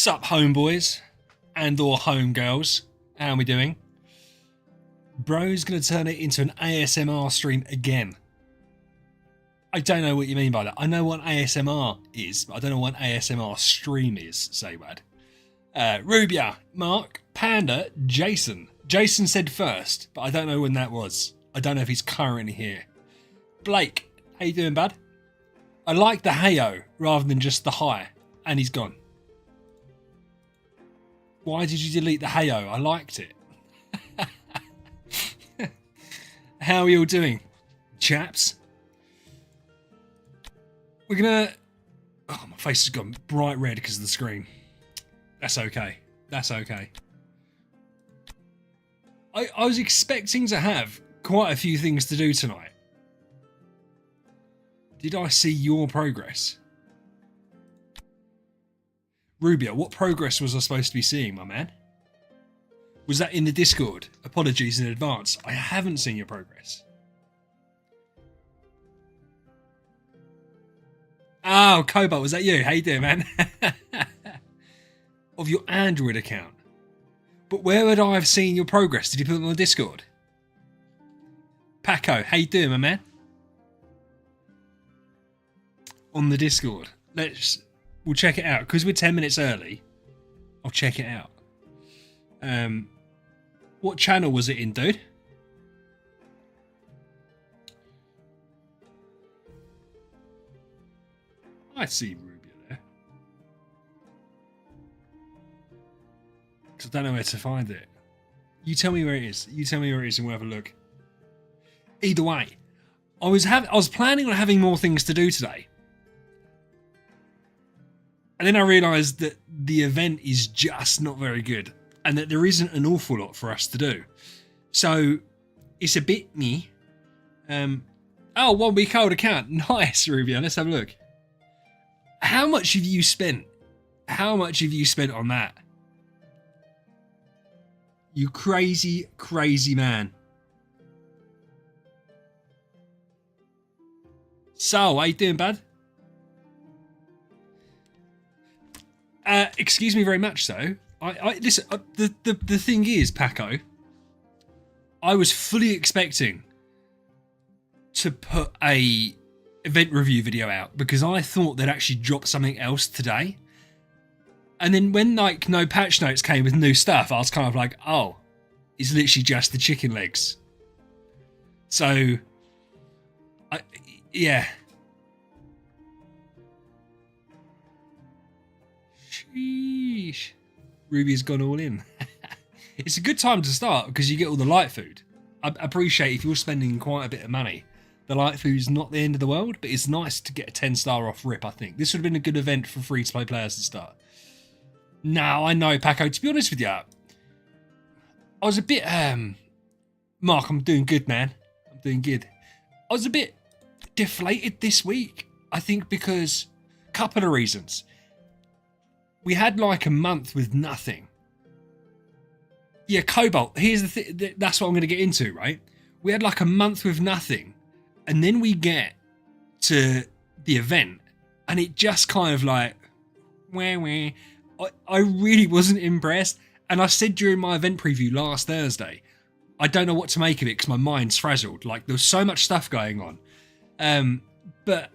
Sup, homeboys and or homegirls. How are we doing? Bro's going to turn it into an ASMR stream again. I don't know what you mean by that. I know what ASMR is, but I don't know what ASMR stream is, Saywad. Rubia, Mark, Panda, Jason. Jason said first, but I don't know when that was. I don't know if he's currently here. Blake, how you doing, bud? I like the heyo rather than just the hi, and he's gone. Why did you delete the heyo? I liked it. How are you all doing, chaps? We're gonna... Oh, my face has gone bright red because of the screen. That's okay. That's okay. I was expecting to have quite a few things to do tonight. Did I see your progress? Rubia, what progress was I supposed to be seeing, my man? Was that in the Discord? Apologies in advance. I haven't seen your progress. Oh, Cobalt, was that you? How you doing, man? Of your Android account. But where would I have seen your progress? Did you put it on the Discord? Paco, how you doing, my man? On the Discord. We'll check it out. Because we're 10 minutes early, I'll check it out. What channel was it in, dude? I see Rubia there. Because I don't know where to find it. You tell me where it is. You tell me where it is and we'll have a look. Either way, I was planning on having more things to do today. And then I realised that the event is just not very good. And that there isn't an awful lot for us to do. So, it's a bit me. Oh, 1 week old account. Nice, Rubia. Let's have a look. How much have you spent? How much have you spent on that? You crazy, crazy man. So, how you doing, bud? Excuse me very much, so. Listen, the thing is, Paco, I was fully expecting to put a event review video out because I thought they'd actually drop something else today. And then when like no patch notes came with new stuff, I was kind of like, oh, it's literally just the chicken legs. So, yeah. Sheesh. Ruby's gone all in. It's a good time to start because you get all the light food. I appreciate if you're spending quite a bit of money. The light food's not the end of the world, but it's nice to get a 10-star off rip, I think. This would have been a good event for free-to-play players to start. Now, I know, Paco, to be honest with you, I was a bit... Mark, I'm doing good, man. I'm doing good. I was a bit deflated this week, I think, because... Couple of reasons. We had like a month with nothing. Yeah, Cobalt, here's the thing. That's what I'm going to get into, right? We had like a month with nothing. And then we get to the event. And it just kind of like... Wah. I really wasn't impressed. And I said during my event preview last Thursday, I don't know what to make of it because my mind's frazzled. Like, there was so much stuff going on. But...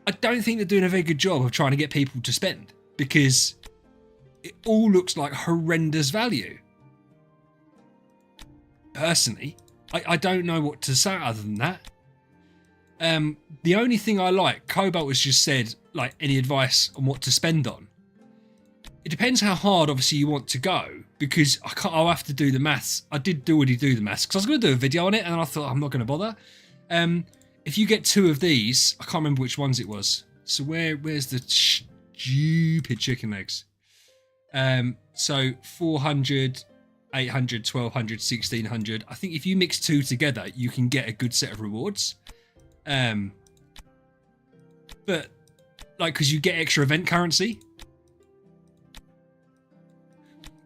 I don't think they're doing a very good job of trying to get people to spend because it all looks like horrendous value. Personally, I don't know what to say other than that. The only thing I like, Cobalt has just said, like, any advice on what to spend on. It depends how hard, obviously, you want to go because I'll have to do the maths. I did already do the maths because I was going to do a video on it and I thought I'm not going to bother. If you get 2 of these, I can't remember which ones it was. So where's the stupid chicken legs? So 400, 800, 1200, 1600. I think if you mix 2 together, you can get a good set of rewards. But like, because you get extra event currency.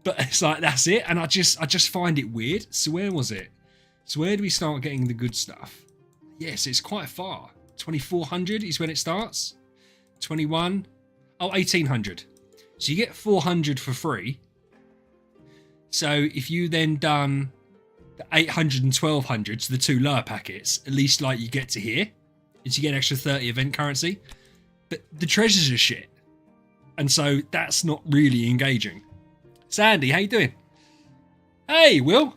But it's like, that's it. And I just find it weird. So where was it? So where do we start getting the good stuff? Yes, it's quite far. 2400 is when it starts. 21. Oh, 1800. So you get 400 for free. So if you then done the 800 and 1200, so the 2 lower packets, at least like you get to here, is you get an extra 30 event currency. But the treasures are shit. And so that's not really engaging. Sandy, how you doing? Hey, Will.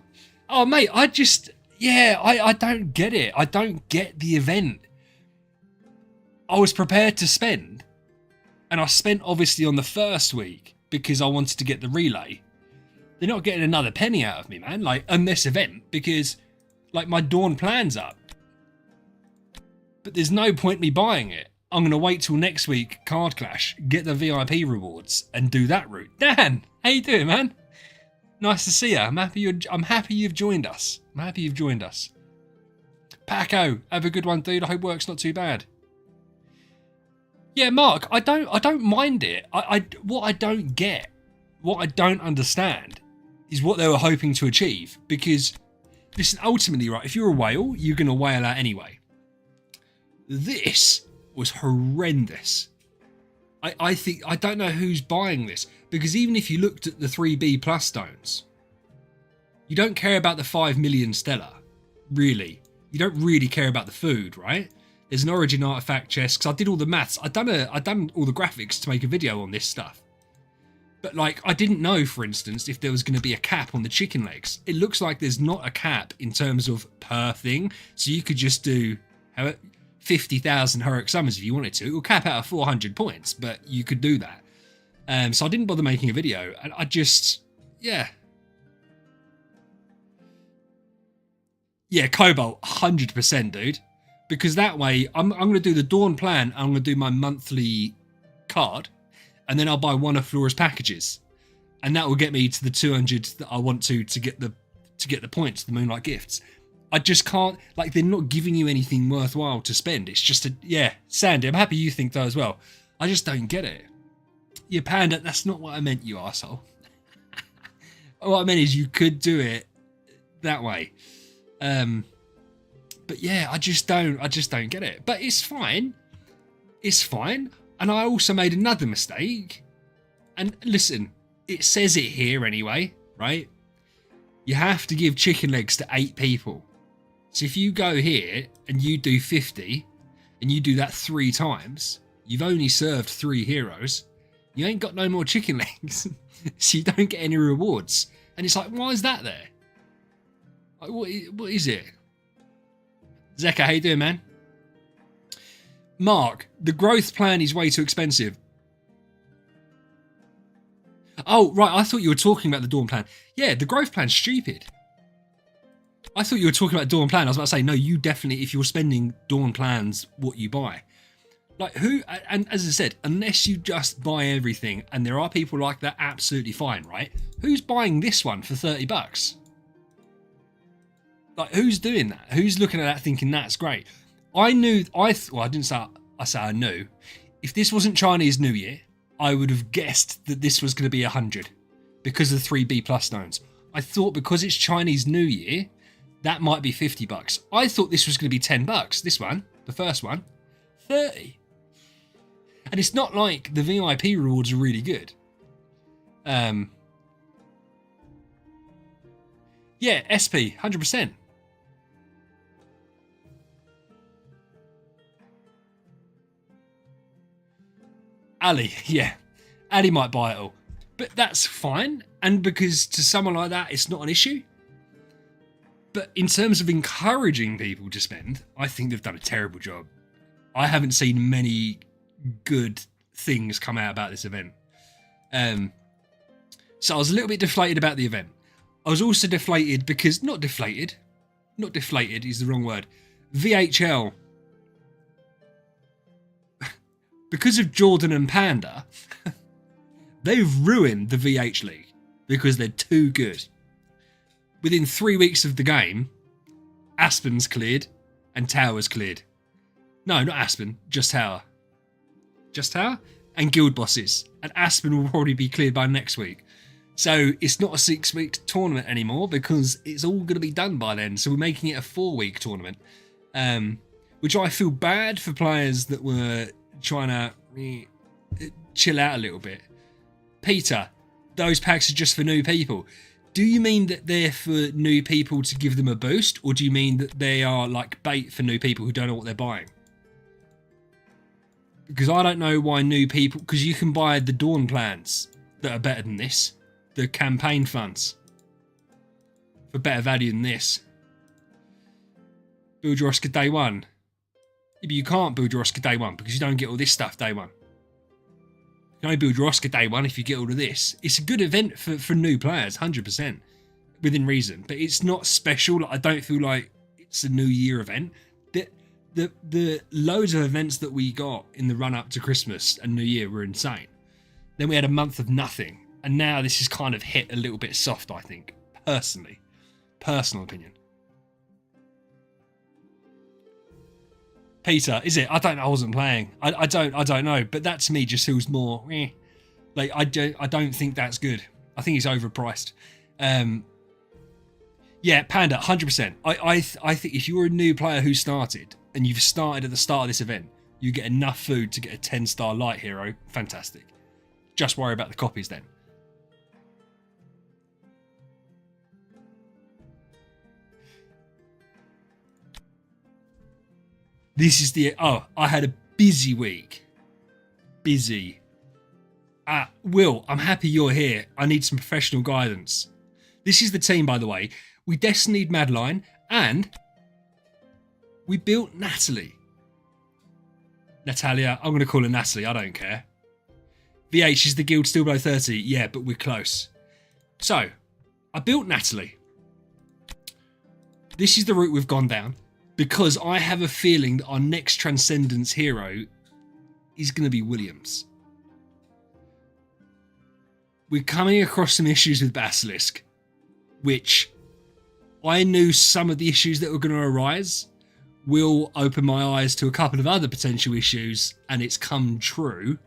Oh, mate, I don't get it. I don't get the event. I was prepared to spend. And I spent obviously on the first week because I wanted to get the relay. They're not getting another penny out of me, man. Like, on this event, because like my Dawn plan's up. But there's no point me buying it. I'm going to wait till next week, Card Clash, get the VIP rewards and do that route. Dan, how you doing, man? Nice to see you. I'm happy you've joined us. Paco, have a good one, dude. I hope work's not too bad. Yeah, Mark, I don't mind it. What I don't get, what I don't understand is what they were hoping to achieve. Because, listen, ultimately, right, if you're a whale, you're going to whale out anyway. This was horrendous. I think, I don't know who's buying this, because even if you looked at the 3B plus stones, you don't care about the 5 million stellar, really. You don't really care about the food, right? There's an origin artifact chest, because I did all the maths. I'd done all the graphics to make a video on this stuff. But like, I didn't know, for instance, if there was going to be a cap on the chicken legs. It looks like there's not a cap in terms of per thing, so you could just do 50,000 heroic summons if you wanted to. It will cap out at 400 points, but you could do that. So I didn't bother making a video. And I just, yeah. Yeah, Cobalt, 100%, dude. Because that way, I'm going to do the Dawn plan. I'm going to do my monthly card. And then I'll buy one of Flora's packages. And that will get me to the 200 that I want to get the points, the Moonlight Gifts. I just can't, like, they're not giving you anything worthwhile to spend. It's just yeah, Sandy, I'm happy you think that as well. I just don't get it. Yeah, Panda, that's not what I meant, you arsehole. What I meant is you could do it that way. But yeah, I just don't get it. But it's fine. It's fine. And I also made another mistake. And listen, it says it here anyway, right? You have to give chicken legs to 8 people. So if you go here and you do 50 and you do that 3 times, you've only served 3 heroes. You ain't got no more chicken legs. So you don't get any rewards. And it's like, why is that there? Like, what is it? Zeka, how you doing, man? Mark, the growth plan is way too expensive. Oh, right, I thought you were talking about the Dawn plan. Yeah, the growth plan's stupid. I thought you were talking about Dawn plan. I was about to say, no, you definitely, if you're spending Dawn plans, what you buy. Like, who, and as I said, unless you just buy everything, and there are people like that, absolutely fine, right? Who's buying this one for 30 bucks? Like, who's doing that? Who's looking at that thinking that's great? I knew, well, I didn't say, I knew. If this wasn't Chinese New Year, I would have guessed that this was going to be 100 because of the 3B plus stones. I thought because it's Chinese New Year, that might be 50 bucks. I thought this was going to be 10 bucks. This one, the first one, 30. And it's not like the VIP rewards are really good. Yeah, SP, 100%. Ali, yeah. Ali might buy it all. But that's fine. And because to someone like that, it's not an issue. But in terms of encouraging people to spend, I think they've done a terrible job. I haven't seen many good things come out about this event. So I was a little bit deflated about the event. I was also deflated because, not deflated is the wrong word. VHL, because of Jordan and Panda, they've ruined the VH League because they're too good. Within 3 weeks of the game, Aspen's cleared and Tower's cleared. No, not Aspen, just Tower. Just Tower and Guild Bosses. And Aspen will probably be cleared by next week. So it's not a 6-week tournament anymore because it's all going to be done by then. So we're making it a 4-week tournament. Which I feel bad for players that were trying to chill out a little bit. Peter, those packs are just for new people. Do you mean that they're for new people to give them a boost, or do you mean that they are like bait for new people who don't know what they're buying? Because I don't know why new people... Because you can buy the Dawn plans that are better than this. The campaign funds. For better value than this. Build your Oscar day one. Yeah, but you can't build your Oscar day one because you don't get all this stuff day one. You can only build your Oscar day one if you get all of this. It's a good event for new players, 100%, within reason. But it's not special. I don't feel like it's a New Year event. The loads of events that we got in the run up to Christmas and New Year were insane. Then we had a month of nothing, and now this is kind of hit a little bit soft. I think personally, personal opinion. Peter, is it? I don't know. I wasn't playing. I don't know. But that to me just feels more. Like I don't think that's good. I think it's overpriced. Yeah, Panda, 100%. I think if you're a new player who started and you've started at the start of this event, you get enough food to get a 10-star light hero. Fantastic. Just worry about the copies then. This is the... Oh, I had a busy week. Busy. Will, I'm happy you're here. I need some professional guidance. This is the team, by the way. We Destinied Madeline and we built Natalie. Natalia. I'm going to call her Natalie. I don't care. VH, is the guild still below 30? Yeah, but we're close. So, I built Natalie. This is the route we've gone down. Because I have a feeling that our next Transcendence hero is going to be Williams. We're coming across some issues with Basilisk, which I knew some of the issues that were going to arise will open my eyes to a couple of other potential issues, and it's come true.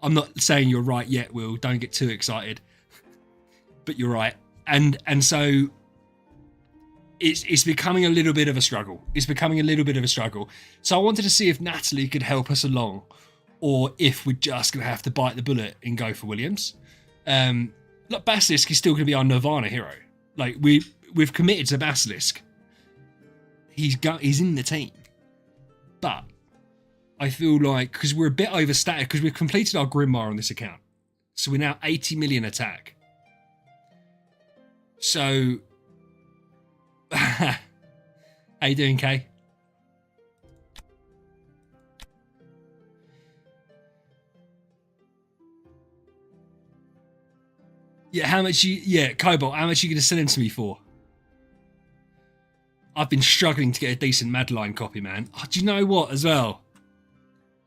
I'm not saying you're right yet, Will. Don't get too excited. But you're right. And so... It's becoming a little bit of a struggle. So I wanted to see if Natalie could help us along, or if we're just going to have to bite the bullet and go for Williams. Look, Basilisk is still going to be our Nirvana hero. Like we've committed to Basilisk. He's in the team, but I feel like because we're a bit overstated because we've completed our Grimmar on this account, so we're now 80 million attack. So. How you doing, Kay? Yeah, how much Cobalt, how much are you going to sell them to me for? I've been struggling to get a decent Madeline copy, man. Oh, do you know what as well?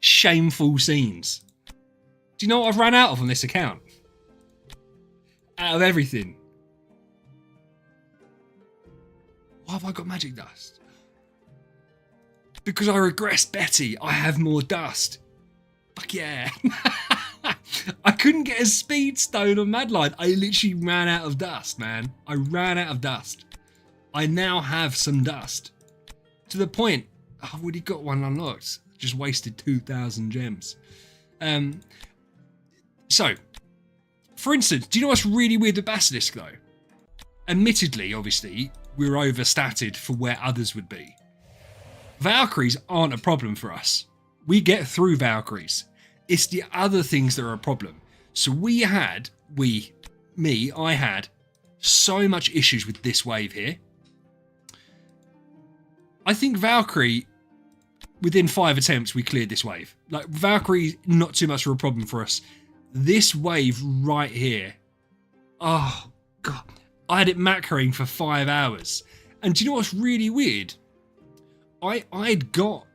Shameful scenes. Do you know what I've ran out of on this account? Out of everything. Why have I got magic dust? Because I regressed Betty. I have more dust. Fuck yeah. I couldn't get a speed stone on Madeline. I literally ran out of dust, man. I ran out of dust. I now have some dust. To the point, I've already got one unlocked. Just wasted 2,000 gems. So, for instance, do you know what's really weird with Basilisk though? Admittedly, obviously, we're overstated for where others would be. Valkyries aren't a problem for us. We get through Valkyries. It's the other things that are a problem. So I had so much issues with this wave here. I think Valkyrie, within 5 attempts, we cleared this wave. Like, Valkyrie, not too much of a problem for us. This wave right here. Oh, God. I had it macroing for 5 hours. And do you know what's really weird? I'd got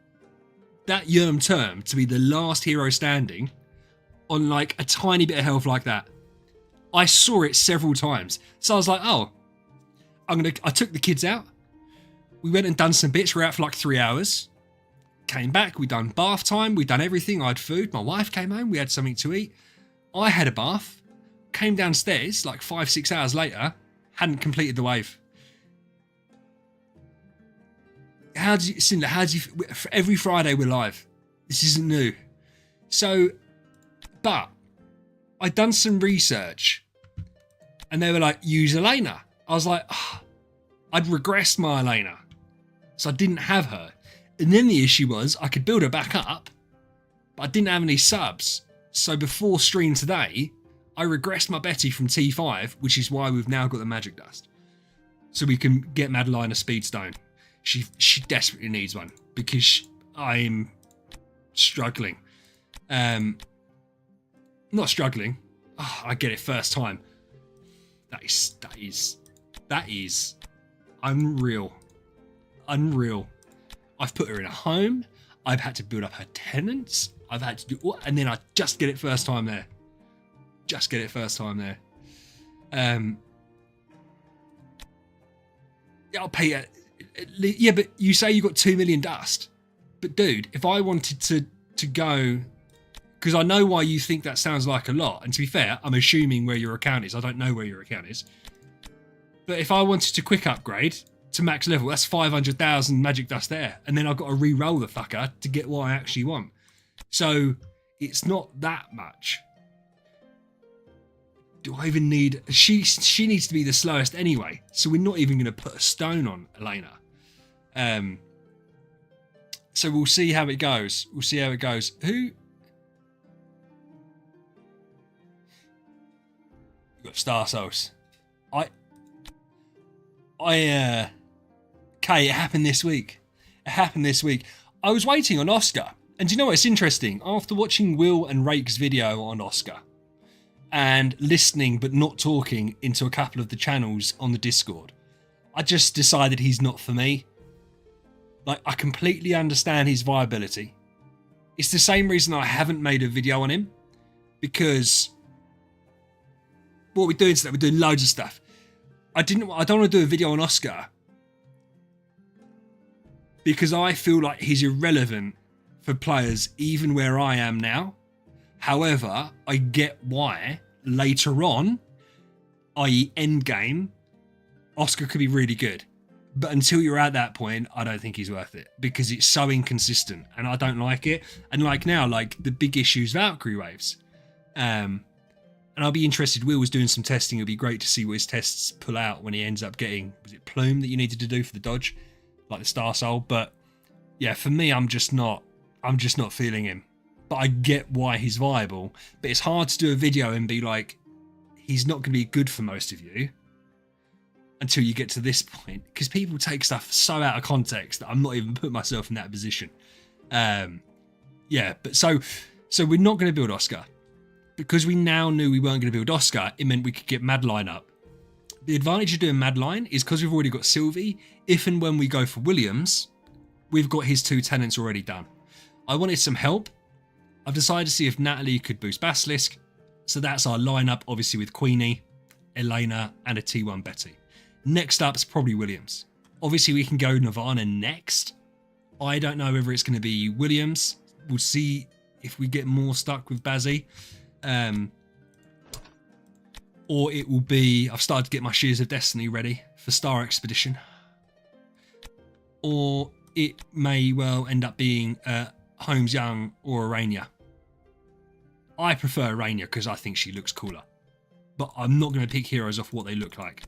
that Yerm Term to be the last hero standing on like a tiny bit of health like that. I saw it several times. So I was like, oh, I took the kids out. We went and done some bits. We were out for like 3 hours. Came back. We done bath time. We done everything. I had food. My wife came home. We had something to eat. I had a bath. Came downstairs like 5-6 hours later. Hadn't completed the wave. Cinder, every Friday we're live. This isn't new. So, But I'd done some research and they were like, use Elena. I was like, oh, I'd regressed my Elena. So I didn't have her. And then the issue was I could build her back up, but I didn't have any subs. So before stream today, I regressed my Betty from T5, which is why we've now got the Magic Dust. So we can get Madeline a Speedstone. She desperately needs one because I'm struggling. Not struggling. Oh, I get it first time. That is unreal. Unreal. I've put her in a home. I've had to build up her tenants. I've had to do, and then I just get it first time there. Just get it first time there. I'll pay it. Yeah, but you say you got 2 million dust. But dude, if I wanted to go, because I know why you think that sounds like a lot. And to be fair, I'm assuming where your account is. I don't know where your account is. But if I wanted to quick upgrade to max level, that's 500,000 magic dust there. And then I've got to re-roll the fucker to get what I actually want. So it's not that much. Do I even need... She needs to be the slowest anyway. So we're not even going to put a stone on Elena. So we'll see how it goes. We'll see how it goes. Who... You've got Star Souls. Okay, it happened this week. It happened this week. I was waiting on Oscar. And do you know what's interesting? After watching Will and Rake's video on Oscar and listening but not talking into a couple of the channels on the Discord, I just decided he's not for me. Like, I completely understand his viability. It's the same reason I haven't made a video on him. Because what we're doing today, we're doing loads of stuff. I don't want to do a video on Oscar because I feel like he's irrelevant for players even where I am now. However, I get why later on, i.e. endgame, Oscar could be really good. But until you're at that point, I don't think he's worth it because it's so inconsistent and I don't like it. And like now, like the big issues, Valkyrie waves. And I'll be interested. Will was doing some testing. It'll be great to see what his tests pull out when he ends up getting, was it Plume that you needed to do for the dodge? Like the Star Soul. But yeah, for me, I'm just not feeling him. But I get why he's viable. But it's hard to do a video and be like, he's not going to be good for most of you until you get to this point. Because people take stuff so out of context that I'm not even putting myself in that position. Yeah, but so we're not going to build Oscar. Because we now knew we weren't going to build Oscar, it meant we could get Madeline up. The advantage of doing Madeline is because we've already got Sylvie, if and when we go for Williams, we've got his 2 tenants already done. I wanted some help. I've decided to see if Natalie could boost Basilisk. So that's our lineup, obviously with Queenie, Elena, and a T1 Betty. Next up's probably Williams. Obviously we can go Nirvana next. I don't know whether it's going to be Williams. We'll see if we get more stuck with Bazzy. Or it will be, I've started to get my Shears of Destiny ready for Star Expedition. Or it may well end up being Holmes Young or Arania. I prefer Arania because I think she looks cooler. But I'm not going to pick heroes off what they look like.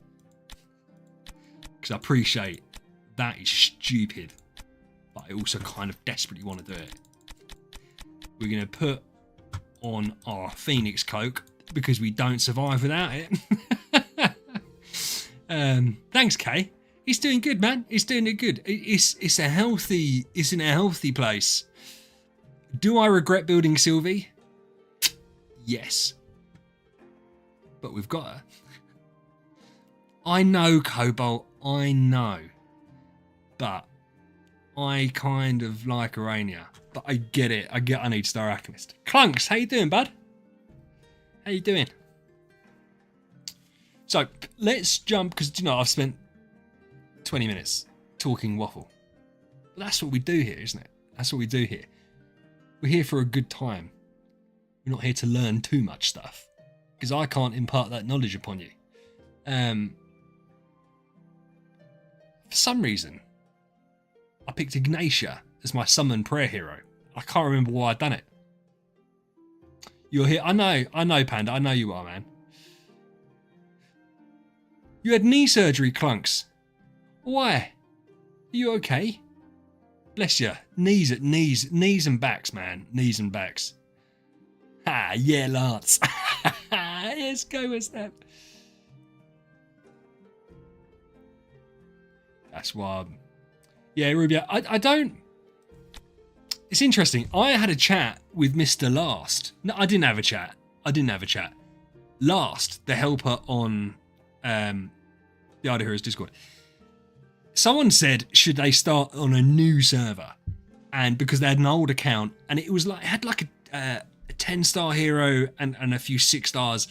Because I appreciate that is stupid. But I also kind of desperately want to do it. We're going to put on our Phoenix cloak because we don't survive without it. Thanks, Kay. He's doing good, man. He's doing it good. It's in a healthy place. Do I regret building Sylvie? Yes. But we've got her. I know, Cobalt. I know. But I kind of like Arania. But I get it. I need Star Alchemist. Clunks, how you doing, bud? How you doing? So, let's jump, because, you know, I've spent 20 minutes talking waffle. But that's what we do here, isn't it? That's what we do here. We're here for a good time. We're not here to learn too much stuff. Because I can't impart that knowledge upon you. For some reason, I picked Ignatia as my summon prayer hero. I can't remember why I'd done it. You're here. I know, Panda. I know you are, man. You had knee surgery, Clunks. Why? Are you okay? Bless you. Knees and backs, man. Knees and backs. Ah, yeah, Lance. Yes, go with that. That's why. Yeah, Rubio. I don't. It's interesting. I had a chat with Mr. Last. No, I didn't have a chat. Last, the helper on the Idle Heroes Discord. Someone said, should they start on a new server? And because they had an old account, and it was like, it had like a 10-star hero and a few 6 stars.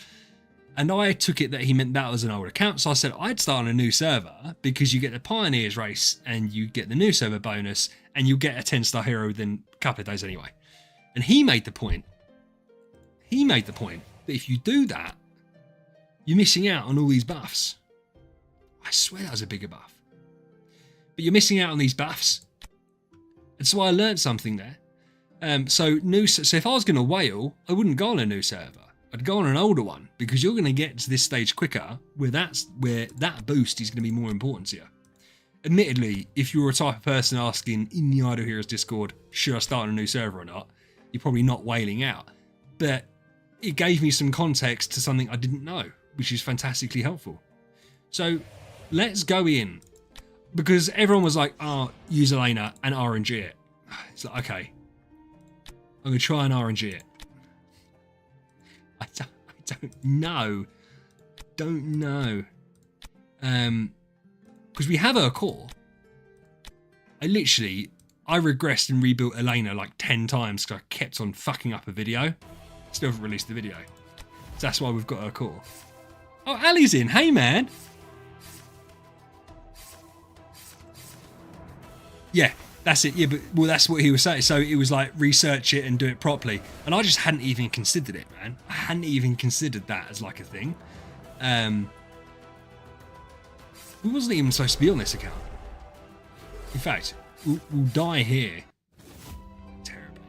And I took it that he meant that was an old account. So I said, I'd start on a new server because you get the Pioneers race and you get the new server bonus and you get a 10-star hero within a couple of days anyway. And he made the point that if you do that, you're missing out on all these buffs. I swear that was a bigger buff. But you're missing out on these buffs. And so I learned something there. So if I was going to whale, I wouldn't go on a new server. I'd go on an older one because you're going to get to this stage quicker where that boost is going to be more important to you. Admittedly, if you're a type of person asking in the Idle Heroes Discord, should I start on a new server or not, you're probably not whaling out. But it gave me some context to something I didn't know, which is fantastically helpful. So let's go in. Because everyone was like, oh, use Elena and RNG it. It's like, okay, I'm going to try and RNG it. I don't know. Because we have her core. I regressed and rebuilt Elena like 10 times because I kept on fucking up a video. Still haven't released the video. So that's why we've got her core. Oh, Ali's in. Hey, man. Yeah, that's it. Yeah, but that's what he was saying. So it was like research it and do it properly. And I just hadn't even considered it, man. I hadn't even considered that as like a thing. We wasn't even supposed to be on this account. In fact, we'll die here terribly.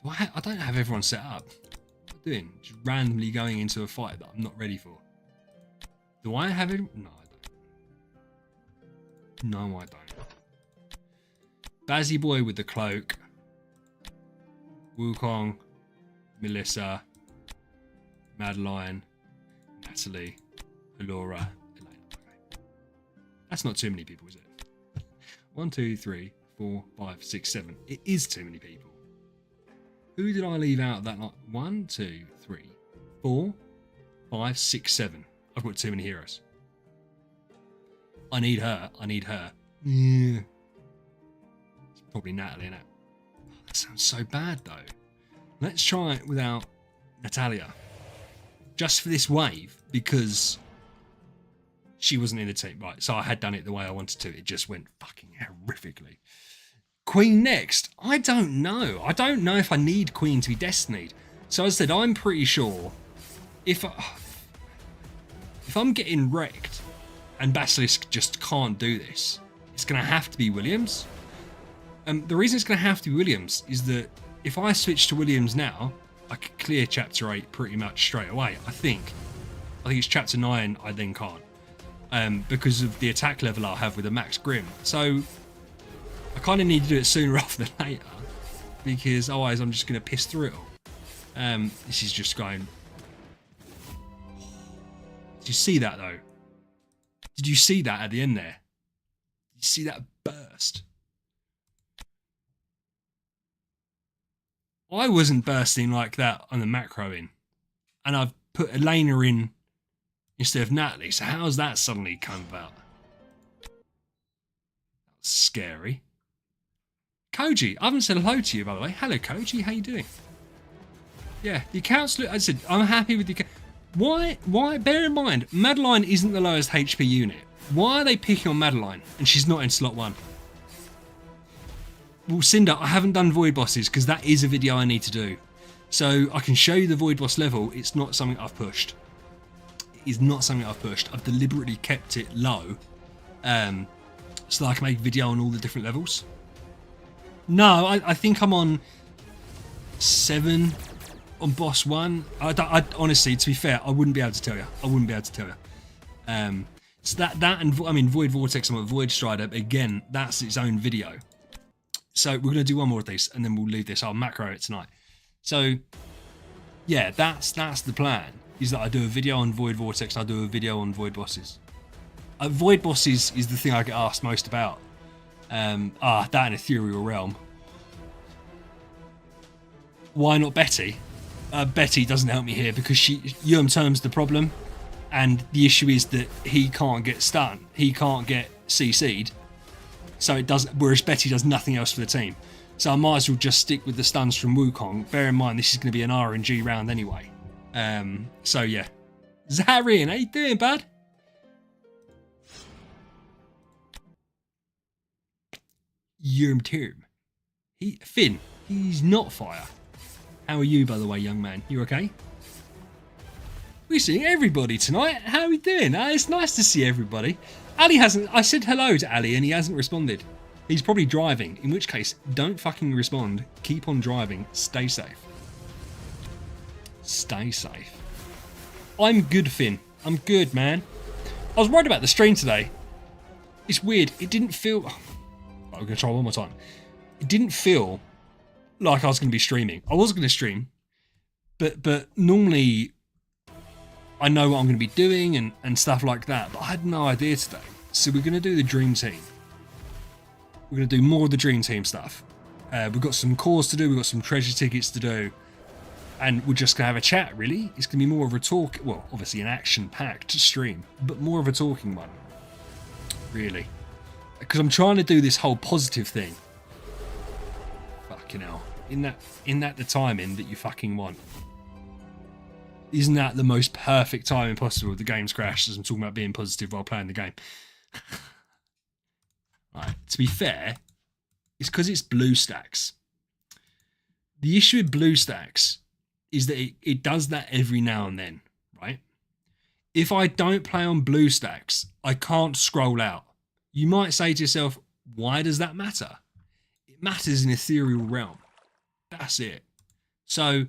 I don't have everyone set up. What am I doing? Just randomly going into a fight that I'm not ready for. Do I have it? No, I don't. No, I don't. Bazzy Boy with the cloak. Wukong. Melissa. Madeline. Natalie. Laura. Elena. Okay. That's not too many people, is it? 1, 2, 3, 4, 5, 6, 7. It is too many people. Who did I leave out of that lot? 1, 2, 3, 4, 5, 6, 7. I've got too many heroes. I need her. Yeah. It's probably Natalie, innit? Oh, that sounds so bad, though. Let's try it without Natalia. Just for this wave, because she wasn't in the team. Right, so I had done it the way I wanted to. It just went fucking horrifically. Queen next. I don't know. I don't know if I need Queen to be Destinied. So as I said, I'm pretty sure if I'm getting wrecked and Basilisk just can't do this, it's going to have to be Williams. The reason it's going to have to be Williams is that if I switch to Williams now, I could clear Chapter 8 pretty much straight away. I think it's Chapter 9 I then can't. Because of the attack level I'll have with a Max Grim. So I kind of need to do it sooner rather than later, because otherwise I'm just going to piss through it all. This is just going... Did you see that, though? Did you see that at the end there? Did you see that burst? I wasn't bursting like that on the macro in. And I've put Elena in instead of Natalie. So how's that suddenly come about? That's scary. Koji, I haven't said hello to you, by the way. Hello, Koji. How you doing? Yeah, the accounts look... I said, I'm happy with the account. Why? Bear in mind, Madeline isn't the lowest HP unit. Why are they picking on Madeline and she's not in slot 1? Well, Cinder, I haven't done Void Bosses because that is a video I need to do. So I can show you the Void Boss level. It's not something I've pushed. It is not something I've pushed. I've deliberately kept it low so that I can make a video on all the different levels. No, I think I'm on... 7 on boss 1. I honestly, to be fair, I wouldn't be able to tell you. So that and I mean Void Vortex and Void Strider, again, that's its own video. So we're gonna do one more of these and then we'll leave this. I'll macro it tonight. So yeah, that's the plan. Is that I do a video on Void Vortex and I do a video on Void Bosses. Void Bosses is the thing I get asked most about. That and Ethereal Realm. Why not Betty? Betty doesn't help me here because Yum Term's the problem, and the issue is that he can't get stunned, he can't get CC'd, so it doesn't. Whereas Betty does nothing else for the team, so I might as well just stick with the stuns from Wukong. Bear in mind this is going to be an RNG round anyway. So yeah, Zarian, how you doing, bud? Yum Term, Finn, he's not fire. How are you, by the way, young man? You okay? We're seeing everybody tonight. How are we doing? It's nice to see everybody. Ali hasn't... I said hello to Ali and he hasn't responded. He's probably driving, in which case, don't fucking respond. Keep on driving. Stay safe. Stay safe. I'm good, Finn. I'm good, man. I was worried about the stream today. It's weird. It didn't feel... I'm going to try one more time. It didn't feel like I was going to be streaming. I was going to stream, but normally I know what I'm going to be doing and stuff like that, but I had no idea today. So we're going to do the Dream Team. We're going to do more of the Dream Team stuff. We've got some cores to do, we've got some treasure tickets to do, and we're just going to have a chat, really. It's going to be more of a talk, well, obviously an action-packed stream, but more of a talking one, really. Because I'm trying to do this whole positive thing. Fucking hell. Isn't that the timing that you fucking want? Isn't that the most perfect timing possible? The game's crashed as I'm talking about being positive while playing the game. Right, to be fair, it's because it's BlueStacks. The issue with BlueStacks is that it does that every now and then, right? If I don't play on BlueStacks, I can't scroll out. You might say to yourself, why does that matter? It matters in Ethereal Realm. That's it. So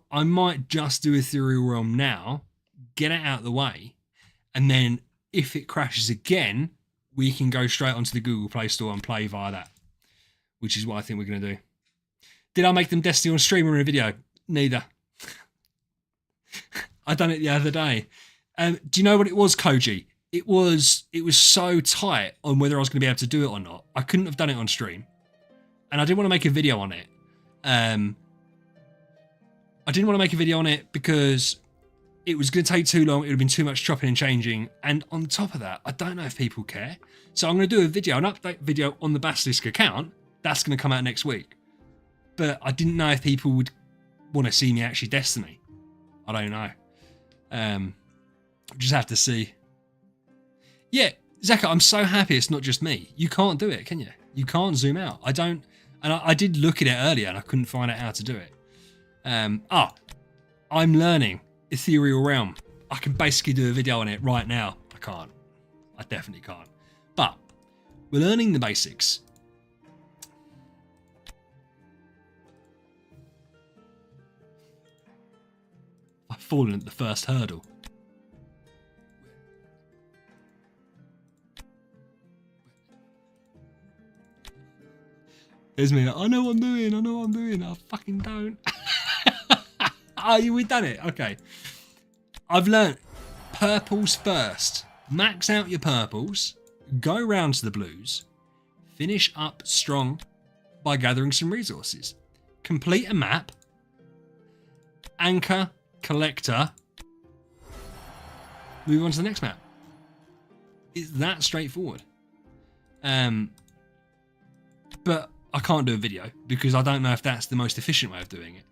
I might just do Ethereal Realm now, get it out of the way, and then if it crashes again, we can go straight onto the Google Play Store and play via that, which is what I think we're going to do. Did I make them Destiny on stream or in a video? Neither. I done it the other day. Do you know what it was, Koji? It was so tight on whether I was going to be able to do it or not. I couldn't have done it on stream, and I didn't want to make a video on it. I didn't want to make a video on it because it was going to take too long. It would have been too much chopping and changing. And on top of that, I don't know if people care. So I'm going to do a video, an update video on the Basilisk account. That's going to come out next week. But I didn't know if people would want to see me actually Destiny. I don't know. Just have to see. Yeah, Zaka, I'm so happy it's not just me. You can't do it, can you? You can't zoom out. I don't. And I did look at it earlier and I couldn't find out how to do it. I'm learning Ethereal Realm. I can basically do a video on it right now. I can't. I definitely can't. But we're learning the basics. I've fallen at the first hurdle. There's me. I know what I'm doing. I know what I'm doing. I fucking don't. Oh, we done it. Okay. I've learnt purples first. Max out your purples. Go round to the blues. Finish up strong by gathering some resources. Complete a map. Anchor. Collector. Move on to the next map. It's that straightforward. But I can't do a video because I don't know if that's the most efficient way of doing it.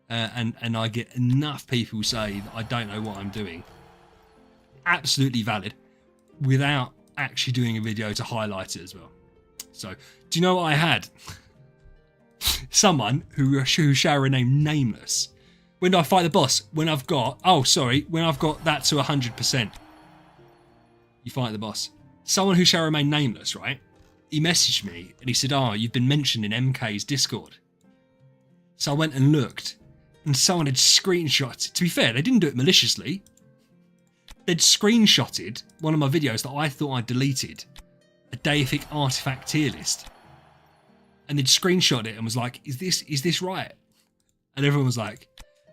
And I get enough people say that I don't know what I'm doing. Absolutely valid. Without actually doing a video to highlight it as well. So, do you know what I had? Someone who shall remain nameless. When do I fight the boss? When I've got... Oh, sorry. When I've got that to 100%. You fight the boss. Someone who shall remain nameless, right? He messaged me and he said, oh, you've been mentioned in MK's Discord. So I went and looked, and someone had screenshot. To be fair, they didn't do it maliciously. They'd screenshotted one of my videos that I thought I'd deleted, a Deific artifact tier list, and they'd screenshot it and was like, "Is this right?" And everyone was like,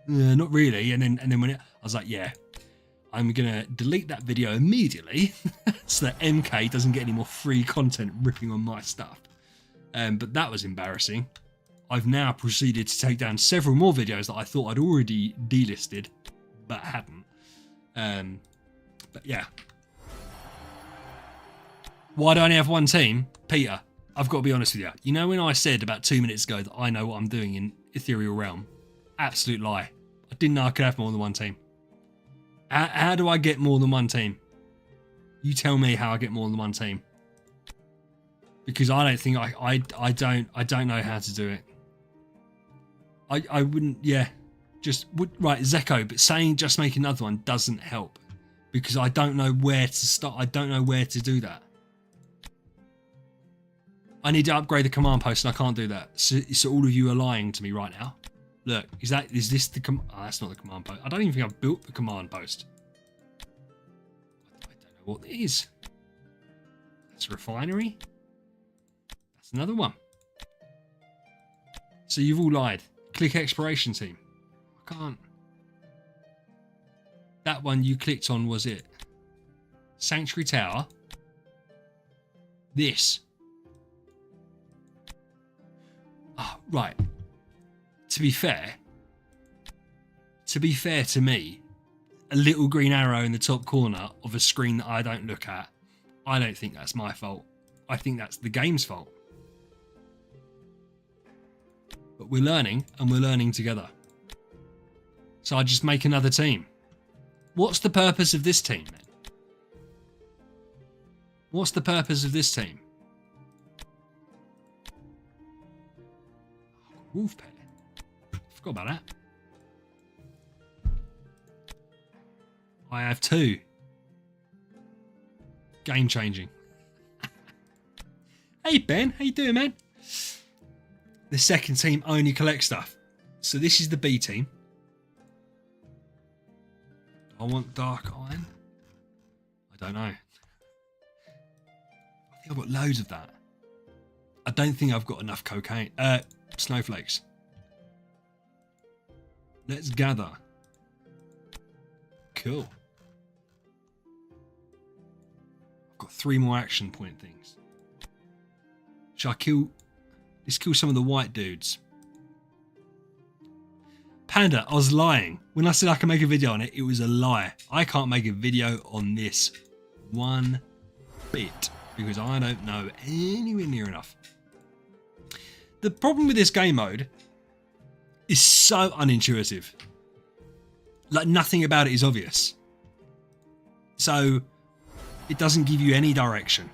"Not really." And then when I was like, "Yeah, I'm gonna delete that video immediately so that MK doesn't get any more free content ripping on my stuff." But that was embarrassing. I've now proceeded to take down several more videos that I thought I'd already delisted, but hadn't. But yeah. Why do I only have one team? Peter, I've got to be honest with you. You know when I said about 2 minutes ago that I know what I'm doing in Ethereal Realm? Absolute lie. I didn't know I could have more than one team. How do I get more than one team? You tell me how I get more than one team. Because I don't think I don't know how to do it. I wouldn't, yeah. Right, Zeko, but saying just make another one doesn't help. Because I don't know where to start. I don't know where to do that. I need to upgrade the command post and I can't do that. So all of you are lying to me right now. Look, is this the that's not the command post. I don't even think I've built the command post. I don't know what it is. That's a refinery. That's another one. So you've all lied. Click exploration team. I can't. That one you clicked on, was it? Sanctuary Tower. This. Oh, right. To be fair to me, a little green arrow in the top corner of a screen that I don't look at, I don't think that's my fault. I think that's the game's fault. But we're learning, and we're learning together. So I just make another team. What's the purpose of this team, then? What's the purpose of this team? Wolf pair. Forgot about that. I have 2. Game changing. Hey Ben, how you doing, man? The second team only collects stuff. So this is the B team. I want dark iron. I don't know. I think I've got loads of that. I don't think I've got enough cocaine. Snowflakes. Let's gather. Cool. I've got 3 more action point things. Shall I kill? Let's kill some of the white dudes. Panda, I was lying. When I said I can make a video on it, it was a lie. I can't make a video on this one bit because I don't know anywhere near enough. The problem with this game mode is so unintuitive. Like nothing about it is obvious. So it doesn't give you any direction.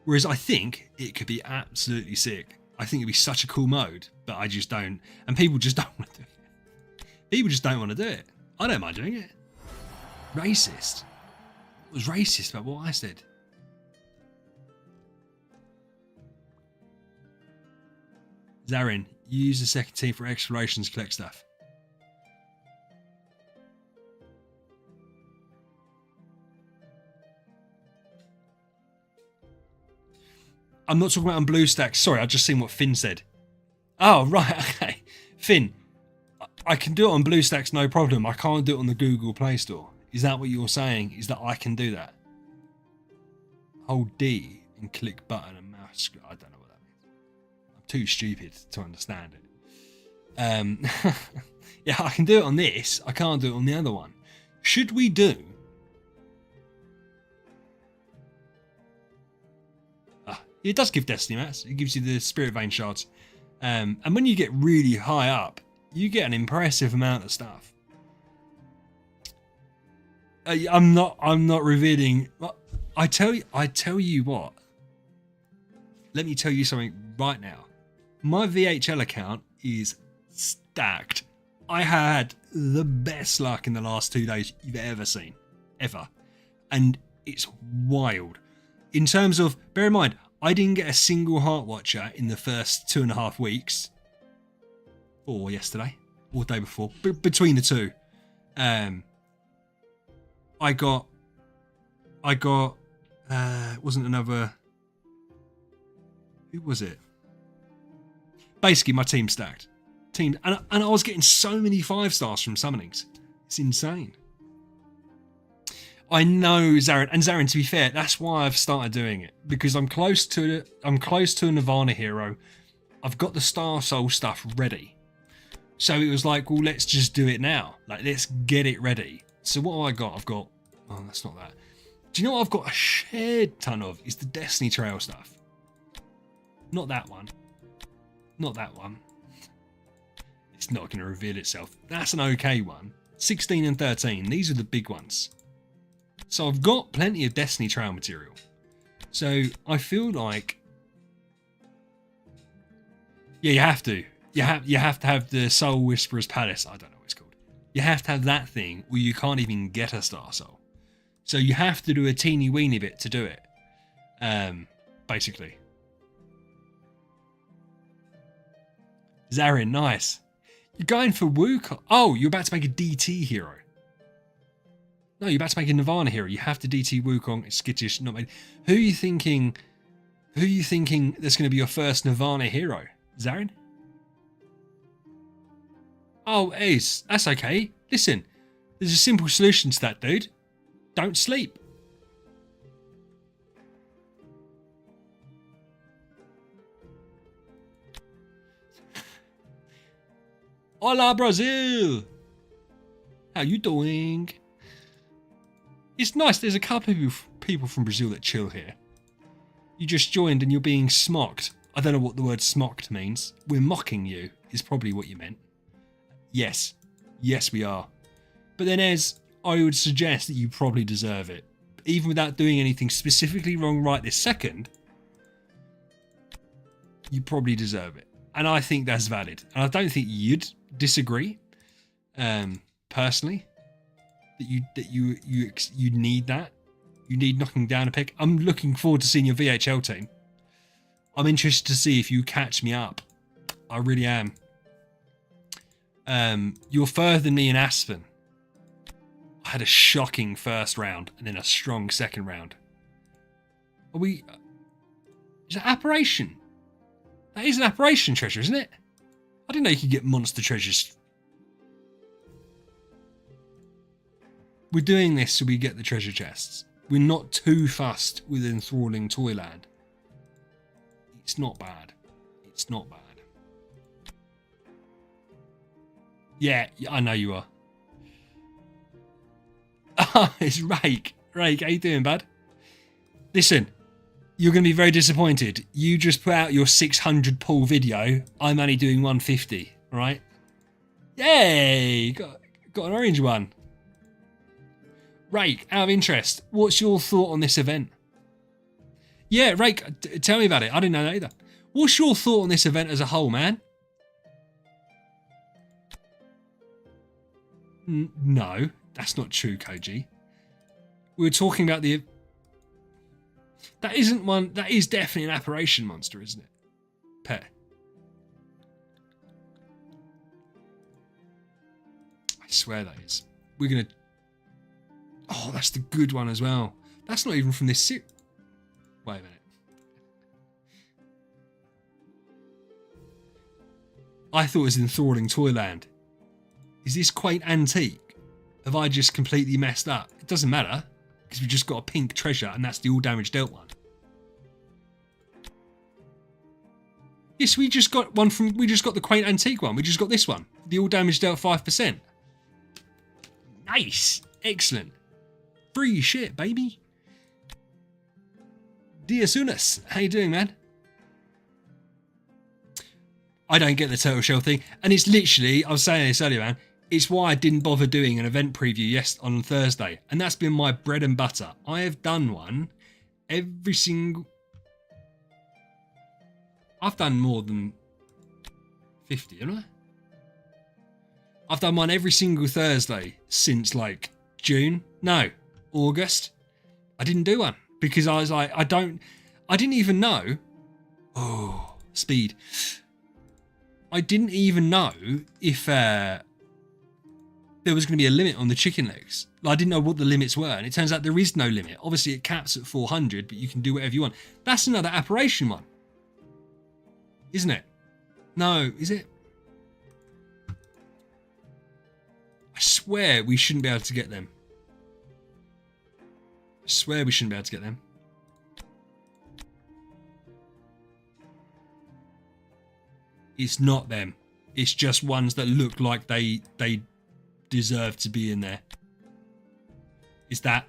Whereas I think it could be absolutely sick. I think it'd be such a cool mode, but I just don't. And people just don't want to do it. People just don't want to do it. I don't mind doing it. Racist. It was racist about what I said. Zarin, you use the second team for explorations to collect stuff. I'm not talking about on BlueStacks. Sorry, I've just seen what Finn said. Oh, right, okay. Finn, I can do it on BlueStacks, no problem. I can't do it on the Google Play Store. Is that what you're saying? Is that I can do that? Hold D and click button and mouse. I don't know what that means. I'm too stupid to understand it. Yeah, I can do it on this. I can't do it on the other one. Should we do... It does give Destiny Mats. It gives you the Spirit Vein shards. And when you get really high up, you get an impressive amount of stuff. I'm not revealing. I tell you what. Let me tell you something right now. My VHL account is stacked. I had the best luck in the last 2 days you've ever seen. Ever. And it's wild. In terms of, bear in mind, I didn't get a single Heart Watcher in the first 2.5 weeks, or yesterday, or the day before, between the two. I got, wasn't another, who was it? Basically, my team stacked. And I was getting so many 5-stars from summonings. It's insane. I know Zarin, to be fair, that's why I've started doing it, because I'm close to a Nirvana hero. I've got the Star Soul stuff ready. So it was like, well, let's just do it now. Like, let's get it ready. So what have I got? I've got, oh, that's not that. Do you know what I've got a shed ton of? Is the Destiny Trail stuff. Not that one. Not that one. It's not going to reveal itself. That's an okay one. 16 and 13. These are the big ones. So I've got plenty of Destiny Trail material. So I feel like, yeah, you have to. You have to have the Soul Whisperer's Palace. I don't know what it's called. You have to have that thing, or you can't even get a Star Soul. So you have to do a teeny weeny bit to do it. Basically. Zarin, nice. You're going for Wukong. Oh, you're about to make a DT hero. No, you're about to make a Nirvana hero. You have to DT Wukong. It's skittish, not made. Who are you thinking that's going to be your first Nirvana hero? Zarin? Oh, Ace, that's okay. Listen, there's a simple solution to that, dude. Don't sleep. Hola, Brazil. How you doing? It's nice. There's a couple of people from Brazil that chill here. You just joined and you're being smocked. I don't know what the word smocked means. We're mocking you is probably what you meant. Yes. Yes, we are. But then I would suggest that you probably deserve it. Even without doing anything specifically wrong right this second, you probably deserve it. And I think that's valid. And I don't think you'd disagree, personally, that you need that. You need knocking down a pick. I'm looking forward to seeing your VHL team. I'm interested to see if you catch me up. I really am. You're further than me in Aspen. I had a shocking first round and then a strong second round. Are we... Is that Apparition? That is an Apparition treasure, isn't it? I didn't know you could get monster treasures. We're doing this so we get the treasure chests. We're not too fussed with enthralling Toyland. It's not bad. It's not bad. Yeah, I know you are. Oh, it's Rake. Rake, how you doing, bud? Listen, you're going to be very disappointed. You just put out your 600 pull video. I'm only doing 150, right? Yay! Got an orange one. Rake, out of interest, what's your thought on this event? Yeah, Rake, tell me about it. I didn't know that either. What's your thought on this event as a whole, man? No, that's not true, Koji. We were talking about the... That isn't one... That is definitely an Apparition monster, isn't it? Pet. I swear that is. We're going to... Oh, that's the good one as well. That's not even from this suit. Wait a minute. I thought it was Enthralling Toyland. Is this Quaint Antique? Have I just completely messed up? It doesn't matter, because we just got a pink treasure, and that's the all damage dealt one. Yes, we just got one from... We just got the Quaint Antique one. We just got this one. The all damage dealt 5%. Nice. Excellent. Free shit, baby. Diasunas, how you doing, man? I don't get the turtle shell thing. And it's literally, I was saying this earlier, man, it's why I didn't bother doing an event preview on Thursday. And that's been my bread and butter. I have done one every single... I've done more than 50, haven't I? I've done one every single Thursday since like June. No, August. I didn't do one because I was like, I didn't even know. Oh, speed. I didn't even know if there was going to be a limit on the chicken legs. I didn't know what the limits were, and it turns out there is no limit. Obviously, it caps at 400, but you can do whatever you want. That's another apparition one, isn't it? No, is it? I swear we shouldn't be able to get them. I swear we shouldn't be able to get them. It's not them. It's just ones that look like they deserve to be in there. It's that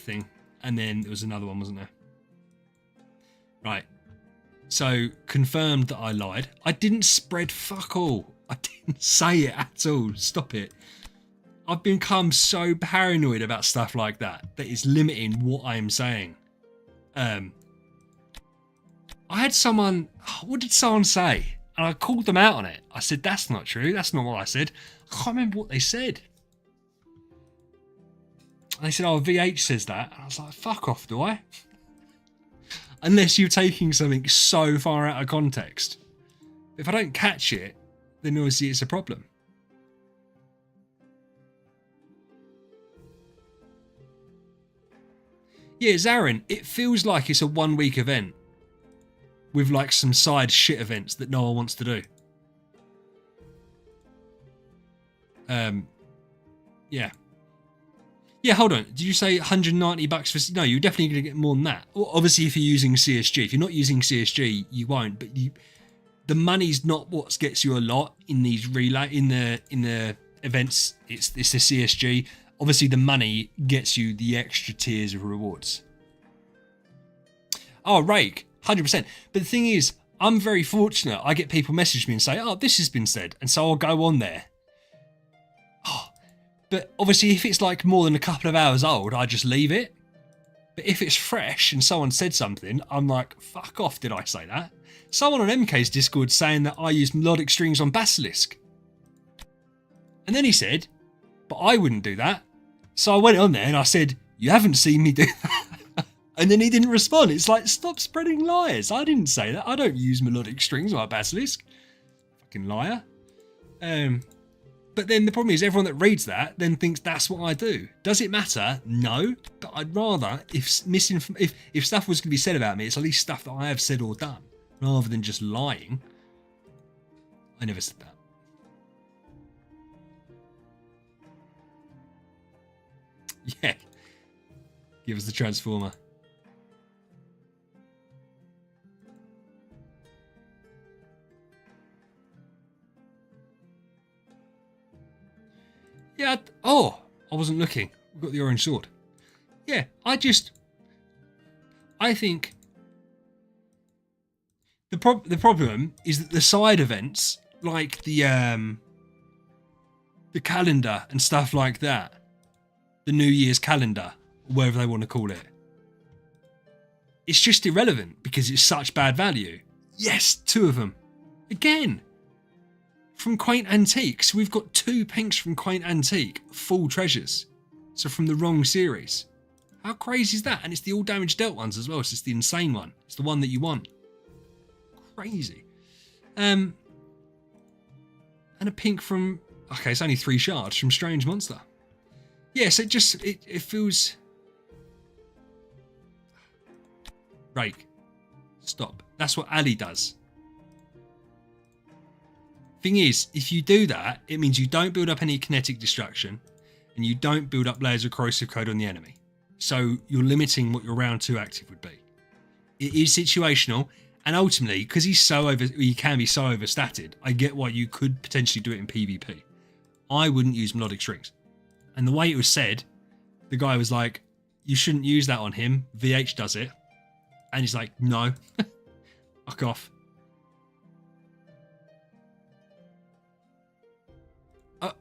thing. And then there was another one, wasn't there? Right. So confirmed that I lied. I didn't spread fuck all. I didn't say it at all. Stop it. I've become so paranoid about stuff like that it's limiting what I am saying. I had someone. What did someone say? And I called them out on it. I said, that's not true. That's not what I said. I can't remember what they said. And they said, oh, VH says that. And I was like, fuck off, do I? Unless you're taking something so far out of context. If I don't catch it, then obviously it's a problem. Yeah, Zarin, it feels like it's a 1 week event. With like some side shit events that no one wants to do. Yeah. Yeah, hold on. Did you say 190 bucks for... No, you're definitely going to get more than that. Well, obviously, if you're using CSG. If you're not using CSG, you won't. But the money's not what gets you a lot in these in the events. It's the CSG. Obviously, the money gets you the extra tiers of rewards. Oh, Rake. 100%. But the thing is, I'm very fortunate. I get people message me and say, oh, this has been said. And so I'll go on there. Oh, but obviously, if it's like more than a couple of hours old, I just leave it. But if it's fresh and someone said something, I'm like, fuck off, did I say that? Someone on MK's Discord saying that I use melodic strings on Basilisk. And then he said, but I wouldn't do that. So I went on there and I said, you haven't seen me do that. And then he didn't respond. It's like, stop spreading lies. I didn't say that. I don't use melodic strings on my Basilisk. Fucking liar. But then the problem is everyone that reads that then thinks that's what I do. Does it matter? No. But I'd rather, if stuff was going to be said about me, it's at least stuff that I have said or done, rather than just lying. I never said that. Yeah. Give us the Transformer. Yeah. Oh, I wasn't looking. We've got the orange sword. Yeah, I think the problem is that the side events, like the calendar and stuff like that, the New Year's calendar, whatever they want to call it, it's just irrelevant because it's such bad value. Yes, 2 of them. Again. From Quaint Antiques, we've got 2 pinks from Quaint Antique, full treasures. So from the wrong series. How crazy is that? And it's the all damage dealt ones as well, so it's the insane one. It's the one that you want. Crazy. And a pink from... Okay, it's only 3 shards from Strange Monster. Yes, it feels... Rake. Stop. That's what Ali does. Thing is, if you do that, it means you don't build up any kinetic destruction and you don't build up layers of corrosive code on the enemy. So you're limiting what your round 2 active would be. It is situational, and ultimately, because he can be so overstated, I get why you could potentially do it in PvP. I wouldn't use melodic strings. And the way it was said, the guy was like, you shouldn't use that on him, VH does it. And he's like, no, fuck off.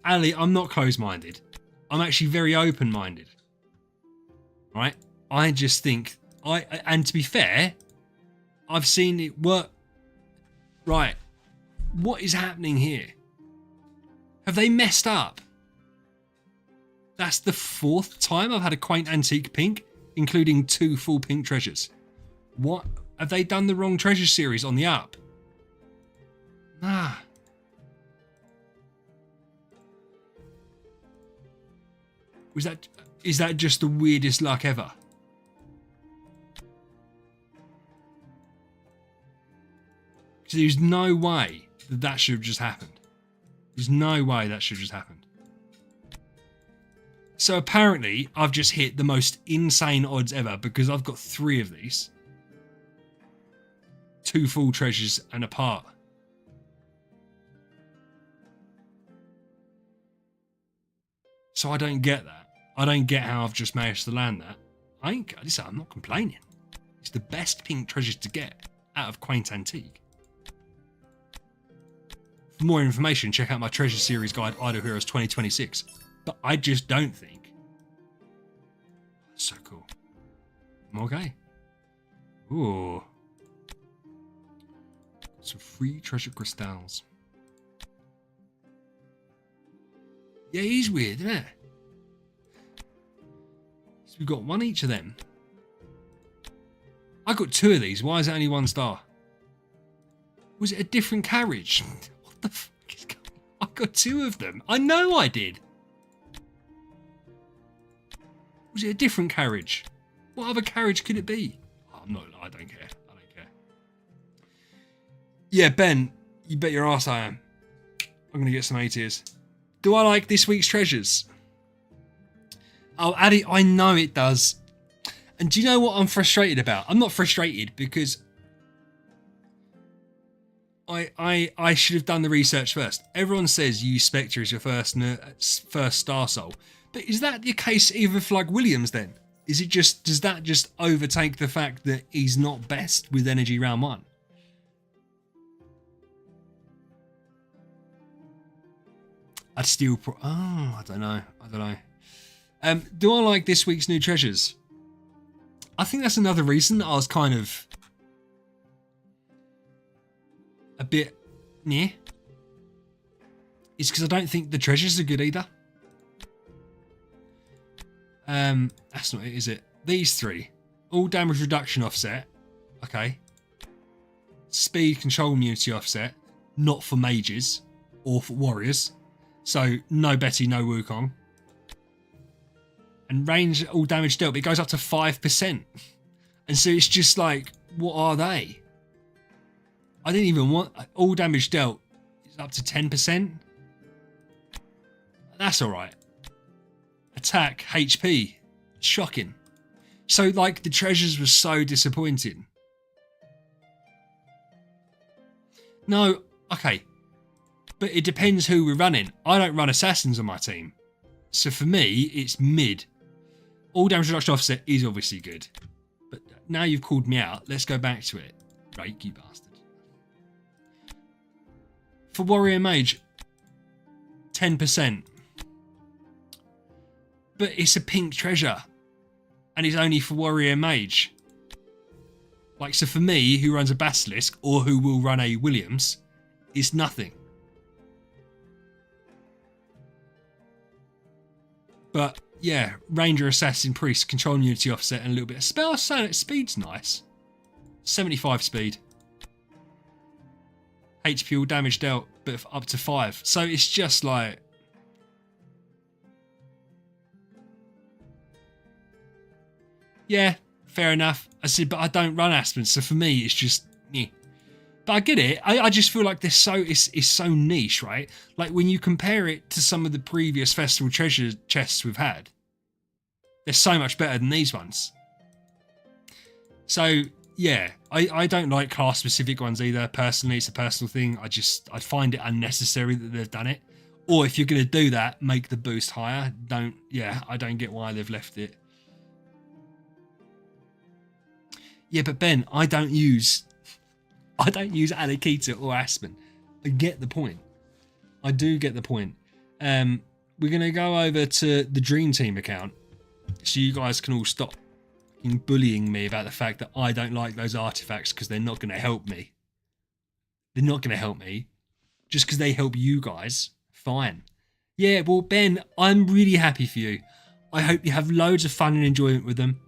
Ali, I'm not closed-minded. I'm actually very open-minded. Right? I just think... And to be fair, I've seen it work... Right. What is happening here? Have they messed up? That's the 4th time I've had a Quaint Antique pink, including 2 full pink treasures. What? Have they done the wrong treasure series on the app? Nah. Is that just the weirdest luck ever? There's no way that should have just happened. There's no way that should have just happened. So apparently, I've just hit the most insane odds ever because I've got 3 of these. 2 full treasures and a part. So I don't get that. I don't get how I've just managed to land that. I'm not complaining. It's the best pink treasures to get out of Quaint Antique. For more information, check out my treasure series guide, Idle Heroes 2026. But I just don't think. So cool. Okay. Ooh. Some free treasure crystals. Yeah, he's weird, isn't it? So we've got 1 each of them. I got 2 of these. Why is it only 1 star? Was it a different carriage? What the fuck is going on? I got 2 of them. I know I did. Was it a different carriage? What other carriage could it be? Oh, I don't care. I don't care. Yeah, Ben, you bet your ass I am. I'm going to get some A tiers. Do I like this week's treasures? Oh, Addy, I know it does. And do you know what I'm frustrated about? I'm not frustrated because I should have done the research first. Everyone says you use Spectre as your first Star Soul. But is that the case even for like Williams then? Does that just overtake the fact that he's not best with energy round 1? I'd still I don't know. Do I like this week's new treasures? I think that's another reason I was kind of a bit near. It's because I don't think the treasures are good either. That's not it, is it? These 3. All damage reduction offset. Okay. Speed control immunity offset. Not for mages or for warriors. So no Betty, no Wukong. And range all damage dealt, but it goes up to 5%. And so it's just like, what are they? I didn't even want all damage dealt is up to 10%. That's alright. Attack, HP. Shocking. So like the treasures were so disappointing. No, okay. But it depends who we're running. I don't run assassins on my team. So for me, it's mid. All damage reduction offset is obviously good. But now you've called me out, let's go back to it. Right, you bastard. For Warrior Mage, 10%. But it's a pink treasure. And it's only for Warrior Mage. Like, so for me, who runs a Basilisk, or who will run a Williams, it's nothing. But yeah, Ranger, Assassin, Priest, control immunity offset, and a little bit of spell. Speed's nice. 75 speed. HP all damage dealt, but up to 5. So it's just like. Yeah, fair enough. I said, but I don't run Aspen, so for me it's just. Yeah. But I get it. I just feel like it's so niche, right? Like when you compare it to some of the previous festival treasure chests we've had, they're so much better than these ones. So yeah, I don't like class specific ones either. Personally, it's a personal thing. I'd find it unnecessary that they've done it. Or if you're gonna do that, make the boost higher. I don't get why they've left it. Yeah, but Ben, I don't use Alikita or Aspen. I get the point. I do get the point. We're going to go over to the Dream Team account so you guys can all stop bullying me about the fact that I don't like those artifacts because they're not going to help me. They're not going to help me. Just because they help you guys, fine. Yeah, well, Ben, I'm really happy for you. I hope you have loads of fun and enjoyment with them.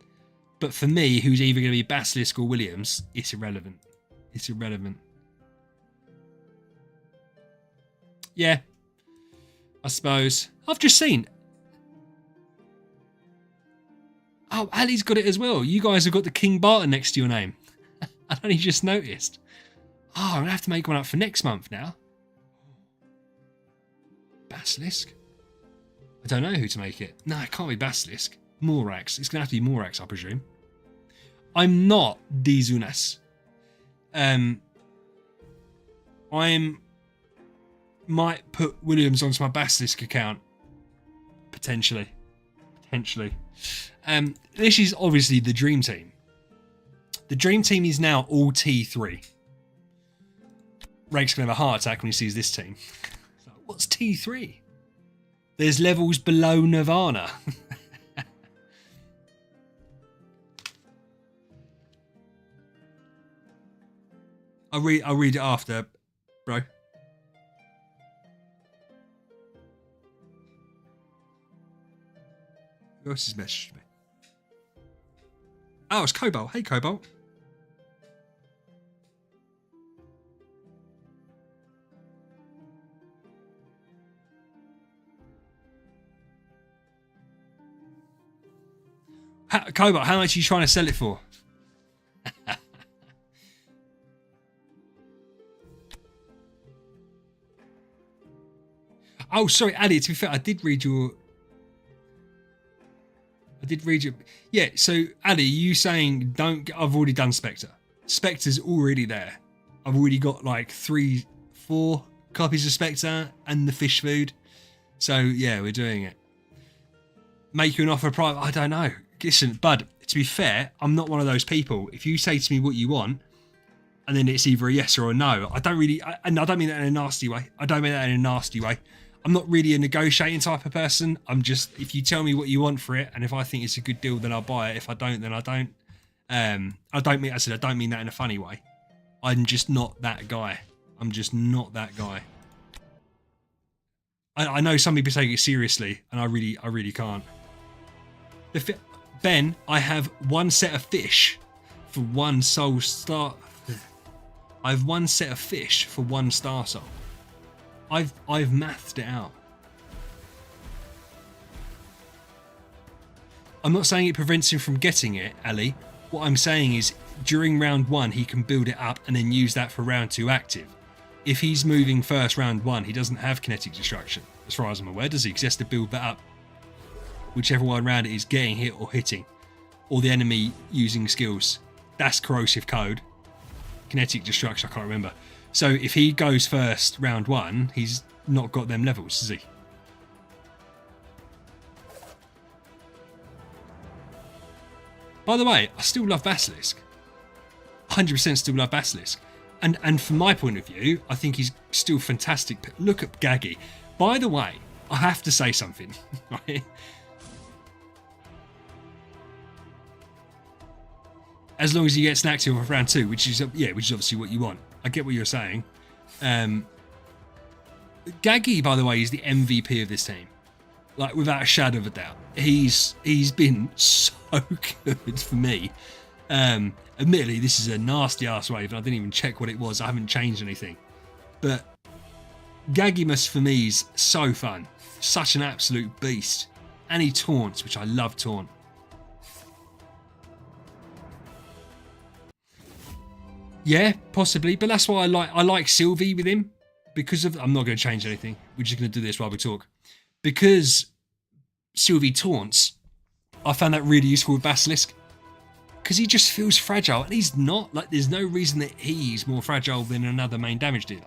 But for me, who's either going to be Basilisk or Williams, it's irrelevant. It's irrelevant. Yeah, I suppose. I've just seen. Oh, Ali's got it as well. You guys have got the King Barton next to your name. I only just noticed. Oh, I'm going to have to make one up for next month now. Basilisk? I don't know who to make it. No, it can't be Basilisk. Morax. It's going to have to be Morax, I presume. I'm not Dizunas. Might put Williams onto my Basilisk account. Potentially. This is obviously the dream team. The dream team is now all T3. Rake's going to have a heart attack when he sees this team. What's T3? There's levels below Nirvana. I'll read it after, bro. Who else has messaged me? Oh, it's Cobalt. Hey, Cobalt. Cobalt, how much are you trying to sell it for? Oh, sorry, Ali, to be fair, I did read your... Yeah, so, Ali, you saying don't... I've already done Spectre. Spectre's already there. I've already got like 3-4 copies of Spectre and the fish food. So, yeah, we're doing it. Make you an offer private? I don't know. Listen, bud, to be fair, I'm not one of those people. If you say to me what you want, and then it's either a yes or a no, I don't really... And I don't mean that in a nasty way. I'm not really a negotiating type of person. I'm just, if you tell me what you want for it, and if I think it's a good deal, then I'll buy it. If I don't, then I don't. I don't mean that in a funny way. I'm just not that guy. I know some people take it seriously, and I really can't. Ben, I have one set of fish for one soul star. I have one set of fish for one star soul. I've mathed it out. I'm not saying it prevents him from getting it, Ali. What I'm saying is during round 1 he can build it up and then use that for round 2 active. If he's moving first round 1, he doesn't have kinetic destruction, as far as I'm aware, does he? Because he has to build that up. Whichever one round it is getting hit or hitting. Or the enemy using skills. That's corrosive code. Kinetic destruction, I can't remember. So if he goes first round 1, he's not got them levels, has he? By the way, I still love Basilisk. 100% still love Basilisk. And from my point of view, I think he's still fantastic. Look at Gaggy. By the way, I have to say something. Right? As long as he gets an active off round 2, which is obviously what you want. I get what you're saying. Gaggy, by the way, is the MVP of this team. Like, without a shadow of a doubt. He's been so good for me. Admittedly, this is a nasty ass wave, and I didn't even check what it was. I haven't changed anything. But Gaggimus for me is so fun. Such an absolute beast. And he taunts, which I love taunt. Yeah, possibly, but that's why I like Sylvie with him, because of... I'm not going to change anything. We're just going to do this while we talk. Because Sylvie taunts, I found that really useful with Basilisk. Because he just feels fragile, and he's not. Like, there's no reason that he's more fragile than another main damage dealer.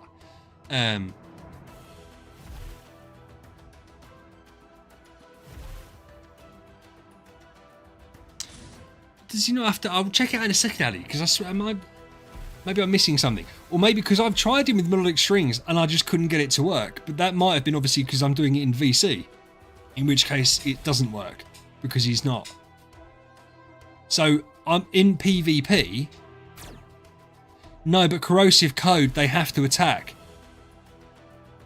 Does he not have to... I'll check it out in a second, Ali, because I swear, maybe I'm missing something. Or maybe because I've tried him with melodic strings and I just couldn't get it to work. But that might have been obviously because I'm doing it in VC. In which case it doesn't work. Because he's not. So I'm in PvP. No, but corrosive code, they have to attack.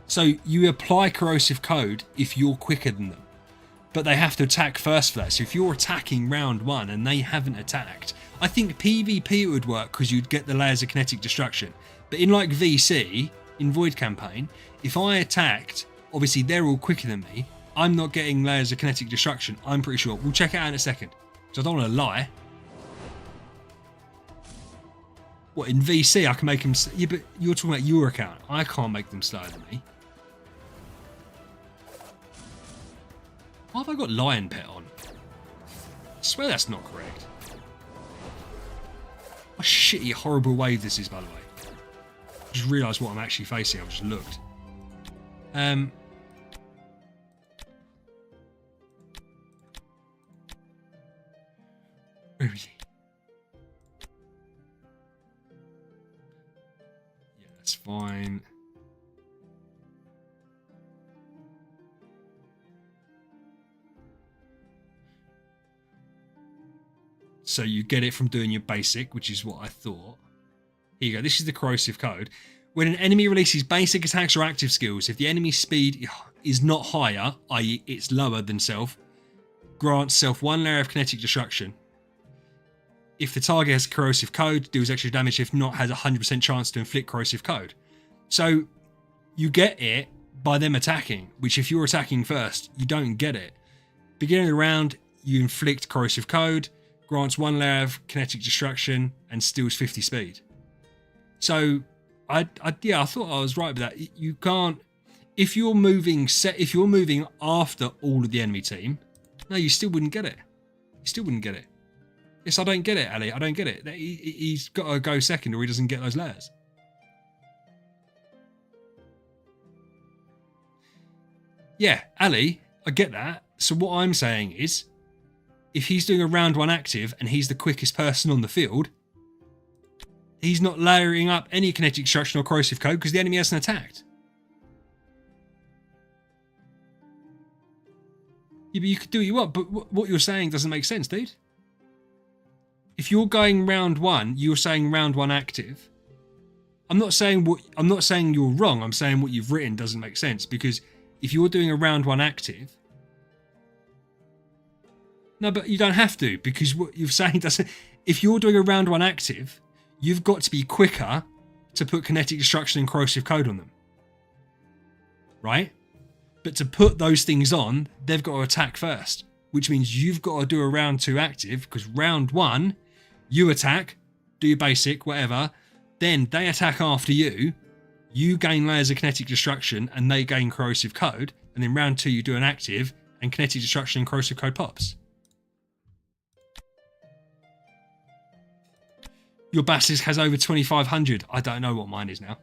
So you apply corrosive code if you're quicker than them. but they have to attack first for that. So if you're attacking round 1 and they haven't attacked, I think PvP it would work because you'd get the layers of kinetic destruction. But in like VC, in Void Campaign, if I attacked, obviously they're all quicker than me, I'm not getting layers of kinetic destruction, I'm pretty sure. We'll check it out in a second. So I don't want to lie. What, in VC I can make them... Yeah, but you're talking about your account. I can't make them slower than me. Why have I got Lion Pet on? I swear that's not correct. What a shitty, horrible wave this is, by the way. I just realised what I'm actually facing. I've just looked. Where is he? Yeah, that's fine. So you get it from doing your basic, which is what I thought. Here you go. This is the corrosive code. When an enemy releases basic attacks or active skills, if the enemy's speed is not higher, i.e. it's lower than self, grants self 1 layer of kinetic destruction. If the target has corrosive code, deals extra damage. If not, has a 100% chance to inflict corrosive code. So you get it by them attacking, which if you're attacking first, you don't get it. Beginning of the round, you inflict corrosive code, grants 1 layer of kinetic destruction, and steals 50 speed. So I thought I was right with that. You can't, if you're moving after all of the enemy team, no, you still wouldn't get it. You still wouldn't get it. Yes, I don't get it, Ali. I don't get it. He's got to go second or he doesn't get those layers. Yeah, Ali, I get that. So what I'm saying is, if he's doing a round 1 active and he's the quickest person on the field, he's not layering up any kinetic destruction or corrosive code because the enemy hasn't attacked. Yeah, but you could do what you want, but what you're saying doesn't make sense, dude. If you're going round 1, you're saying round 1 active. I'm not saying you're wrong. I'm saying what you've written doesn't make sense, because if you're doing a round 1 active, no, but you don't have to, because what you're saying doesn't. If you're doing a round 1 active, you've got to be quicker to put kinetic destruction and corrosive code on them, right? But to put those things on, they've got to attack first, which means you've got to do a round 2 active, because round 1, you attack, do your basic, whatever, then they attack after you, you gain layers of kinetic destruction, and they gain corrosive code, and then round 2 you do an active, and kinetic destruction and corrosive code pops. Your Basilisk has over 2,500. I don't know what mine is now.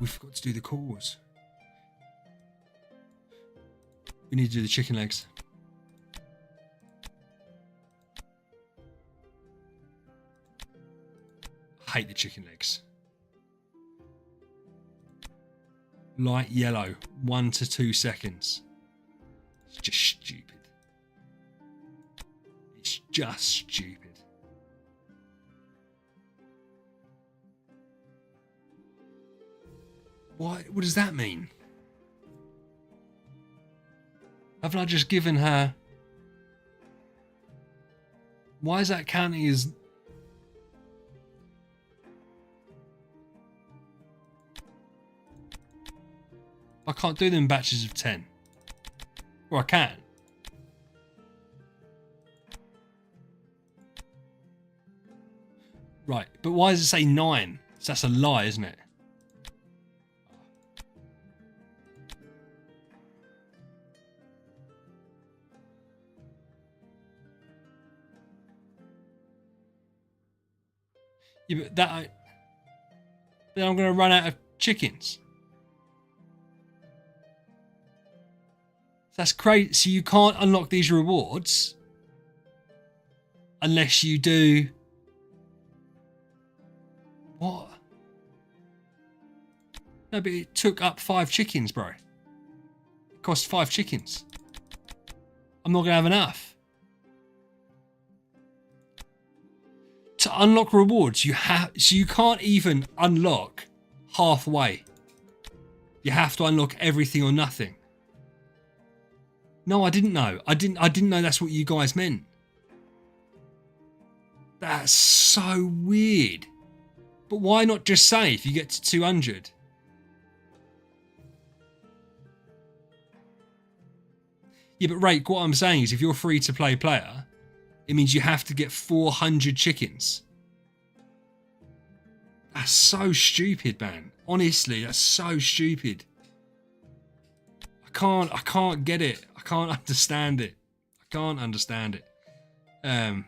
We forgot to do the cores. We need to do the chicken legs. I hate the chicken legs. Light yellow, 1 to 2 seconds. It's just stupid. It's just stupid. What does that mean? Haven't I just given her... Why is that counting as... I can't do them in batches of 10. Or I can. Right, but why does it say 9? So that's a lie, isn't it? Yeah, but then I'm going to run out of chickens. That's crazy. So you can't unlock these rewards unless you do... What? No, but it took up 5 chickens, bro. It cost 5 chickens. I'm not going to have enough. To unlock rewards, you can't even unlock halfway. You have to unlock everything or nothing. No, I didn't know. I didn't know that's what you guys meant. That's so weird. But why not just say if you get to 200? Yeah, but Rake, what I'm saying is if you're a free-to-play player, it means you have to get 400 chickens. That's so stupid, man. Honestly, that's so stupid. I can't get it. I can't understand it. I can't understand it. And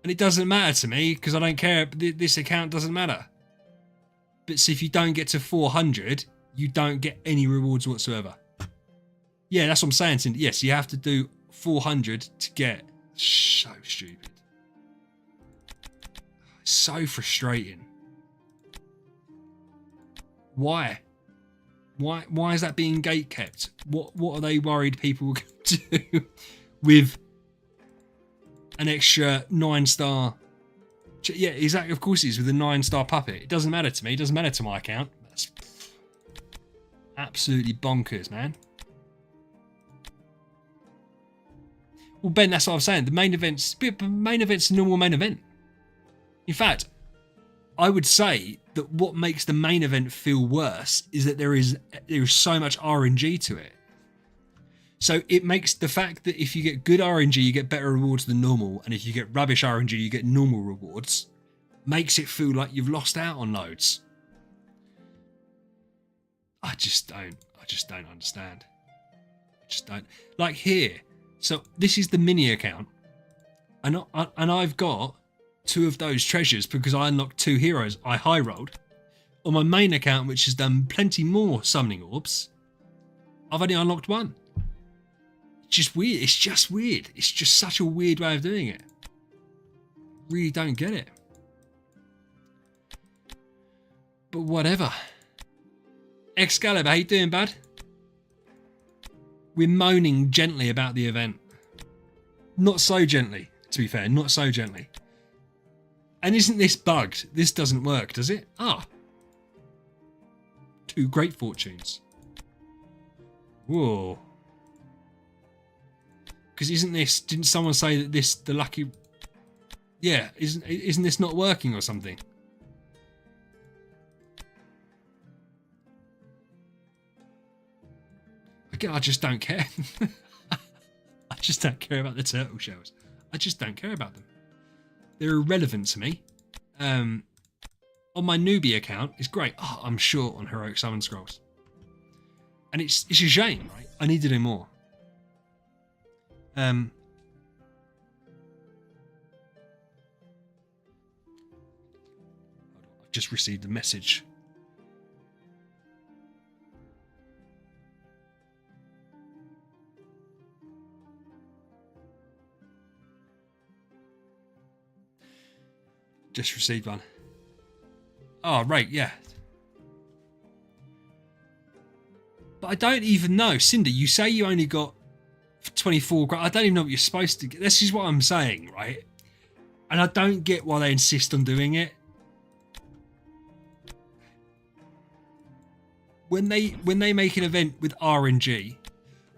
it doesn't matter to me because I don't care. This account doesn't matter. But see, if you don't get to 400, you don't get any rewards whatsoever. Yeah, that's what I'm saying, Cindy. Yes, you have to do 400 to get. So stupid. So frustrating. Why? Why is that being gate kept? What are they worried people will do with an extra 9-star? Yeah, exactly. Of course it is with a 9-star puppet. It doesn't matter to me. It doesn't matter to my account. That's absolutely bonkers, man. Well, Ben, that's what I'm saying. The main event's a normal main event. In fact, I would say that what makes the main event feel worse is that there is so much RNG to it. So it makes the fact that if you get good RNG, you get better rewards than normal, and if you get rubbish RNG, you get normal rewards, makes it feel like you've lost out on loads. I just don't understand. I just don't. Like here, so this is the mini account, and I've got 2 of those treasures because I unlocked 2 heroes I high rolled. On my main account, which has done plenty more summoning orbs, I've only unlocked 1. It's just weird. It's just weird. It's just such a weird way of doing it. Really don't get it. But whatever. Excalibur, how you doing, bud? We're moaning gently about the event. Not so gently, to be fair. Not so gently. And isn't this bugged? This doesn't work, does it? Ah. 2 great fortunes. Whoa. Because didn't someone say that the lucky... Yeah, isn't this not working or something? Again, I just don't care. I just don't care about the turtle shells. I just don't care about them. They're irrelevant to me. On my newbie account, it's great. Oh, I'm short on heroic summon scrolls. And it's a shame, right? I need to do more. I've just received a message. Just received one. Oh, right, yeah. But I don't even know. Cinder, you say you only got 24 grand. I don't even know what you're supposed to get. This is what I'm saying, right? And I don't get why they insist on doing it. When they make an event with RNG,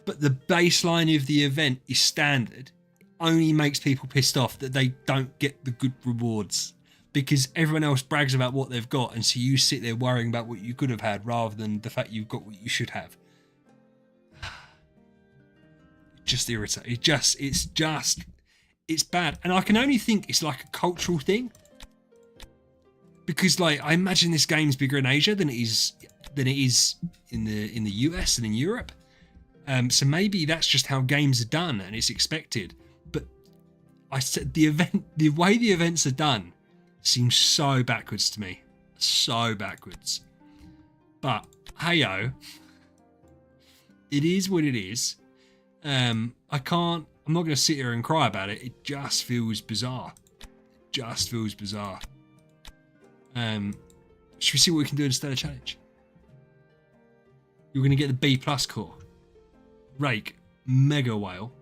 but the baseline of the event is standard, it only makes people pissed off that they don't get the good rewards. Because everyone else brags about what they've got, and so you sit there worrying about what you could have had rather than the fact you've got what you should have. Just irritating. It's bad. And I can only think it's like a cultural thing. Because like I imagine this game's bigger in Asia than it is in the US and in Europe. So maybe that's just how games are done and it's expected. But I said the way the events are done seems so backwards to me. So backwards. But hey-o. It is what it is. I'm not going to sit here and cry about it. It just feels bizarre. Should we see what we can do instead of challenge? You're going to get the B+ core. Rake. Mega whale.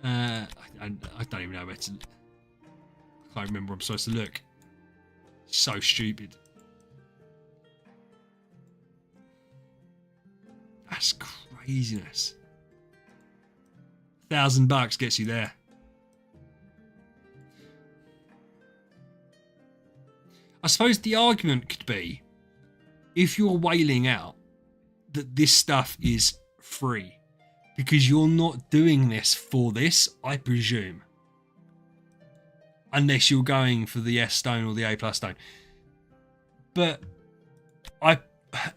I don't even know where to... I can't remember where I'm supposed to look. So stupid. That's craziness. $1,000 gets you there. I suppose the argument could be, if you're whaling out, that this stuff is free. Because you're not doing this for this, I presume. Unless you're going for the S stone or the A+ stone. But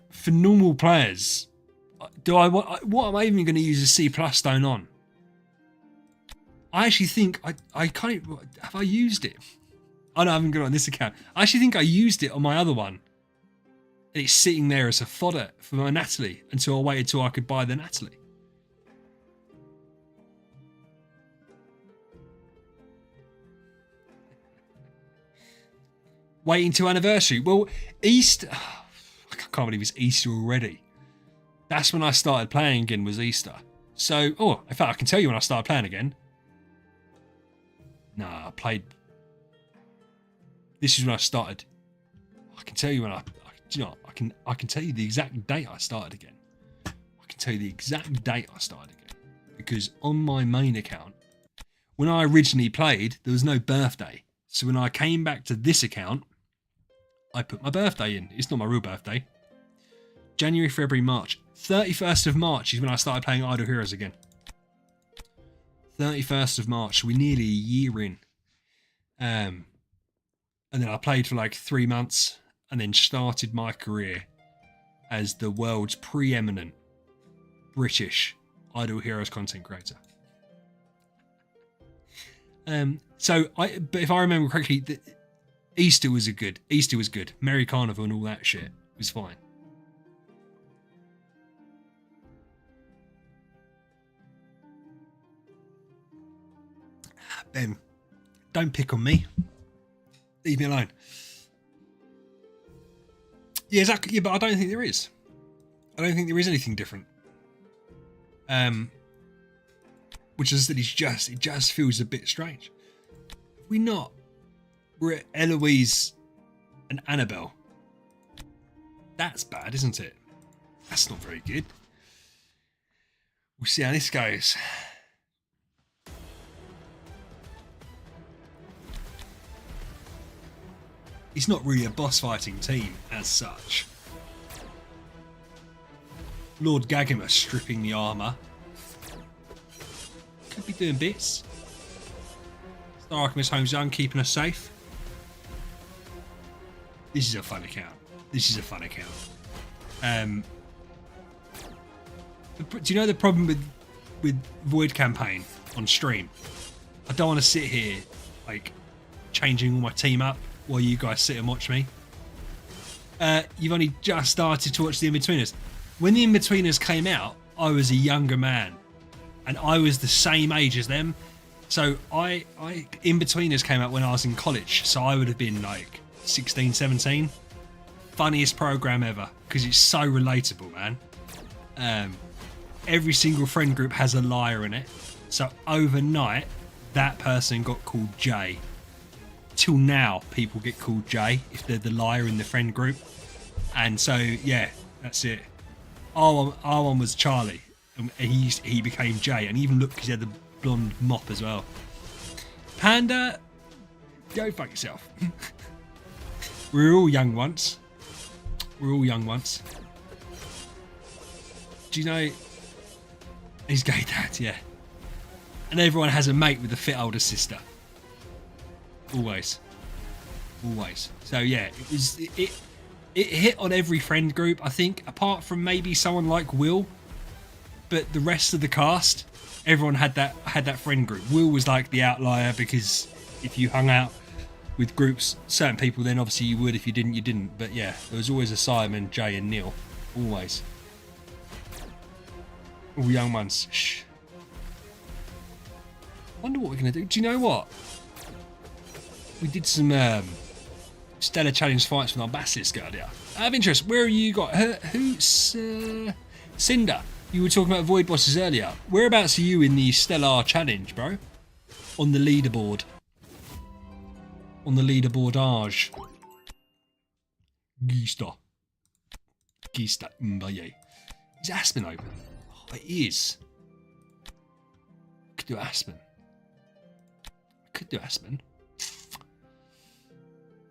for normal players, what am I even going to use a C+ stone on? I actually think I can't. Have I used it? I know I haven't got it on this account. I actually think I used it on my other one. And it's sitting there as a fodder for my Natalie until I waited till I could buy the Natalie. Waiting till anniversary. Well, Easter. I can't believe it's Easter already. That's when I started playing again, was Easter. So, in fact, I can tell you when I started playing again. Nah, I played. This is when I started. I can tell you when I can tell you the exact date I started again. I can tell you the exact date I started again. Because on my main account, when I originally played, there was no birthday. So when I came back to this account, I put my birthday in. It's not my real birthday. January, February, March. 31st of March is when I started playing Idle Heroes again. 31st of March. We're nearly a year in. And then I played for like 3 months and then started my career as the world's preeminent British Idle Heroes content creator. But if I remember correctly, Easter was good. Merry Carnival and all that shit was fine. Ben, don't pick on me. Leave me alone. Yeah, exactly. Yeah, but I don't think there is. I don't think there is anything different. Which is that it just feels a bit strange. We're at Eloise and Annabelle. That's bad, isn't it? That's not very good. We'll see how this goes. It's not really a boss fighting team as such. Lord Gagima stripping the armour. Could be doing bits. Star Alchemist Holmes Young keeping us safe. This is a fun account. Do you know the problem with Void Campaign on stream? I don't want to sit here like changing all my team up while you guys sit and watch me. You've only just started to watch the In-Betweeners. When the In-Betweeners came out, I was a younger man. And I was the same age as them. So In-Betweeners came out when I was in college. So I would have been like 16, 17. Funniest program ever. Because it's so relatable, man. Every single friend group has a liar in it. So overnight, that person got called Jay. Till now, people get called Jay if they're the liar in the friend group. And so, yeah, that's it. Our one was Charlie. And he became Jay. And even look, because he had the blonde mop as well. Panda, go fuck yourself. We were all young once. Do you know... He's gay dad, yeah. And everyone has a mate with a fit older sister. Always. So yeah, it hit on every friend group, I think, apart from maybe someone like Will. But the rest of the cast, everyone had that friend group. Will was like the outlier because if you hung out with groups, certain people, then obviously you would. If you didn't, you didn't. But yeah, there was always a Simon, Jay, and Neil. Always. All young ones. Shh. Wonder what we're gonna do. Do you know what? We did some Stellar Challenge fights with our Basilisk earlier. Out of interest, where have you got? Who's Cinder? You were talking about Void Bosses earlier. Whereabouts are you in the Stellar Challenge, bro? On the leaderboard. On the leaderboardage. Gista Mbaye. Is Aspen open? Oh, it is. Could do Aspen. Could do Aspen.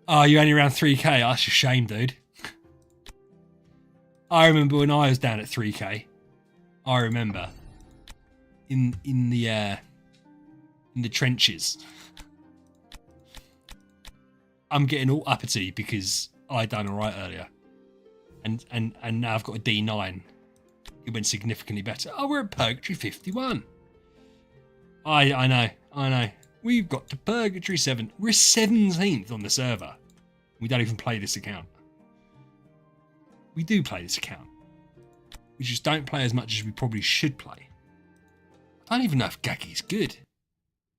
Oh, you're only around 3k. Oh, that's a shame, dude. I remember when I was down at 3k. I remember in the trenches. I'm getting all uppity because I done all right earlier, and now I've got a D9. It went significantly better. Oh, we're at Purgatory 51. I know. We've got to Purgatory 7. We're 17th on the server. We don't even play this account. We do play this account. We just don't play as much as we probably should play. I don't even know if Gaki's good.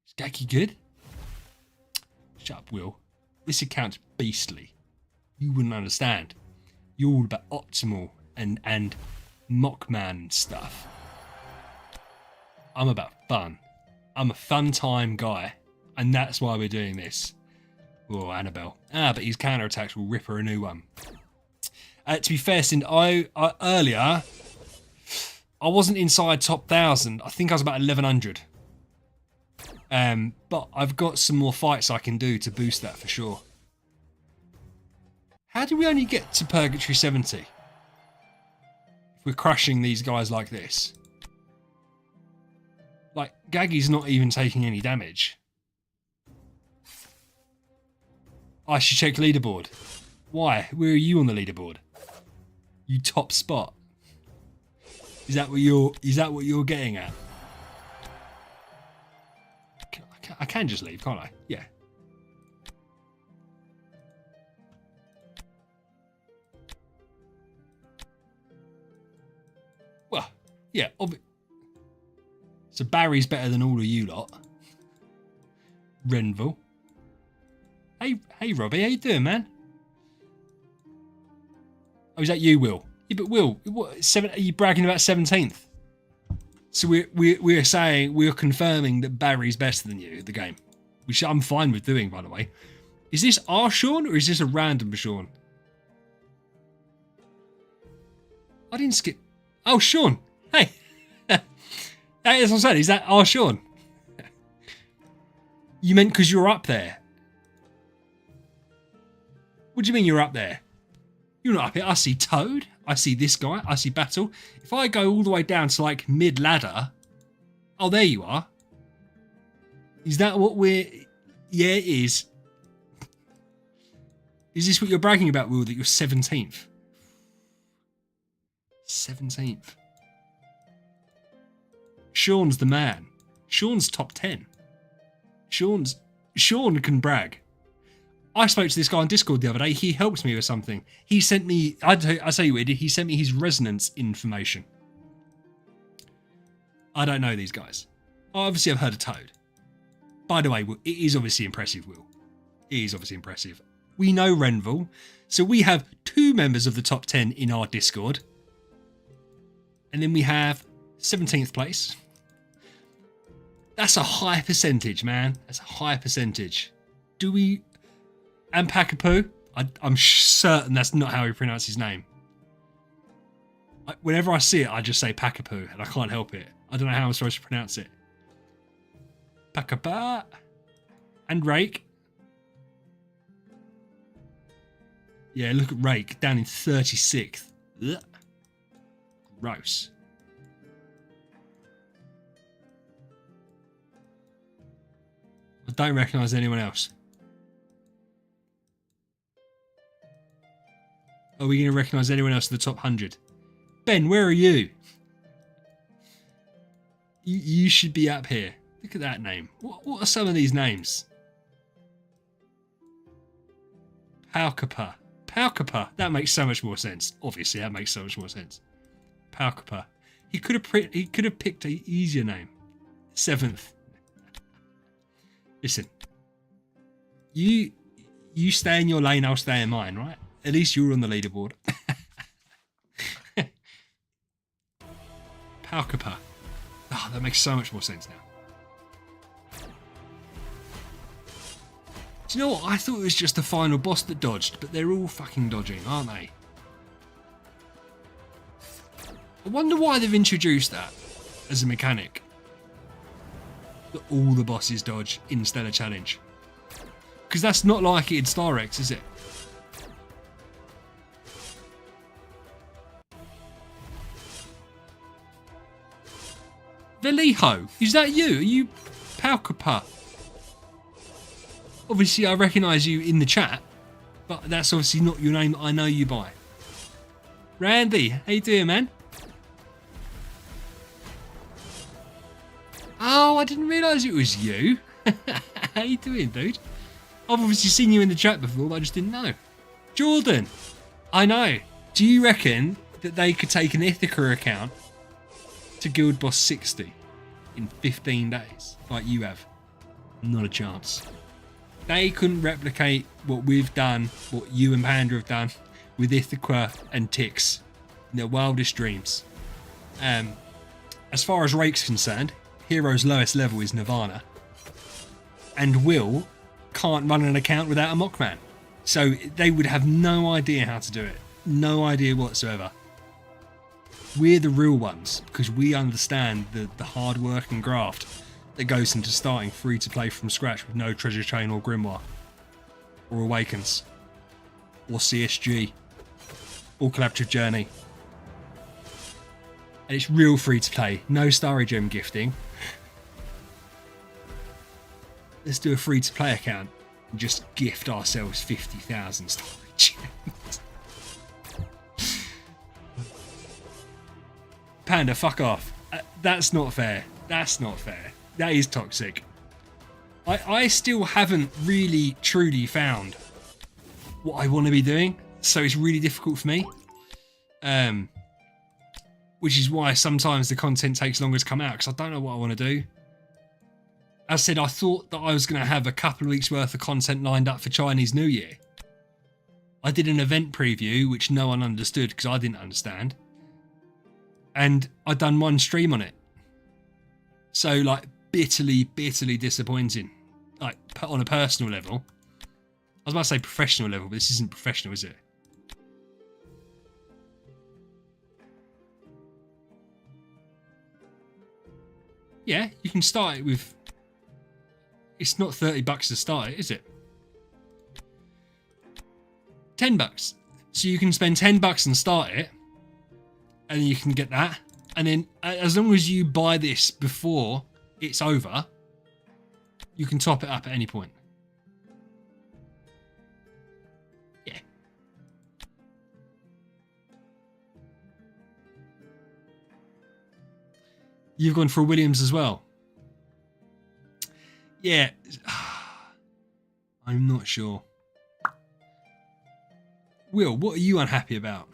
Is Gaki good? Shut up, Will. This account's beastly. You wouldn't understand. You're all about optimal and Mockman and stuff. I'm about fun. I'm a fun time guy, and that's why we're doing this. Oh, Annabelle. But his counterattacks will rip her a new one. To be fair, Sind, I earlier, I wasn't inside top 1,000. I think I was about 1,100. But I've got some more fights I can do to boost that for sure. How do we only get to Purgatory 70? If we're crushing these guys like this. Like, Gagi's not even taking any damage. I should check leaderboard. Why? Where are you on the leaderboard? You top spot. Is that what you're getting at? I can just leave, can't I? Yeah. Well, yeah. So Barry's better than all of you lot. Renville. Hey, Robbie, how you doing, man? Oh, is that you, Will? Yeah, but Will, are you bragging about 17th? So we're saying, we're confirming that Barry's better than you at the game, which I'm fine with doing, by the way. Is this our Sean or is this a random Sean? I didn't skip. Oh, Sean. Hey. That's what I'm saying. Is that our Sean? You meant because you're up there. What do you mean you're up there? You're not up here. I see Toad. I see this guy. I see Battle. If I go all the way down to like mid-ladder... Oh, there you are. Is that what we're... Yeah, it is. Is this what you're bragging about, Will, that you're 17th? 17th. Sean's the man. Sean's top 10. Sean can brag. I spoke to this guy on Discord the other day. He helped me with something. He sent me... I tell you what he did. He sent me his resonance information. I don't know these guys. Obviously, I've heard of Toad. By the way, it is obviously impressive, Will. It is obviously impressive. We know Renville. So we have 2 members of the top 10 in our Discord. And then we have 17th place. That's a high percentage, man. That's a high percentage. Do we... And Pakapu, I'm certain that's not how he pronounced his name. Whenever I see it, I just say Pakapu, and I can't help it. I don't know how I'm supposed to pronounce it. Pakapa. And Rake. Yeah, look at Rake, down in 36th. Ugh. Gross. I don't recognise anyone else. Are we going to recognise anyone else in the top 100? Ben, where are you? You should be up here. Look at that name. What are some of these names? Paukapa. Paukapa. That makes so much more sense. Obviously, that makes so much more sense. Paukapa. He could have picked an easier name. 7th. Listen. You stay in your lane, I'll stay in mine, right? At least you're on the leaderboard. Paukapa. Oh, that makes so much more sense now. Do you know what? I thought it was just the final boss that dodged, but they're all fucking dodging, aren't they? I wonder why they've introduced that as a mechanic. That all the bosses dodge in Stellar Challenge. Because that's not like it in Star X, is it? Veliho, is that you? Are you Palkapa? Obviously, I recognise you in the chat, but that's obviously not your name that I know you by. Randy, how you doing, man? Oh, I didn't realise it was you. How you doing, dude? I've obviously seen you in the chat before, but I just didn't know. Jordan, I know. Do you reckon that they could take an Ithaca account to Guild Boss 60 in 15 days, like you have? Not a chance. They couldn't replicate what we've done, what you and Panda have done with Ithaca and Tix in their wildest dreams. As far as Rake's concerned, Hero's lowest level is Nirvana, and Will can't run an account without a Mockman. So they would have no idea how to do it. No idea whatsoever. We're the real ones because we understand the hard work and graft that goes into starting free to play from scratch with no treasure chain or grimoire or awakens or CSG or collaborative journey. And it's real free to play, no Starry Gem gifting. Let's do a free to play account and just gift ourselves 50,000 Starry Gems. Panda, fuck off. That's not fair. That's not fair. That is toxic. I still haven't really truly found what I want to be doing, so it's really difficult for me. Which is why sometimes the content takes longer to come out, because I don't know what I want to do. As I said, I thought that I was going to have a couple of weeks worth of content lined up for Chinese New Year. I did an event preview, which no one understood because I didn't understand. And I'd done one stream on it. So, like, bitterly disappointing. Like, on a personal level. I was about to say professional level, but this isn't professional, is it? Yeah, you can start it with... It's not $30 to start it, is it? $10. So you can spend $10 and start it. And then you can get that. And then as long as you buy this before it's over, you can top it up at any point. Yeah. You've gone for Williams as well. Yeah. I'm not sure. Will, what are you unhappy about?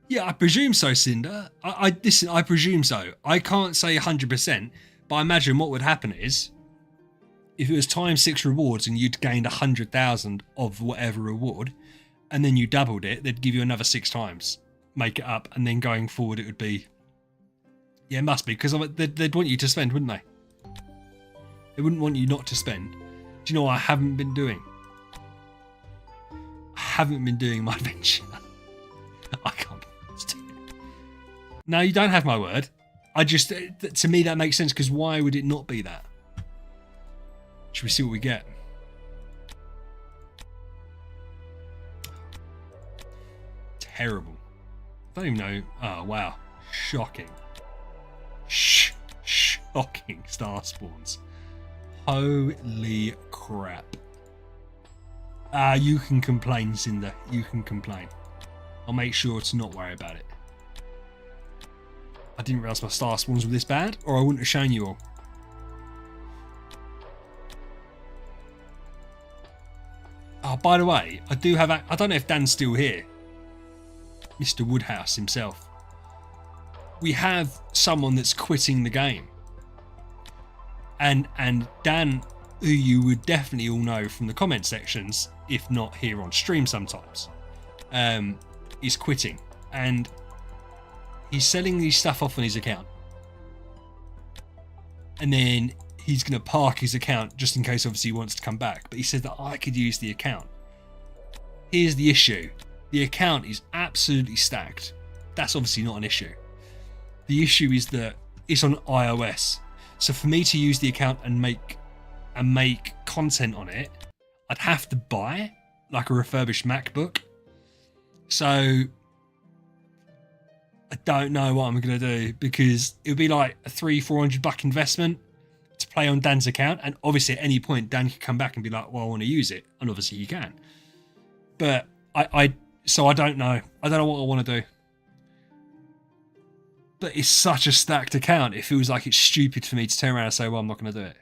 Yeah, I presume so, Cinder. Listen, I presume so. I can't say 100%, but I imagine what would happen is, if it was times 6 rewards and you'd gained 100,000 of whatever reward, and then you doubled it, they'd give you another 6 times, make it up, and then going forward it would be... Yeah, it must be, because they'd want you to spend, wouldn't they? They wouldn't want you not to spend. Do you know what I haven't been doing? I haven't been doing my venture. I can't. No, you don't have my word. I just, to me, that makes sense, because why would it not be that? Should we see what we get? Terrible. I don't even know. Oh, wow. Shocking. Shocking star spawns. Holy crap. You can complain, Cinder. You can complain. I'll make sure to not worry about it. I didn't realise my star spawns were this bad, or I wouldn't have shown you all. Oh, by the way, I do have... I don't know if Dan's still here. Mr. Woodhouse himself. We have someone that's quitting the game. And Dan, who you would definitely all know from the comment sections, if not here on stream sometimes, is quitting. And he's selling these stuff off on his account. And then he's going to park his account just in case obviously he wants to come back. But he said that I could use the account. Here's the issue. The account is absolutely stacked. That's obviously not an issue. The issue is that it's on iOS. So for me to use the account and make content on it, I'd have to buy like a refurbished MacBook. So I don't know what I'm going to do, because it would be like a $300-400 investment to play on Dan's account. And obviously at any point Dan can come back and be like, well, I want to use it. And obviously you can. But so I don't know. I don't know what I want to do. But it's such a stacked account. It feels like it's stupid for me to turn around and say, well, I'm not going to do it.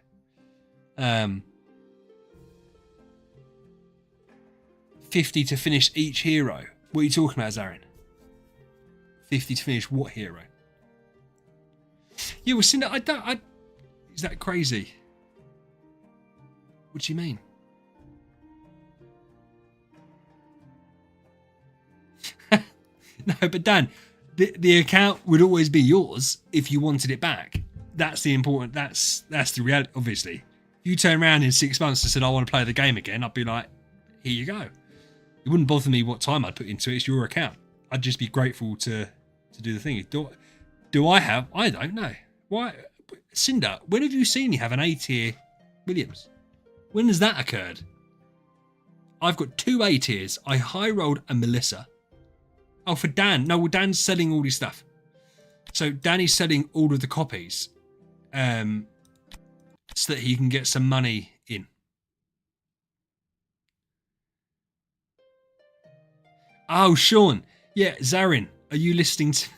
50 to finish each hero. What are you talking about, Zarin? 50 to finish what hero? Yeah, well, Cinder, is that crazy? What do you mean? No, but Dan, the account would always be yours if you wanted it back. That's the important. That's the reality. Obviously, if you turn around in 6 months and said, I want to play the game again, I'd be like, here you go. It wouldn't bother me what time I'd put into it. It's your account. I'd just be grateful to do the thing. Do I have? I don't know. Why, Cinder? When have you seen me have an A-tier Williams? When has that occurred? I've got 2 A-tiers. I high rolled a Melissa. Oh, for Dan. No, well, Dan's selling all his stuff. So Danny's selling all of the copies, so that he can get some money in. Oh, Sean. Yeah, Zarin, are you listening to...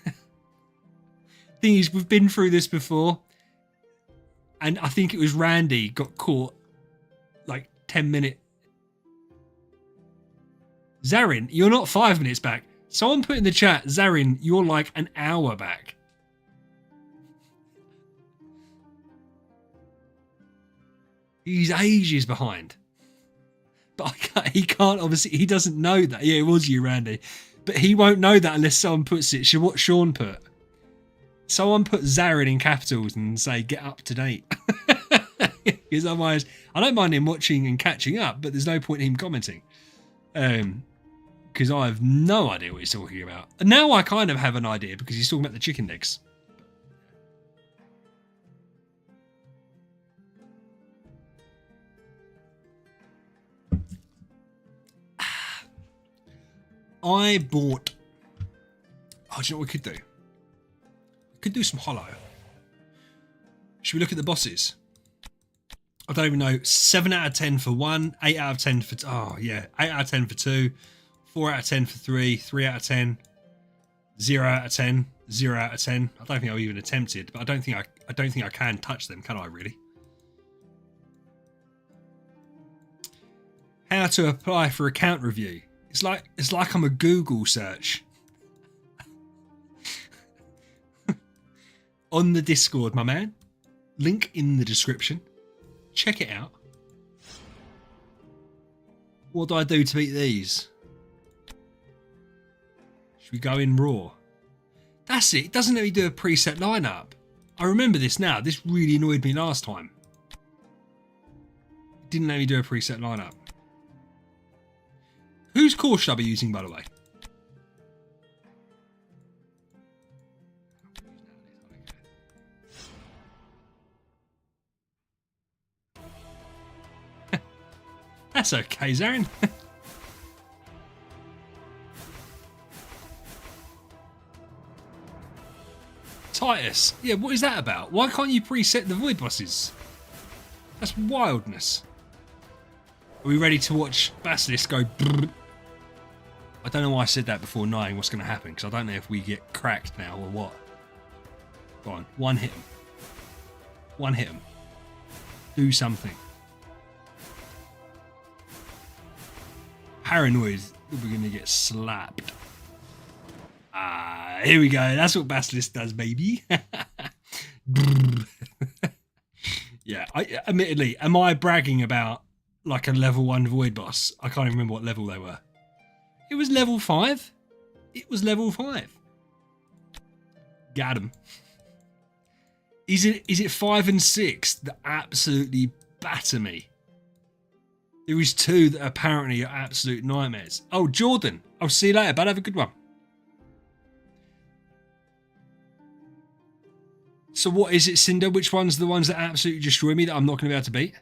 Thing is, we've been through this before. And I think it was Randy got caught like 10 minutes. Zarin, you're not 5 minutes back. Someone put in the chat, Zarin, you're like an hour back. He's ages behind. But he can't, obviously, he doesn't know that. Yeah, it was you, Randy. But he won't know that unless someone puts it. So what Sean put? Someone put Zarin in capitals and say, get up to date. Because otherwise, I don't mind him watching and catching up, but there's no point in him commenting. Because I have no idea what he's talking about. And now I kind of have an idea because he's talking about the chicken legs. I bought... Oh, do you know what we could do? We could do some Hollow. Should we look at the bosses? I don't even know. 7 out of 10 for 1, 8 out of 10 for... Oh, yeah. 8 out of 10 for 2, 4 out of 10 for 3, 3 out of 10, 0 out of 10, 0 out of 10. I don't think I've even attempted, but I don't think I can touch them, can I really? How to apply for account review. It's like I'm a Google search. On the Discord, my man. Link in the description. Check it out. What do I do to beat these? Should we go in raw? That's it. It doesn't let me do a preset lineup. I remember this now. This really annoyed me last time. It didn't let me do a preset lineup. Whose core should I be using, by the way? That's okay, Zarin. Titus. Yeah, what is that about? Why can't you preset the void bosses? That's wildness. Are we ready to watch Basilisk go brrr? I don't know why I said that before knowing what's going to happen, because I don't know if we get cracked now or what. Go on, one hit him. One hit him. Do something. Paranoid that we're going to get slapped. Ah, here we go. That's what Basilisk does, baby. Yeah, admittedly, am I bragging about like a level 1 void boss? I can't even remember what level they were. It was level 5. It was level 5. Got him. Is it 5 and 6 that absolutely batter me? There is two that apparently are absolute nightmares. Oh, Jordan. I'll see you later, bud. Have a good one. So what is it, Cinder? Which ones are the ones that absolutely destroy me that I'm not going to be able to beat?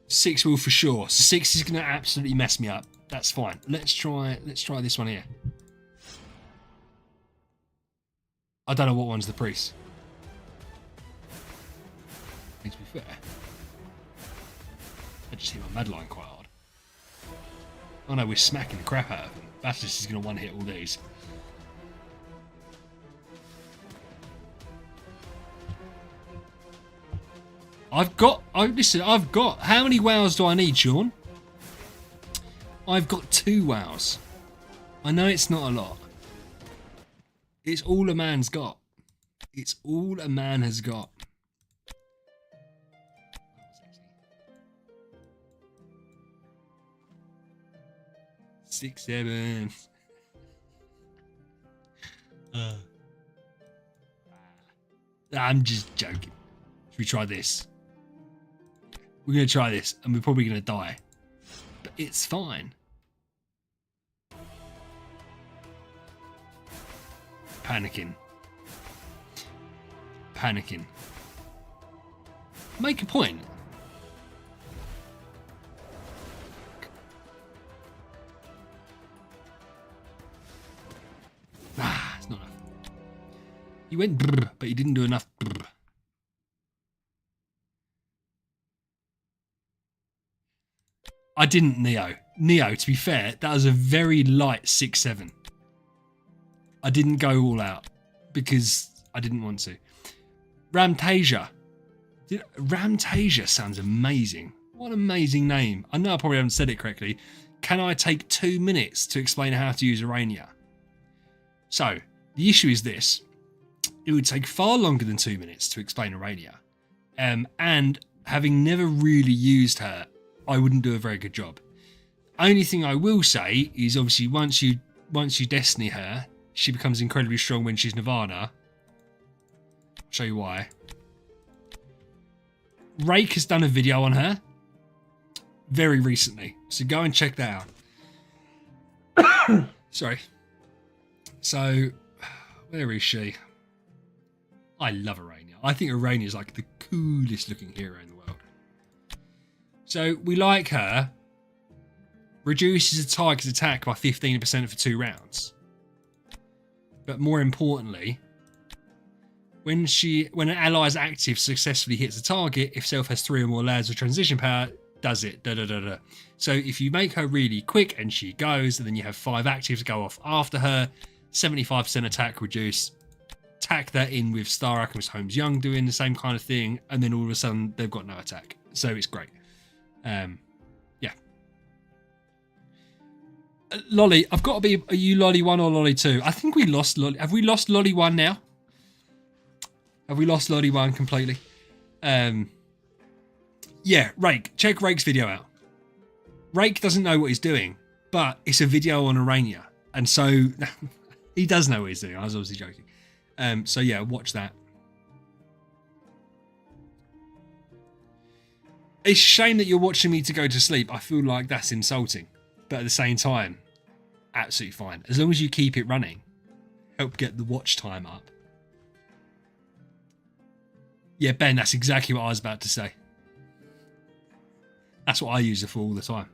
6 will for sure. So 6 is going to absolutely mess me up. That's fine. Let's try this one here. I don't know what one's the priest. To be fair, I just hit my Madline quite hard. Oh no, we're smacking the crap out of him. Basilisk is going to one hit all these. I've got, how many wows do I need, Sean? I've got 2 wows. I know it's not a lot. It's all a man's got. It's all a man has got. 6, 7. I'm just joking. Should we try this? We're going to try this, and we're probably going to die. But it's fine. Panicking. Panicking. Make a point. Ah, it's not enough. He went brr, but he didn't do enough brr. I didn't Neo. Neo, to be fair, that was a very light 6-7. I didn't go all out because I didn't want to. Ramtasia. Ramtasia sounds amazing. What an amazing name. I know I probably haven't said it correctly. Can I take 2 minutes to explain how to use Arania? So, the issue is this. It would take far longer than 2 minutes to explain Arania. And having never really used her, I wouldn't do a very good job. Only thing I will say is obviously once you Destiny her, she becomes incredibly strong when she's Nirvana. I'll show you why. Rake has done a video on her very recently, so go and check that out. Sorry. So, where is she? I love Arania. I think Arania is like the coolest looking hero in the world. So, we like her. Reduces a target's attack by 15% for 2 rounds. But more importantly, when an ally's active successfully hits a target, if self has 3 or more layers of transition power, does it. So if you make her really quick and she goes, and then you have 5 actives go off after her, 75% attack reduce. Tack that in with Star Alchemist Holmes Young doing the same kind of thing, and then all of a sudden they've got no attack. So it's great. Yeah. Lolly, I've got to be. Are you Lolly 1 or Lolly 2? I think we lost Lolly. Have we lost Lolly 1 now? Have we lost Lolly 1 completely? Yeah, Rake. Check Rake's video out. Rake doesn't know what he's doing, but it's a video on Arania. And so he does know what he's doing. I was obviously joking. So yeah, watch that. It's a shame that you're watching me to go to sleep. I feel like that's insulting. But at the same time, absolutely fine. As long as you keep it running, help get the watch time up. Yeah, Ben, that's exactly what I was about to say. That's what I use it for all the time.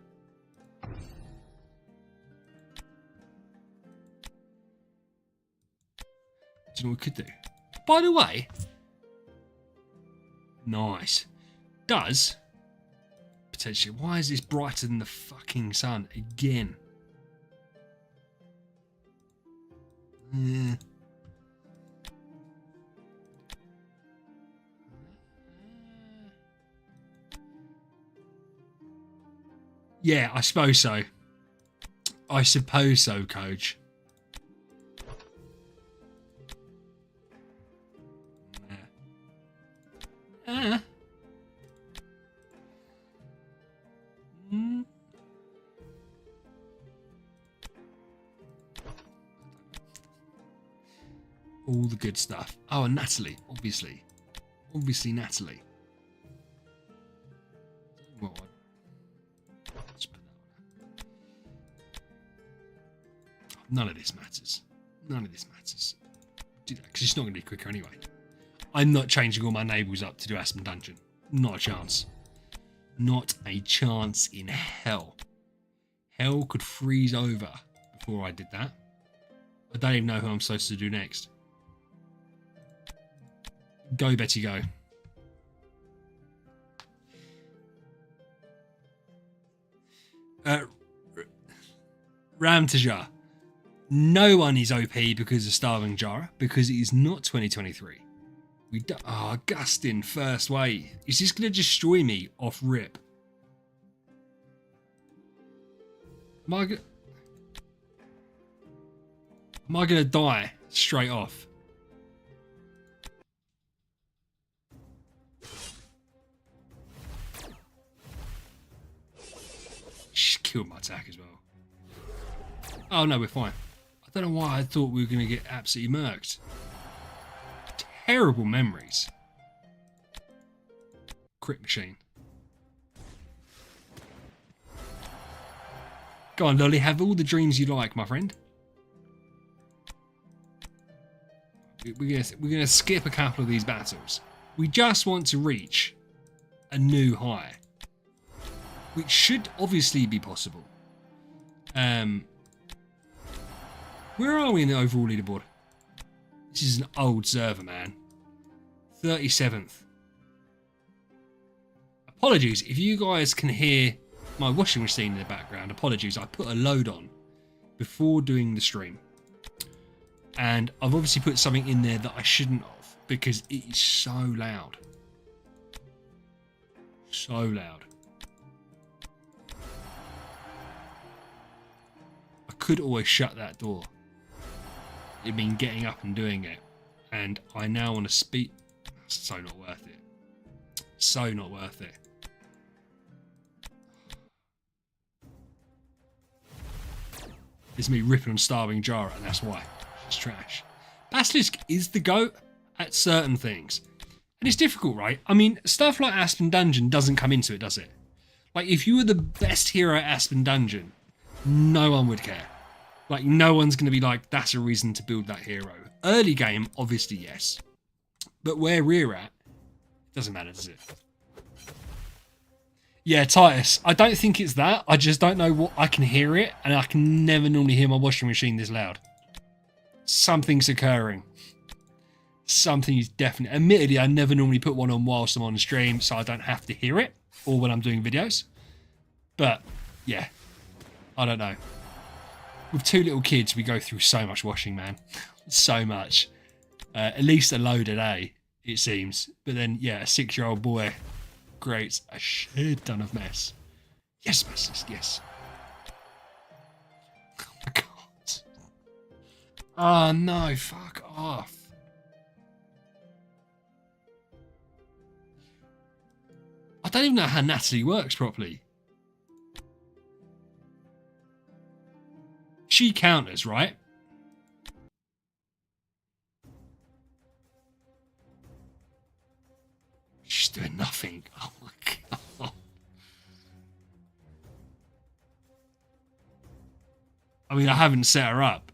Do you know what we could do? By the way, nice. Does potentially. Why is this brighter than the fucking sun again? Yeah, I suppose so. I suppose so, Coach. All the good stuff. Oh, and Natalie, obviously. Obviously, Natalie. Well, let's put that on. None of this matters. None of this matters. Do that because it's not going to be quicker anyway. I'm not changing all my enables up to do Aspen Dungeon. Not a chance. Not a chance in hell. Hell could freeze over before I did that. I don't even know who I'm supposed to do next. Go, Betty, go. Ramtaja. No one is OP because of Starving Jara, because it is not 2023. Gustin, first wave. Is this going to destroy me off rip? Am I going to die straight off? She killed my attack as well. Oh no, we're fine. I don't know why I thought we were going to get absolutely murked. Terrible memories. Crit machine. Go on, Lolly, have all the dreams you like, my friend. We're gonna skip a couple of these battles. We just want to reach a new high, which should obviously be possible. Where are we in the overall leaderboard? This is an old server, man. 37th. Apologies if you guys can hear my washing machine in the background. Apologies, I put a load on before doing the stream. And I've obviously put something in there that I shouldn't have because it is so loud. So loud. I could always shut that door. It'd been getting up and doing it. And I now want to speak. So not worth it. So not worth it. It's me ripping on Starving Jara, and that's why. It's trash. Basilisk is the GOAT at certain things. And it's difficult, right? I mean, stuff like Aspen Dungeon doesn't come into it, does it? Like, if you were the best hero at Aspen Dungeon, no one would care. Like, no one's going to be like, that's a reason to build that hero. Early game, obviously, yes. But where we're at, it doesn't matter, does it? Yeah, Titus, I don't think it's that. I just don't know what... I can hear it, and I can never normally hear my washing machine this loud. Something's occurring. Something is definitely... Admittedly, I never normally put one on whilst I'm on the stream, so I don't have to hear it, or when I'm doing videos. But, yeah. I don't know. With two little kids, we go through so much washing, man. So much. At least a load a day, it seems. But then, yeah, a 6-year-old boy creates a shit ton of mess. Yes, Basilisk, yes. Oh my god. Oh no, fuck off. I don't even know how Natalie works properly. She counters, right? She's doing nothing. Oh my god. I mean, I haven't set her up.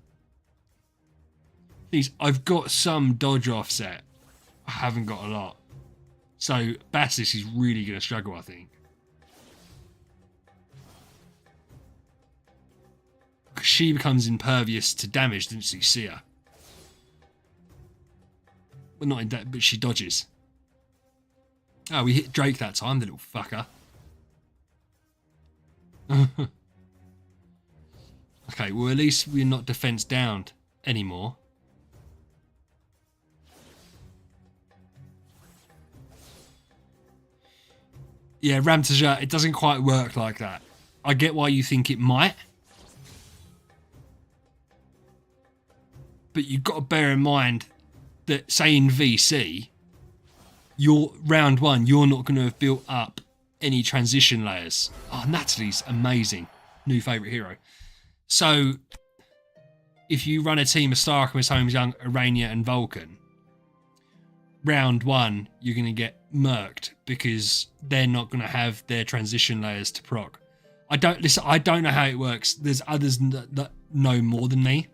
Please, I've got some dodge offset. I haven't got a lot. So, Basilisk is really going to struggle, I think. Because she becomes impervious to damage, didn't you see her? Well, not in that, but she dodges. Oh, we hit Drake that time, the little fucker. Okay, well, at least we're not defense downed anymore. Yeah, Ramtaja, it doesn't quite work like that. I get why you think it might. But you've got to bear in mind that, say in VC, your round one, you're not going to have built up any transition layers. Oh, Natalie's amazing. New favourite hero. So, if you run a team of Star Alchemist, Holmes Young, Arania and Vulcan, round one, you're going to get murked because they're not going to have their transition layers to proc. I don't know how it works. There's others that know more than me.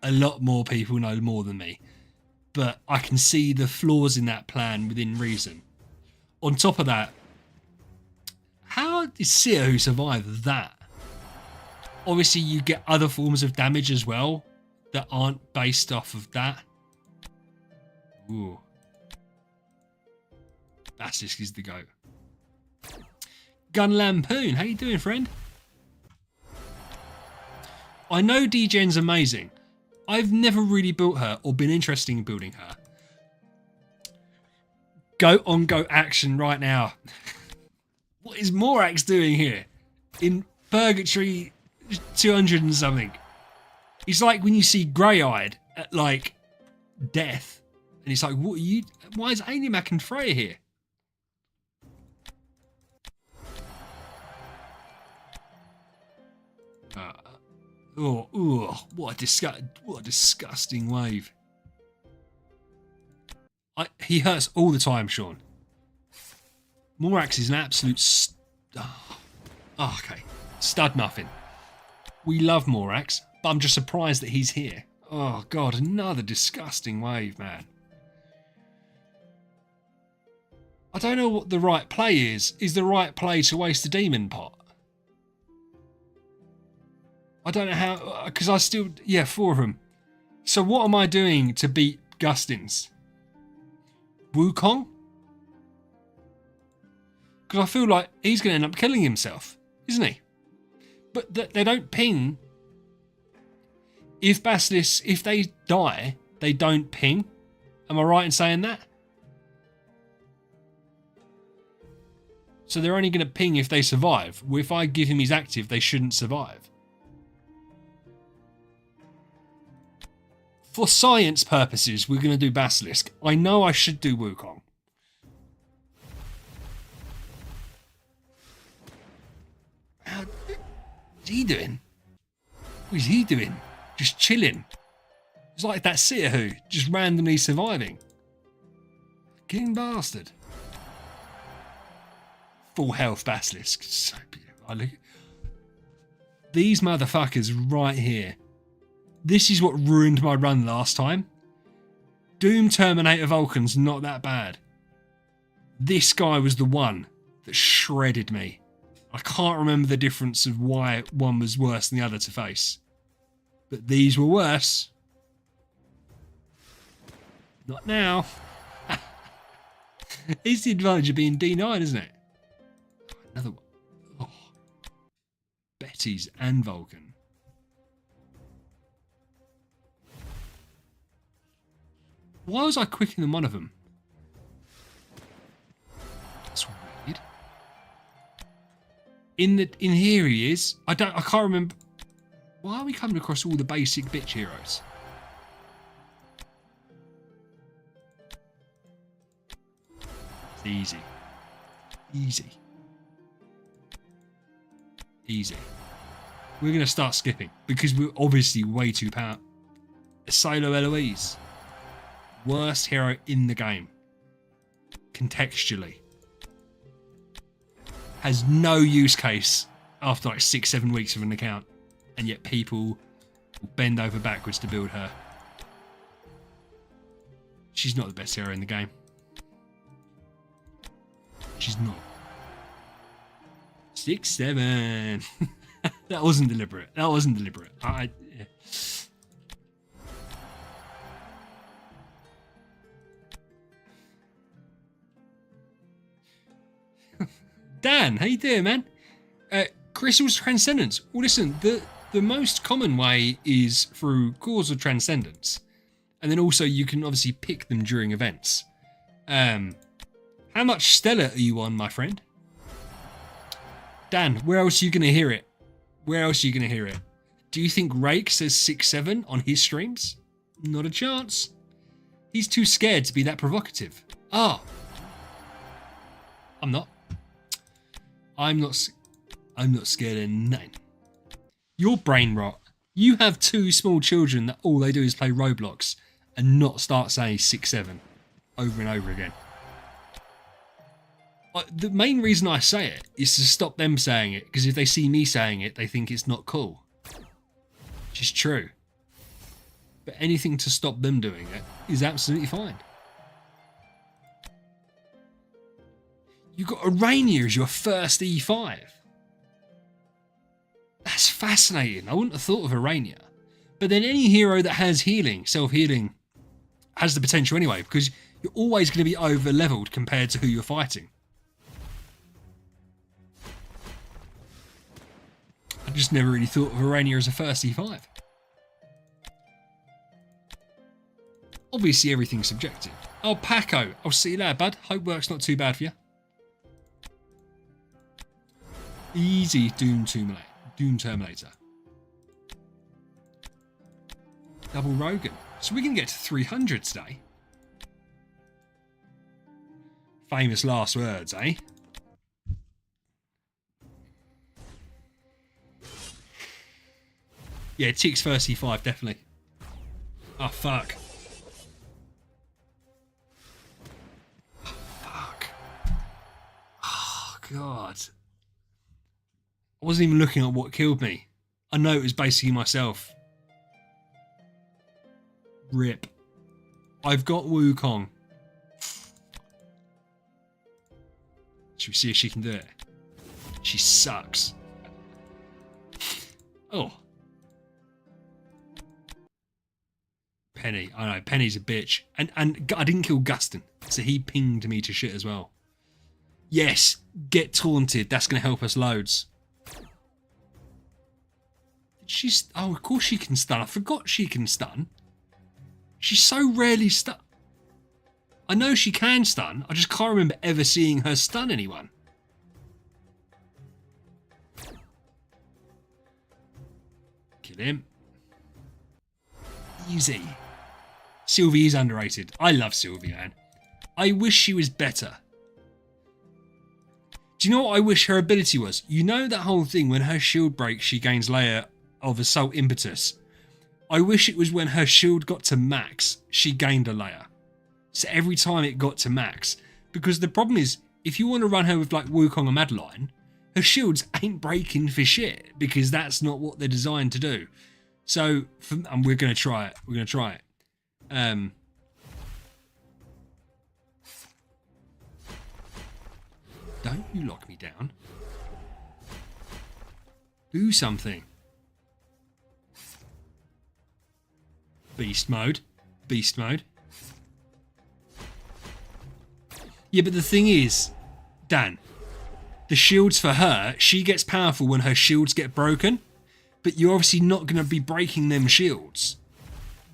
A lot more people know more than me. But I can see the flaws in that plan within reason. On top of that, how did Seer survive that? Obviously, you get other forms of damage as well that aren't based off of that. Ooh. Basilisk is the goat. Gun Lampoon, how you doing, friend? I know D-Gen's amazing. I've never really built her or been interested in building her. Goat on goat action right now. What is Morax doing here? In Purgatory 200 and something. It's like when you see Grey-Eyed at like death. And it's like, what are you? Why is Animac and Freya here? What a disgusting wave. He hurts all the time, Sean. Morax is an absolute okay. Stud muffin. We love Morax, but I'm just surprised that he's here. Oh god, another disgusting wave, man. I don't know what the right play is. Is the right play to waste a demon pot? I don't know how, because I still, yeah, 4 of them. So what am I doing to beat Gustins? Wukong? Because I feel like he's going to end up killing himself, isn't he? But they don't ping. If Basilisk, if they die, they don't ping. Am I right in saying that? So they're only going to ping if they survive. Well, if I give him his active, they shouldn't survive. For science purposes, we're going to do Basilisk. I know I should do Wukong. What's he doing? What is he doing? Just chilling. It's like that Seer who just randomly surviving. King bastard. Full health Basilisk. So beautiful. These motherfuckers right here. This is what ruined my run last time. Doom Terminator Vulcan's not that bad. This guy was the one that shredded me. I can't remember the difference of why one was worse than the other to face. But these were worse. Not now. It's the advantage of being D9, isn't it? Another one. Oh. Betty's and Vulcan. Why was I quicker than one of them? That's weird. In here he is. I can't remember. Why are we coming across all the basic bitch heroes? It's easy. Easy. Easy. We're going to start skipping because we're obviously way too powerful. Solo Eloise. Worst hero in the game. Contextually. Has no use case after like 6-7 weeks of an account. And yet people will bend over backwards to build her. She's not the best hero in the game. She's not. 6-7. That wasn't deliberate. That wasn't deliberate. Yeah. Dan, how you doing, man? Crystal's Transcendence. Well, listen, the most common way is through Cause of Transcendence. And then also you can obviously pick them during events. How much Stella are you on, my friend? Dan, where else are you going to hear it? Where else are you going to hear it? Do you think Rake says 6-7 on his streams? Not a chance. He's too scared to be that provocative. Ah. I'm not. I'm not scared of nothing. Your brain rot. You have 2 small children that all they do is play Roblox and not start saying 6-7 over and over again. The main reason I say it is to stop them saying it, because if they see me saying it, they think it's not cool. Which is true. But anything to stop them doing it is absolutely fine. You got Urania as your first E5. That's fascinating. I wouldn't have thought of Urania. But then any hero that has healing, self-healing, has the potential anyway, because you're always going to be over-leveled compared to who you're fighting. I just never really thought of Urania as a first E5. Obviously, everything's subjective. Oh, Paco, I'll see you later, bud. Hope work's not too bad for you. Easy Doom Terminator. Double Rogan. So we're going to get to 300 today. Famous last words, eh? Yeah, Tick's first E5, definitely. Oh, fuck. Oh, fuck. Oh, God. I wasn't even looking at what killed me. I know it was basically myself. Rip. I've got Wukong. Should we see if she can do it? She sucks. Oh. Penny. I know, Penny's a bitch. And I didn't kill Gustin, so he pinged me to shit as well. Yes, get taunted. That's going to help us loads. She's... Oh, of course she can stun. I forgot she can stun. She's so rarely stun. I know she can stun. I just can't remember ever seeing her stun anyone. Kill him. Easy. Sylvie is underrated. I love Sylvie, man. I wish she was better. Do you know what I wish her ability was? You know that whole thing when her shield breaks, she gains layer of Assault Impetus. I wish it was when her shield got to max, she gained a layer. So every time it got to max. Because the problem is, if you want to run her with like Wukong or Madeline, her shields ain't breaking for shit. Because that's not what they're designed to do. So, and we're going to try it. We're going to try it. Don't you lock me down. Do something. Beast mode. Beast mode. Yeah, but the thing is, Dan, the shields for her, she gets powerful when her shields get broken. But you're obviously not going to be breaking them shields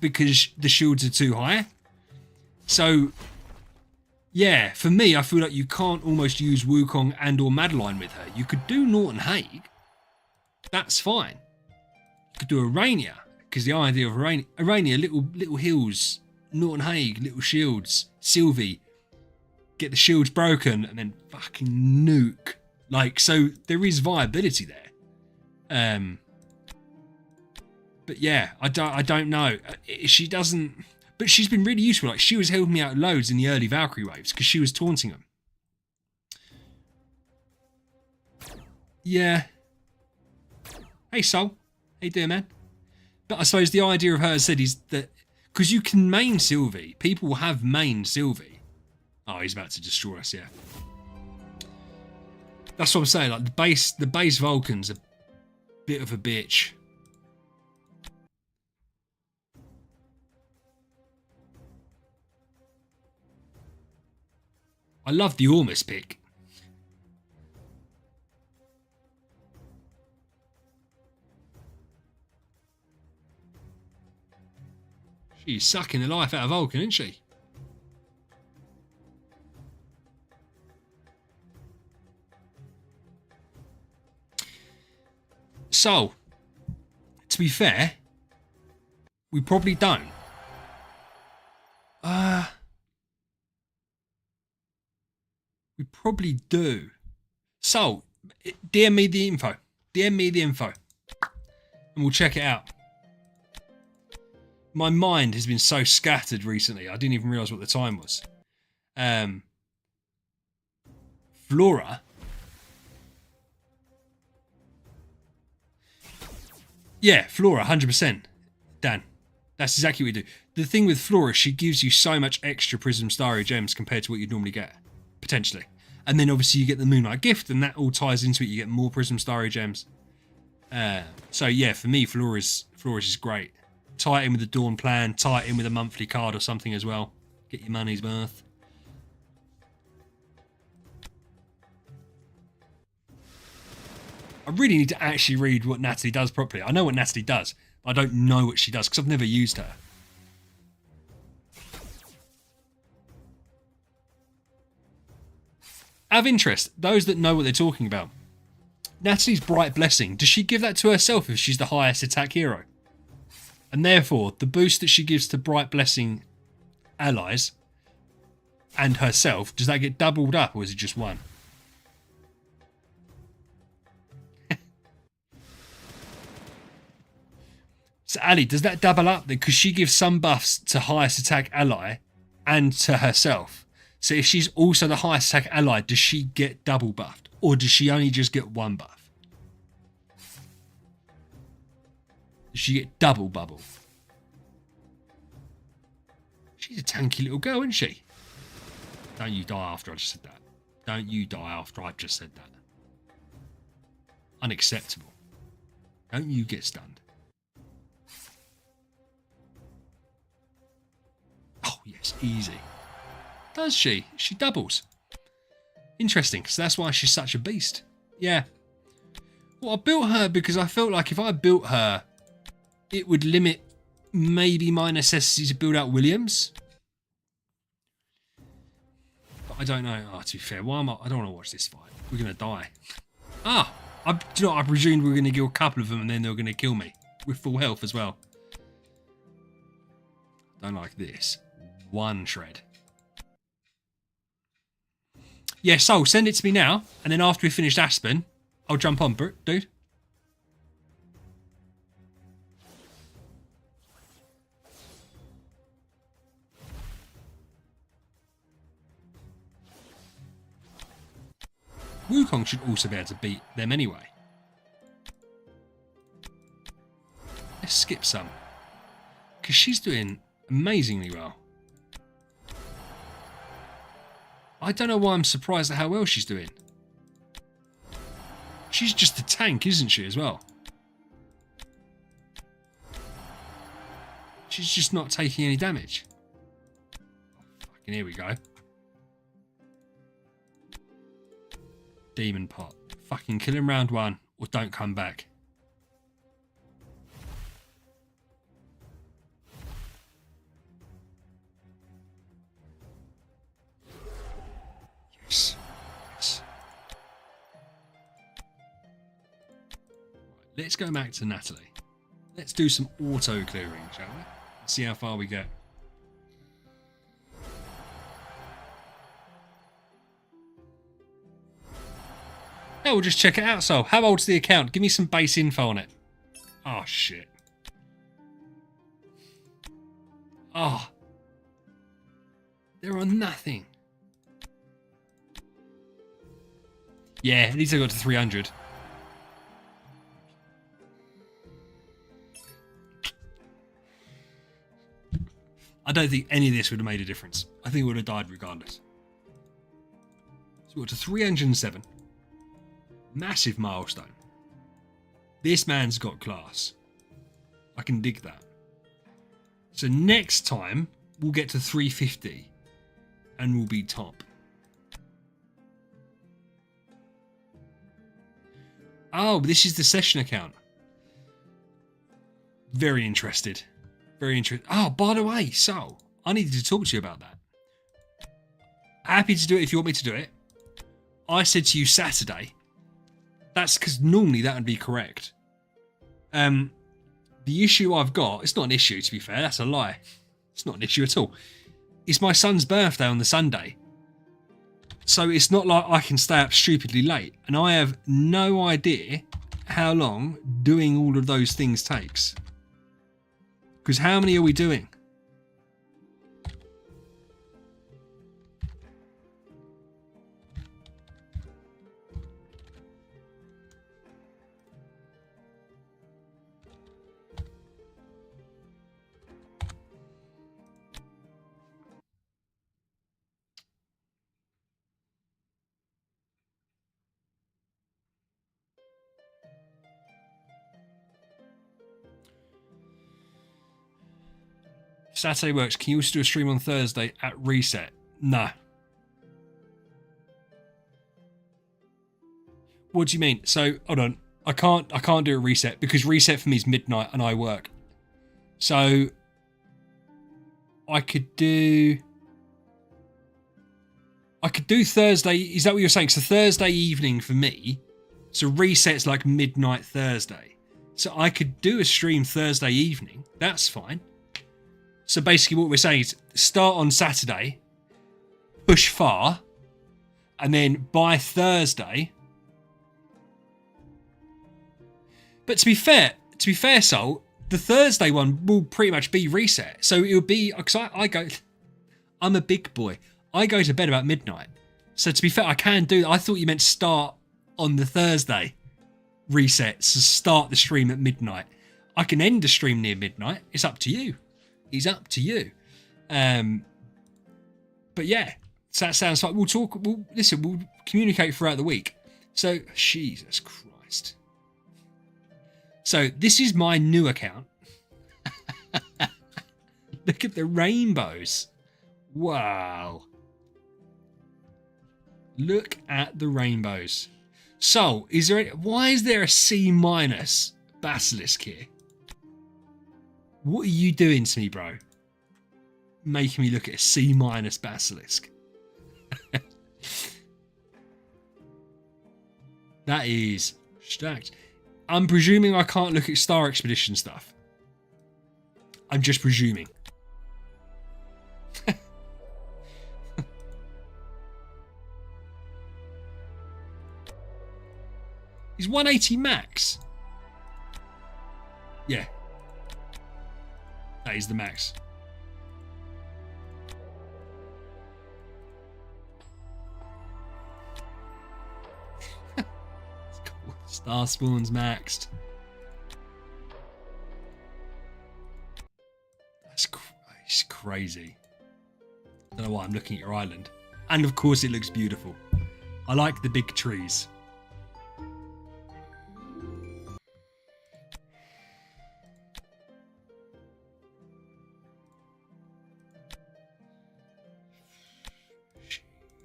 because the shields are too high. So, yeah, for me, I feel like you can't almost use Wukong and or Madeline with her. You could do Norton Hague. That's fine. You could do Urania, because the idea of Urania, little heals, Norton Hague, little shields, Sylvie, get the shields broken, and then fucking nuke. Like, so there is viability there. But yeah, I don't know. She doesn't... But she's been really useful. Like, she was helping me out loads in the early Valkyrie waves because she was taunting them. Yeah. Hey, Soul. How you doing, man? But I suppose the idea of her said is that because you can main Sylvie, people have main Sylvie. Oh, he's about to destroy us, yeah. That's what I'm saying. Like the base Vulcan's a bit of a bitch. I love the Ormus pick. She's sucking the life out of Vulcan, isn't she? So, to be fair, we probably don't. We probably do. So, DM me the info. DM me the info. And we'll check it out. My mind has been so scattered recently. I didn't even realise what the time was. Flora. Yeah, Flora, 100%. Dan, that's exactly what you do. The thing with Flora, she gives you so much extra Prism Starry gems compared to what you'd normally get, potentially. And then obviously you get the Moonlight Gift, and that all ties into it. You get more Prism Starry gems. So yeah, for me, Flora's is great. Tie it in with the Dawn plan, tie it in with a monthly card or something as well. Get your money's worth. I really need to actually read what Natalie does properly. I know what Natalie does, but I don't know what she does because I've never used her. Out of interest, those that know what they're talking about, Natalie's Bright Blessing, does she give that to herself if she's the highest attack hero? And therefore, the boost that she gives to Bright Blessing allies and herself, does that get doubled up or is it just one? So Ali, does that double up then? Because she gives some buffs to highest attack ally and to herself. So if she's also the highest attack ally, does she get double buffed? Or does she only just get one buff? She get double bubble. She's a tanky little girl, isn't she? Don't you die after I just said that. Don't you die after I've just said that. Unacceptable. Don't you get stunned. Oh, yes, easy. Does she? She doubles. Interesting, because that's why she's such a beast. Yeah. Well, I built her because I felt like if I built her, it would limit maybe my necessity to build out Williams. But I don't know. Oh, to be fair, why am I don't want to watch this fight. We're going to die. Ah, do you know what? I presumed we were going to kill a couple of them and then they were going to kill me. With full health as well. Don't like this. One shred. Yeah, so send it to me now. And then after we finished Aspen, I'll jump on, dude. Wukong should also be able to beat them anyway. Let's skip some. Because she's doing amazingly well. I don't know why I'm surprised at how well she's doing. She's just a tank, isn't she, as well? She's just not taking any damage. Fucking here we go. Demon pot. Fucking kill him round one or don't come back. Yes. Yes. Right, let's go back to Natalie. Let's do some auto clearing, shall we? See how far we get. Yeah, we'll just check it out. So, how old's the account? Give me some base info on it. Oh, shit. Oh. They're on nothing. Yeah, at least I got to 300. I don't think any of this would have made a difference. I think it would have died regardless. So we got to 307. Massive milestone. This man's got class. I can dig that. So next time we'll get to 350 and we'll be top. Oh, this is the session account. Very interested. Very interested. Oh, by the way, so I needed to talk to you about that. Happy to do it if you want me to do it. I said to you Saturday. That's because normally that would be correct. The issue I've got, it's not an issue to be fair, that's a lie. It's not an issue at all. It's my son's birthday on the Sunday. So it's not like I can stay up stupidly late. And I have no idea how long doing all of those things takes. Because how many are we doing? Saturday works. Can you also do a stream on Thursday at reset? No. What do you mean? So hold on. I can't do a reset because reset for me is midnight and I work. So I could do Thursday. Is that what you're saying? So Thursday evening for me. So reset's like midnight Thursday. So I could do a stream Thursday evening. That's fine. So basically what we're saying is start on Saturday, push far, and then by Thursday. But to be fair, Sol, the Thursday one will pretty much be reset. So it'll be, because I'm a big boy. I go to bed about midnight. So to be fair, I can do that. I thought you meant start on the Thursday reset. So start the stream at midnight. I can end the stream near midnight. It's up to you. It's up to you. But yeah, so that sounds like we'll communicate throughout the week. So, Jesus Christ. So this is my new account. Look at the rainbows. Wow. Look at the rainbows. So, why is there a C- basilisk here? What are you doing to me, bro? Making me look at a C- basilisk. That is stacked. I'm presuming I can't look at Star Expedition stuff. I'm just presuming. He's 180 max. Yeah. That is the max. Cool. Star Spawn's maxed. That's crazy. I don't know why I'm looking at your island. And of course it looks beautiful. I like the big trees.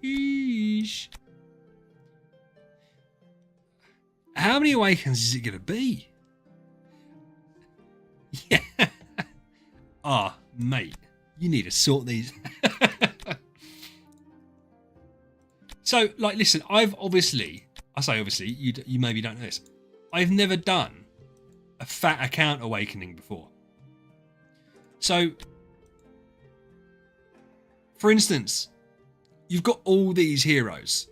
Sheesh. How many awakens is it going to be? Yeah. Ah, mate, you need to sort these. So, like, listen, I say obviously, you maybe don't know this. I've never done a fat account awakening before. So, for instance, you've got all these heroes.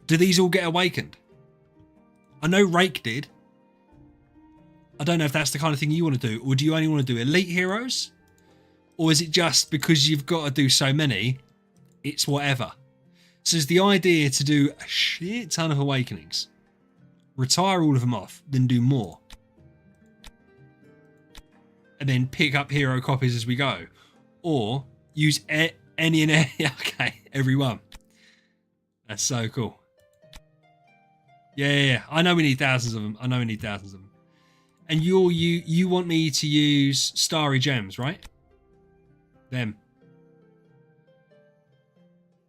Do these all get awakened? I know Rake did. I don't know if that's the kind of thing you want to do, or do you only want to do elite heroes? Or is it just because you've got to do so many, it's whatever? So is the idea to do a shit ton of awakenings, retire all of them off, then do more, and then pick up hero copies as we go? Or use any and every one. That's so cool. Yeah. I know we need thousands of them. And you want me to use Starry Gems, right? Them.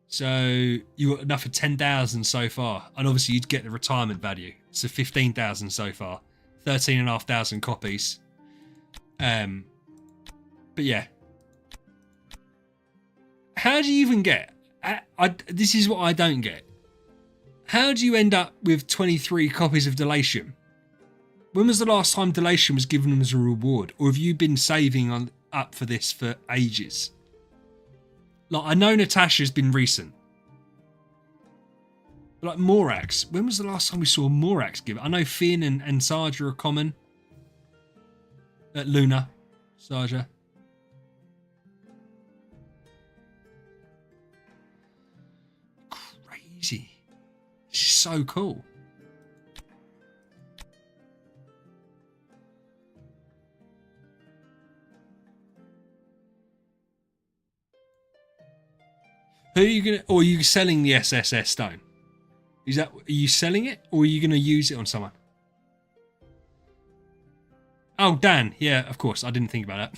So you got enough for 10,000 so far, and obviously you'd get the retirement value. So 15,000 so far, 13,500 copies. But yeah. How do you even get? This is what I don't get. How do you end up with 23 copies of Delatium? When was the last time Delatium was given as a reward? Or have you been saving up for this for ages? Like, I know Natasha's been recent. But like Morax, when was the last time we saw Morax given? I know Finn and Sarja are common. Luna. Saja. Crazy. This is so cool. Who are you gonna, or are you selling the SSS stone? Is that, are you selling it, or are you gonna use it on someone? Oh, Dan. Yeah, of course. I didn't think about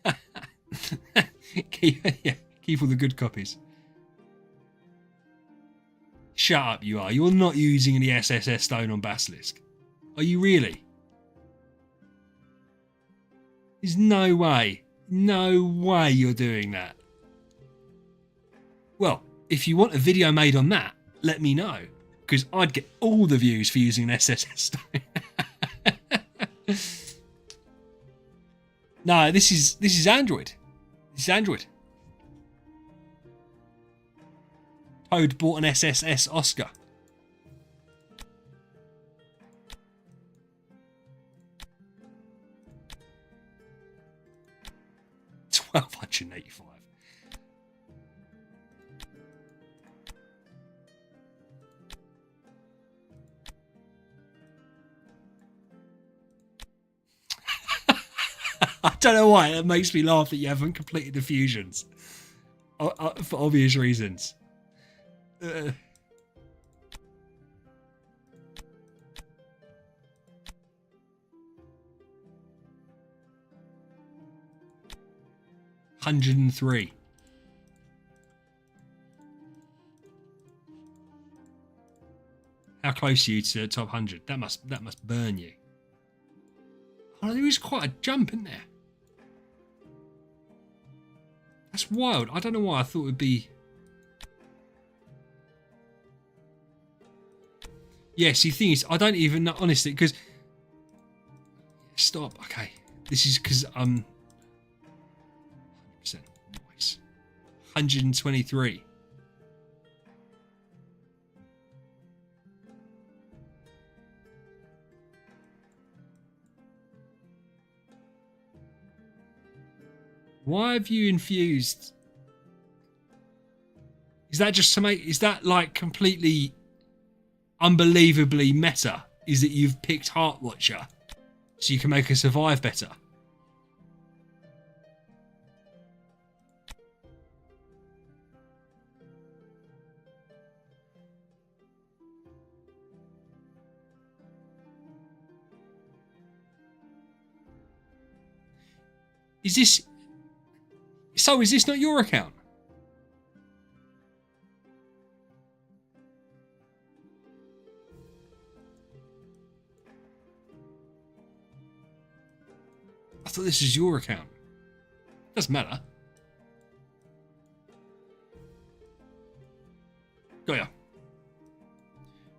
that. Keep all the good copies. Shut up, you are. You're not using the SSS stone on Basilisk. Are you really? There's no way. No way you're doing that. Well, if you want a video made on that, let me know. Because I'd get all the views for using an SSS stone. No, this is Android. This is Android. Toad bought an SSS Oscar. $1,285. I don't know why it makes me laugh that you haven't completed the fusions for obvious reasons. $103. How close are you to the top 100? That must burn you. Oh, there is quite a jump in there. That's wild. I don't know why I thought it would be. Yes, the thing is, I don't even know, honestly, because. Stop. Okay. This is because 100%. Nice. 123. Why have you infused? Is that just to make? Is that like completely unbelievably meta? Is that you've picked Heart Watcher so you can make her survive better? Is this? So is this not your account? I thought this was your account. Doesn't matter. Got ya.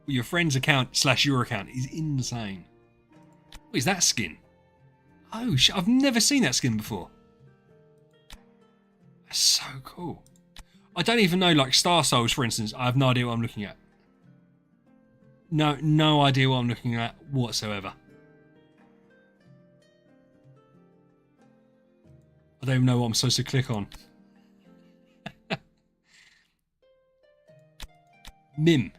Well, your friend's account / your account is insane. What is that skin? Oh, I've never seen that skin before. That's so cool. I don't even know, like Star Souls, for instance. I have no idea what I'm looking at. No idea what I'm looking at whatsoever. I don't even know what I'm supposed to click on. Mim.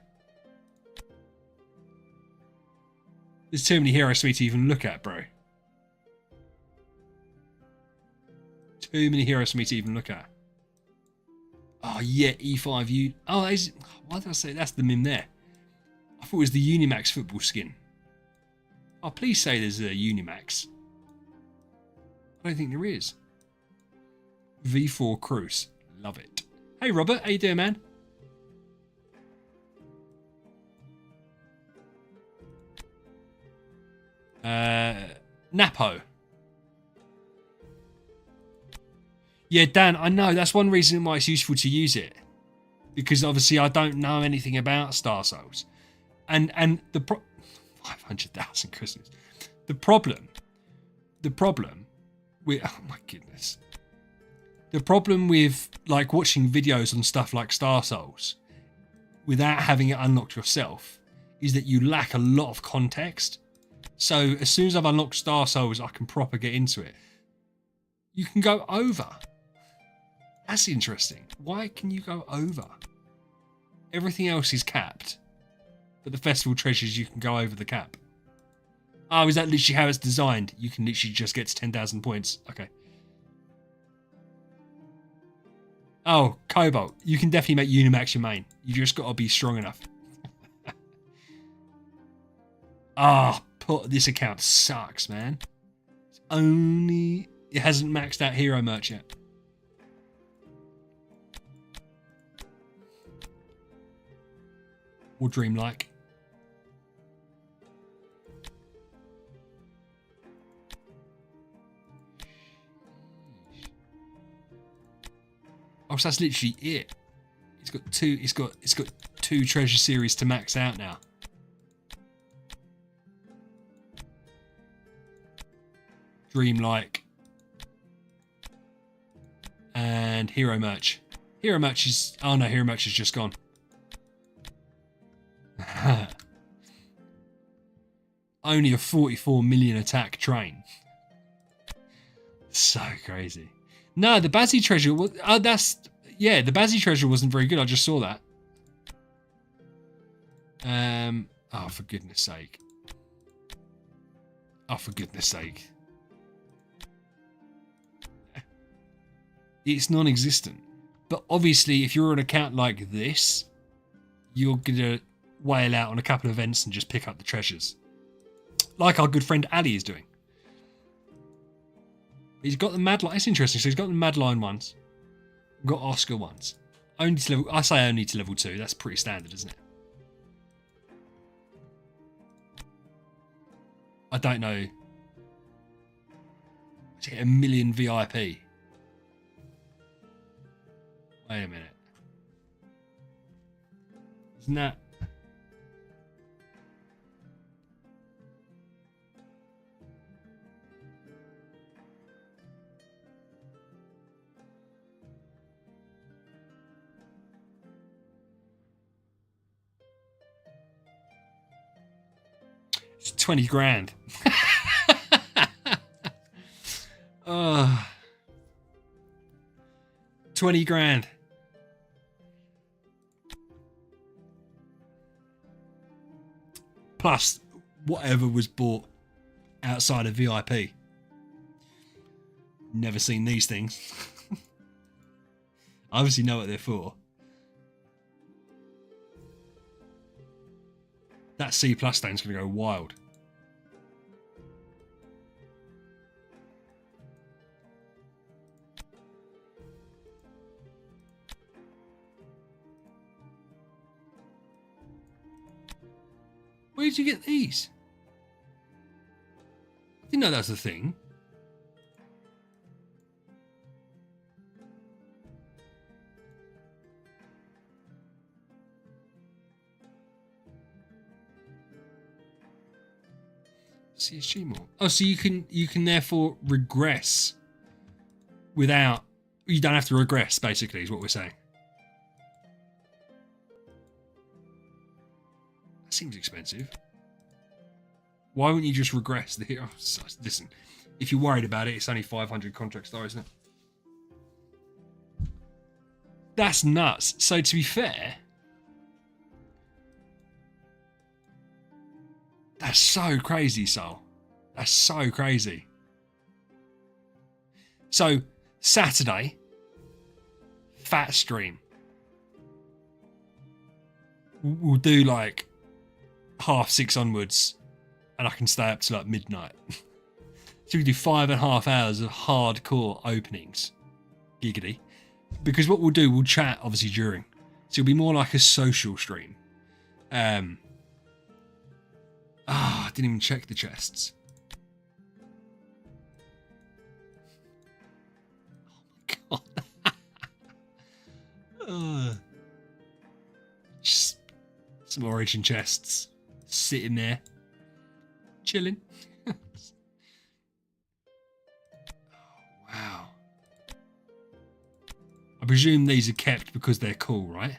There's too many heroes for me to even look at, bro. Too many heroes for me to even look at. Oh, yeah, E5U. Oh, why did I say that's the Mim there? I thought it was the Unimax football skin. Oh, please say there's a Unimax. I don't think there is. V4 Cruise. Love it. Hey, Robert. How you doing, man? Napo. Yeah, Dan, I know. That's one reason why it's useful to use it. Because obviously I don't know anything about Star Souls. And the 500,000 Christmas. The problem with, oh my goodness. The problem with like watching videos on stuff like Star Souls without having it unlocked yourself is that you lack a lot of context. So as soon as I've unlocked Star Souls, I can proper get into it. You can go over. That's interesting. Why can you go over? Everything else is capped. But the festival treasures, you can go over the cap. Oh, is that literally how it's designed? You can literally just get to 10,000 points. Okay. Oh, Cobalt. You can definitely make Unimax your main. You just got to be strong enough. This account sucks, man. It hasn't maxed out Hero Merch yet. Or Dreamlike. Oh, so that's literally it. It's got two treasure series to max out now. Dreamlike and Hero Merch. Hero Merch is Hero Merch is just gone. Only a 44 million attack train. So crazy. No, the Bazzy treasure was the Bazzy treasure wasn't very good. I just saw that. Oh, for goodness sake. Oh, for goodness sake. It's non-existent. But obviously, if you're an account like this, you're going to whale out on a couple of events and just pick up the treasures. Like our good friend Ali is doing. He's got the Madline. It's interesting. So he's got the Madline ones. Got Oscar ones. Only to level. I say only to level 2. That's pretty standard, isn't it? I don't know. To get a million VIP. Wait a minute. Isn't that? It's 20 grand. 20 grand. Plus whatever was bought outside of VIP. Never seen these things. I obviously know what they're for. That C+ stone's going to go wild. Where did you get these? I didn't know that was a thing. CSG more. Oh, so you can therefore regress without. You don't have to regress. Basically, is what we're saying. That seems expensive. Why wouldn't you just regress the hero? Listen, if you're worried about it, it's only 500 contracts though, isn't it? That's nuts. So to be fair, that's so crazy, Soul. That's so crazy. So Saturday, fat stream. We'll do like 6:30 onwards, and I can stay up to like midnight. So we do 5.5 hours of hardcore openings. Giggity. Because what we'll do, we'll chat obviously during. So it'll be more like a social stream. I didn't even check the chests. Oh my god. Just some Origin chests. Sitting there. Chilling. Oh, wow. I presume these are kept because they're cool, right?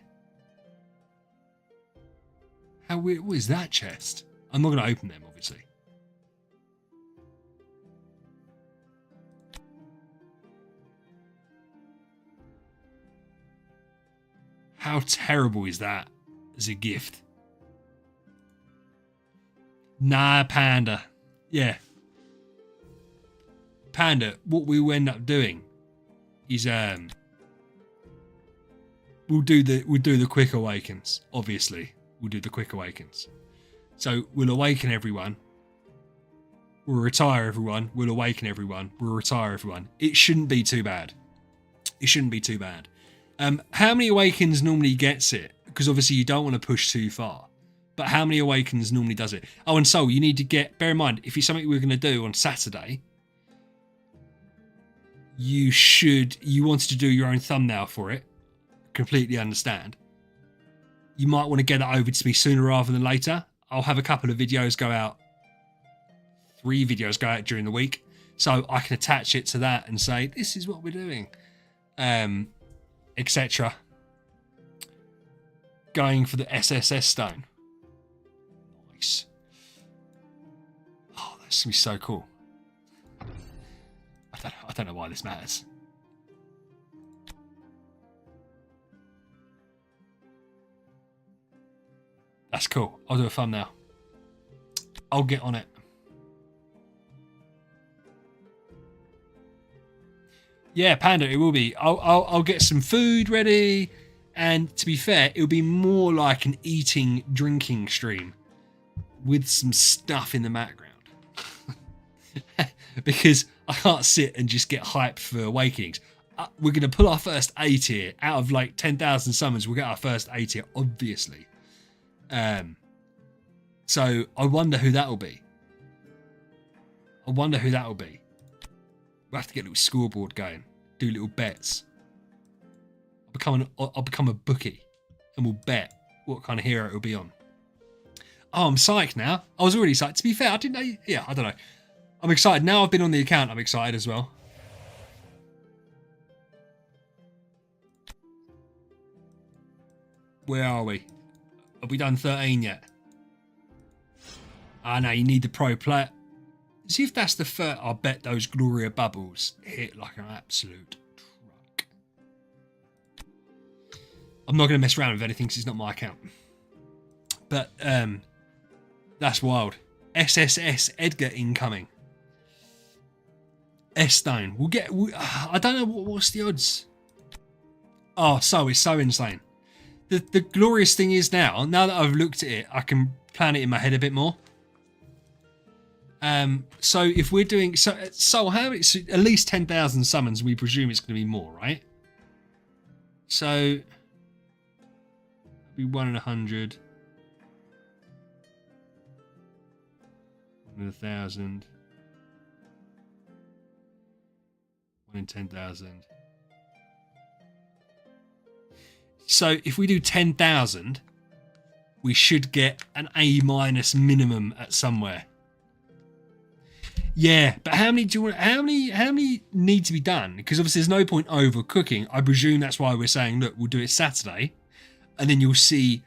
How weird. What is that chest? I'm not going to open them, obviously. How terrible is that as a gift? Nah, Panda. Yeah. Panda, what we will end up doing is we'll do the quick awakens, obviously. We'll do the quick awakens. So we'll awaken everyone. We'll retire everyone. We'll awaken everyone. We'll retire everyone. It shouldn't be too bad. It shouldn't be too bad. How many awakens normally gets it? Because obviously you don't want to push too far. But how many awakens normally does it? Oh, and so you need to bear in mind, if it's something we're going to do on Saturday, you wanted to do your own thumbnail for it. Completely understand. You might want to get it over to me sooner rather than later. I'll have a couple of videos go out. 3 videos go out during the week. So I can attach it to that and say, this is what we're doing. Etc. Going for the SSS stone. Nice. Oh, that's going to be so cool. I don't know why this matters. That's cool. I'll do a thumbnail. I'll get on it. Yeah, Panda, it will be. I'll get some food ready, and to be fair, it'll be more like an eating, drinking stream with some stuff in the background. Because I can't sit and just get hyped for Awakenings. We're going to pull our first A tier out of like 10,000 summons. We'll get our first A tier, obviously. So I wonder who that'll be. We'll have to get a little scoreboard going, do little bets. I'll become a bookie, and we'll bet what kind of hero it'll be on. Oh, I'm psyched now. I was already psyched. To be fair, I didn't know. Yeah, I don't know. I'm excited now. I've been on the account. I'm excited as well. Where are we? Have we done 13 yet? Ah, no, you need the pro player. See if that's the first. I bet those Gloria bubbles hit like an absolute truck. I'm not going to mess around with anything because it's not my account. But that's wild. SSS Edgar incoming. S-Stone. I don't know what's the odds. Oh, it's so insane. The glorious thing is now that I've looked at it, I can plan it in my head a bit more. So if we're doing so how it's at least 10,000 summons, we presume it's going to be more, right? So be 1 in 100, 1 in 1,000, 1 in 10,000. So if we do 10,000, we should get an A- minimum at somewhere. Yeah, but how many need to be done? Because obviously there's no point overcooking. I presume that's why we're saying, look, we'll do it Saturday, and then you'll see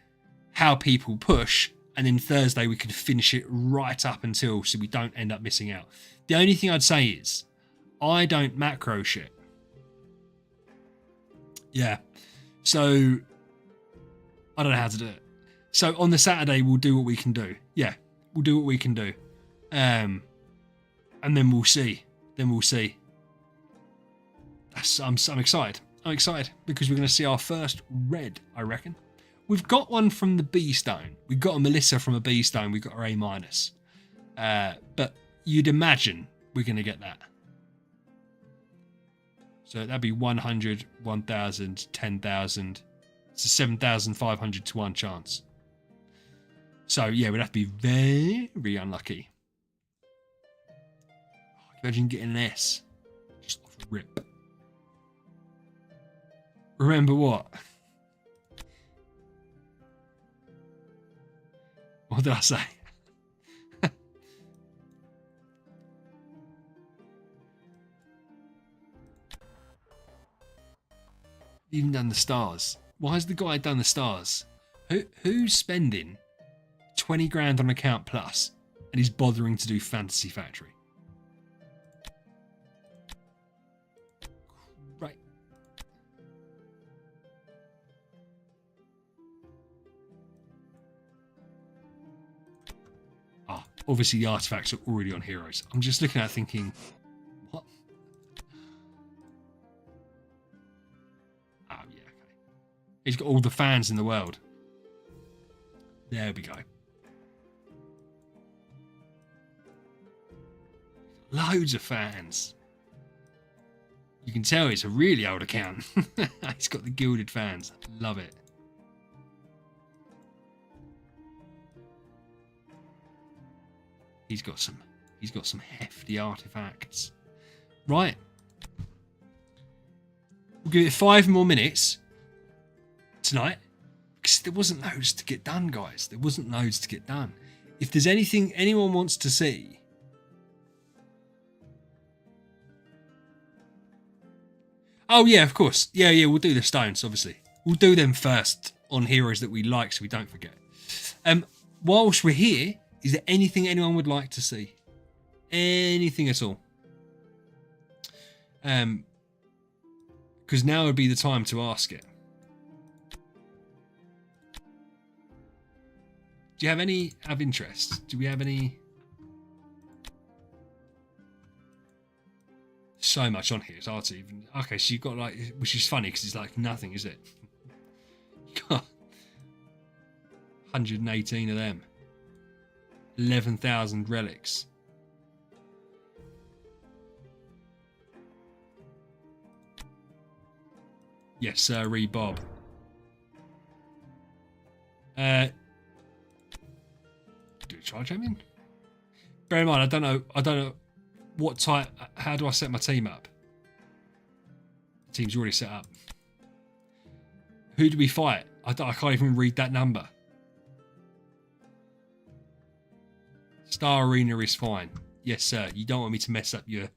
how people push, and then Thursday we can finish it right up until, so we don't end up missing out. The only thing I'd say is, I don't macro shit. Yeah, so I don't know how to do it. So on the Saturday we'll do what we can do. Yeah, we'll do what we can do. And then we'll see. I'm excited. I'm excited because we're going to see our first red, I reckon. We've got one from the B Stone. We've got a Melissa from a B Stone. We've got our A-. But you'd imagine we're going to get that. So that'd be 100, 1,000, 10,000. It's a 7,500 to 1 chance. So yeah, we'd have to be very unlucky. Imagine getting an S. Just off rip. Remember what? What did I say? Even done the stars. Why has the guy done the stars? Who's spending 20 grand on account plus and he's bothering to do Fantasy Factory? Right. obviously the artifacts are already on heroes. I'm just looking at it thinking, what? Oh, yeah, okay. He's got all the fans in the world. There we go. Loads of fans. You can tell it's a really old account. He's got the gilded fans. Love it. He's got some hefty artifacts. Right. We'll give it 5 more minutes tonight. Because there wasn't loads to get done, guys. There wasn't loads to get done. If there's anything anyone wants to see, oh yeah, of course. Yeah, we'll do the stones, obviously. We'll do them first on heroes that we like so we don't forget. Whilst we're here, is there anything anyone would like to see? Anything at all? Because now would be the time to ask it. Do you have any of interest? Do we have any? So much on here, it's hard to even. Okay, so you've got like, which is funny because it's like nothing, is it? You got 118 of them, 11,000 relics. Yes, sir, Bob. Do a trial champion? Bear in mind, I don't know what type. How do I set my team up? The team's already set up. Who do we fight? I can't even read that number. Star Arena is fine. Yes, sir. You don't want me to mess up your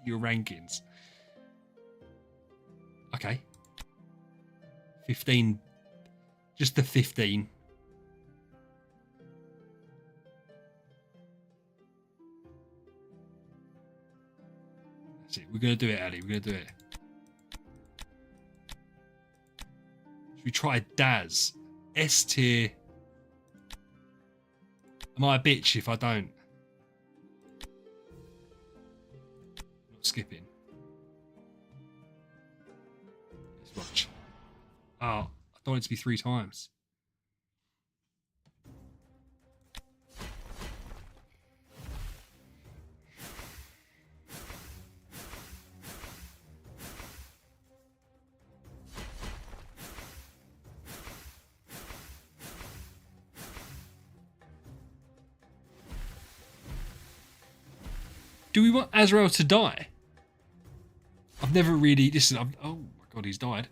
your rankings. Okay. 15. Just the 15. That's it. We're going to do it, Ali. We're going to do it. Should we try Daz? S tier. Am I a bitch if I don't? Not skipping. Let's watch. Oh, I don't want it to be 3 times. Do we want Azrael to die? I've never really... Listen, oh my god, he's died.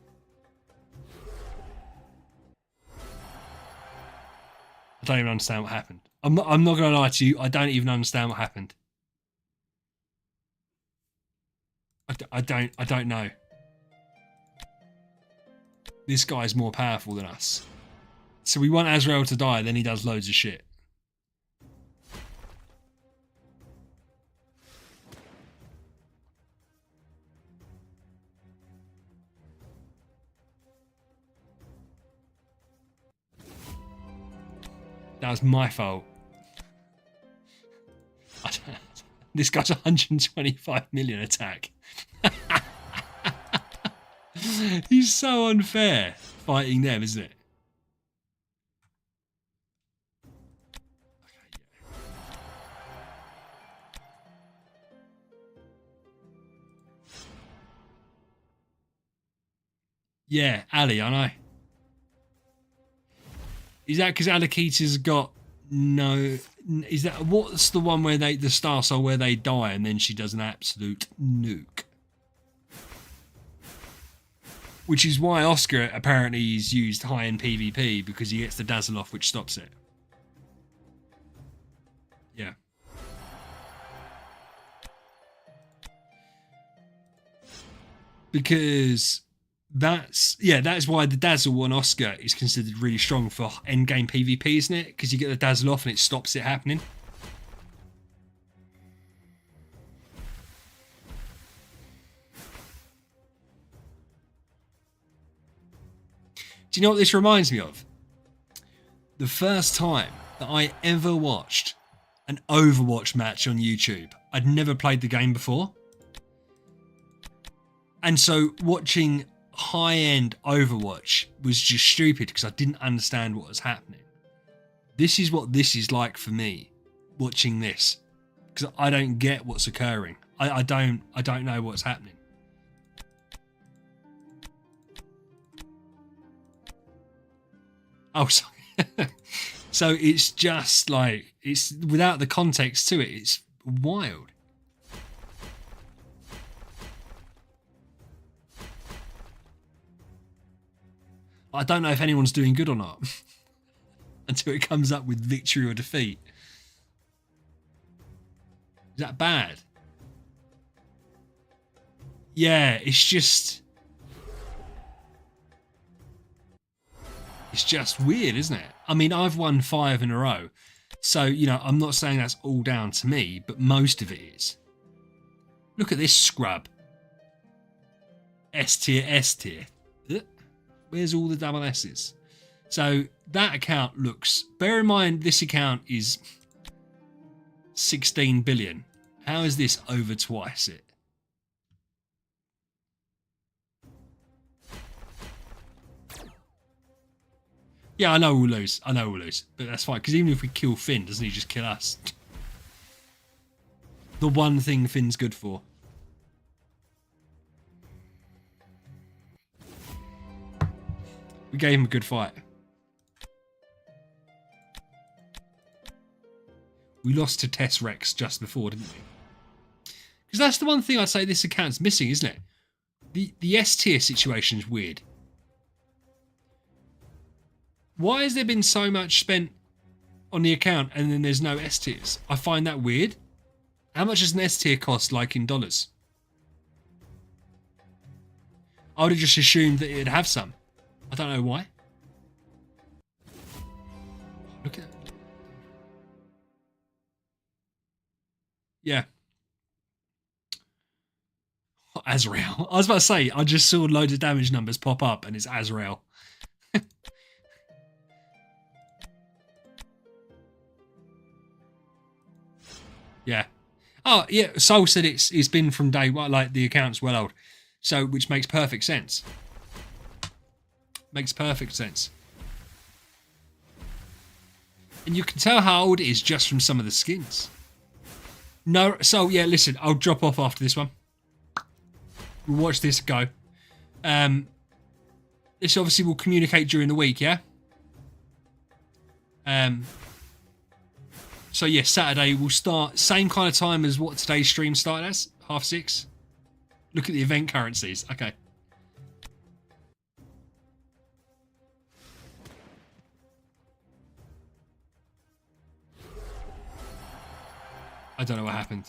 I don't even understand what happened. I'm not going to lie to you. I don't even understand what happened. I don't know. This guy's more powerful than us. So we want Azrael to die, then he does loads of shit. That was my fault. This guy's 125 million attack. He's so unfair fighting them, isn't it? Yeah, Ali, I know. Is that because Alakita's got no? Is that what's the one where the Star Soul where they die and then she does an absolute nuke? Which is why Oscar apparently is used high in PvP because he gets the dazzle off, which stops it. Yeah. Because that's why the dazzle on Oscar is considered really strong for endgame PvP, isn't it? Because you get the dazzle off and it stops it happening. Do you know what this reminds me of? The first time that I ever watched an Overwatch match on YouTube. I'd never played the game before. And so watching high-end Overwatch was just stupid because I didn't understand what was happening. This is what this is like for me, watching this, because I don't get what's occurring. I don't know what's happening. Oh, sorry. So it's just like, it's without the context to it, it's wild. I don't know if anyone's doing good or not until it comes up with victory or defeat. Is that bad? Yeah, it's just weird, isn't it? I mean, I've won 5 in a row. So, you know, I'm not saying that's all down to me, but most of it is. Look at this scrub. S tier, S tier. Where's all the double S's? So that account looks... Bear in mind, this account is 16 billion. How is this over twice it? Yeah, I know we'll lose. I know we'll lose. But that's fine, because even if we kill Finn, doesn't he just kill us? The one thing Finn's good for. We gave him a good fight. We lost to Tess Rex just before, didn't we? Because that's the one thing I'd say this account's missing, isn't it? The S tier situation is weird. Why has there been so much spent on the account and then there's no S tiers? I find that weird. How much does an S tier cost, like in dollars? I would have just assumed that it'd have some. I don't know why. Look at that. Yeah. Azrael. I was about to say, I just saw loads of damage numbers pop up and it's Azrael. Yeah. Oh, yeah. Soul said it's been from day one, like the account's well old. So, which makes perfect sense. Makes perfect sense. And you can tell how old it is just from some of the skins. No, so yeah, listen, I'll drop off after this one. We'll watch this go. This obviously will communicate during the week, yeah? So yeah, Saturday we'll start same kind of time as what today's stream started as, 6:30. Look at the event currencies. Okay. I don't know what happened.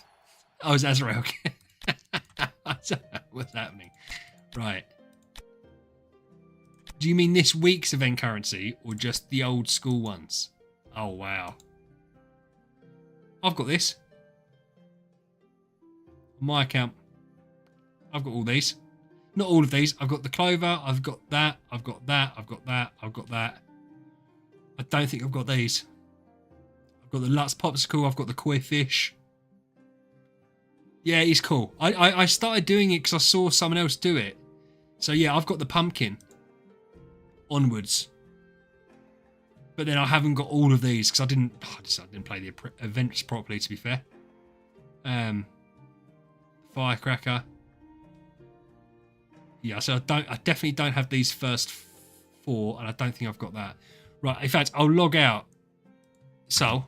Oh, it's Azrael. I don't know what's happening. Right. Do you mean this week's event currency or just the old school ones? Oh, wow. I've got this. On my account. I've got all these. Not all of these. I've got the clover. I've got that. I've got that. I've got that. I've got that. I don't think I've got these. I've got the Lutz Popsicle. I've got the Koi Fish. Yeah, he's cool. I started doing it because I saw someone else do it. So yeah, I've got the pumpkin. Onwards. But then I haven't got all of these because I didn't play the events properly, to be fair. Firecracker. Yeah, so I definitely don't have these first 4, and I don't think I've got that. Right, in fact, I'll log out. So,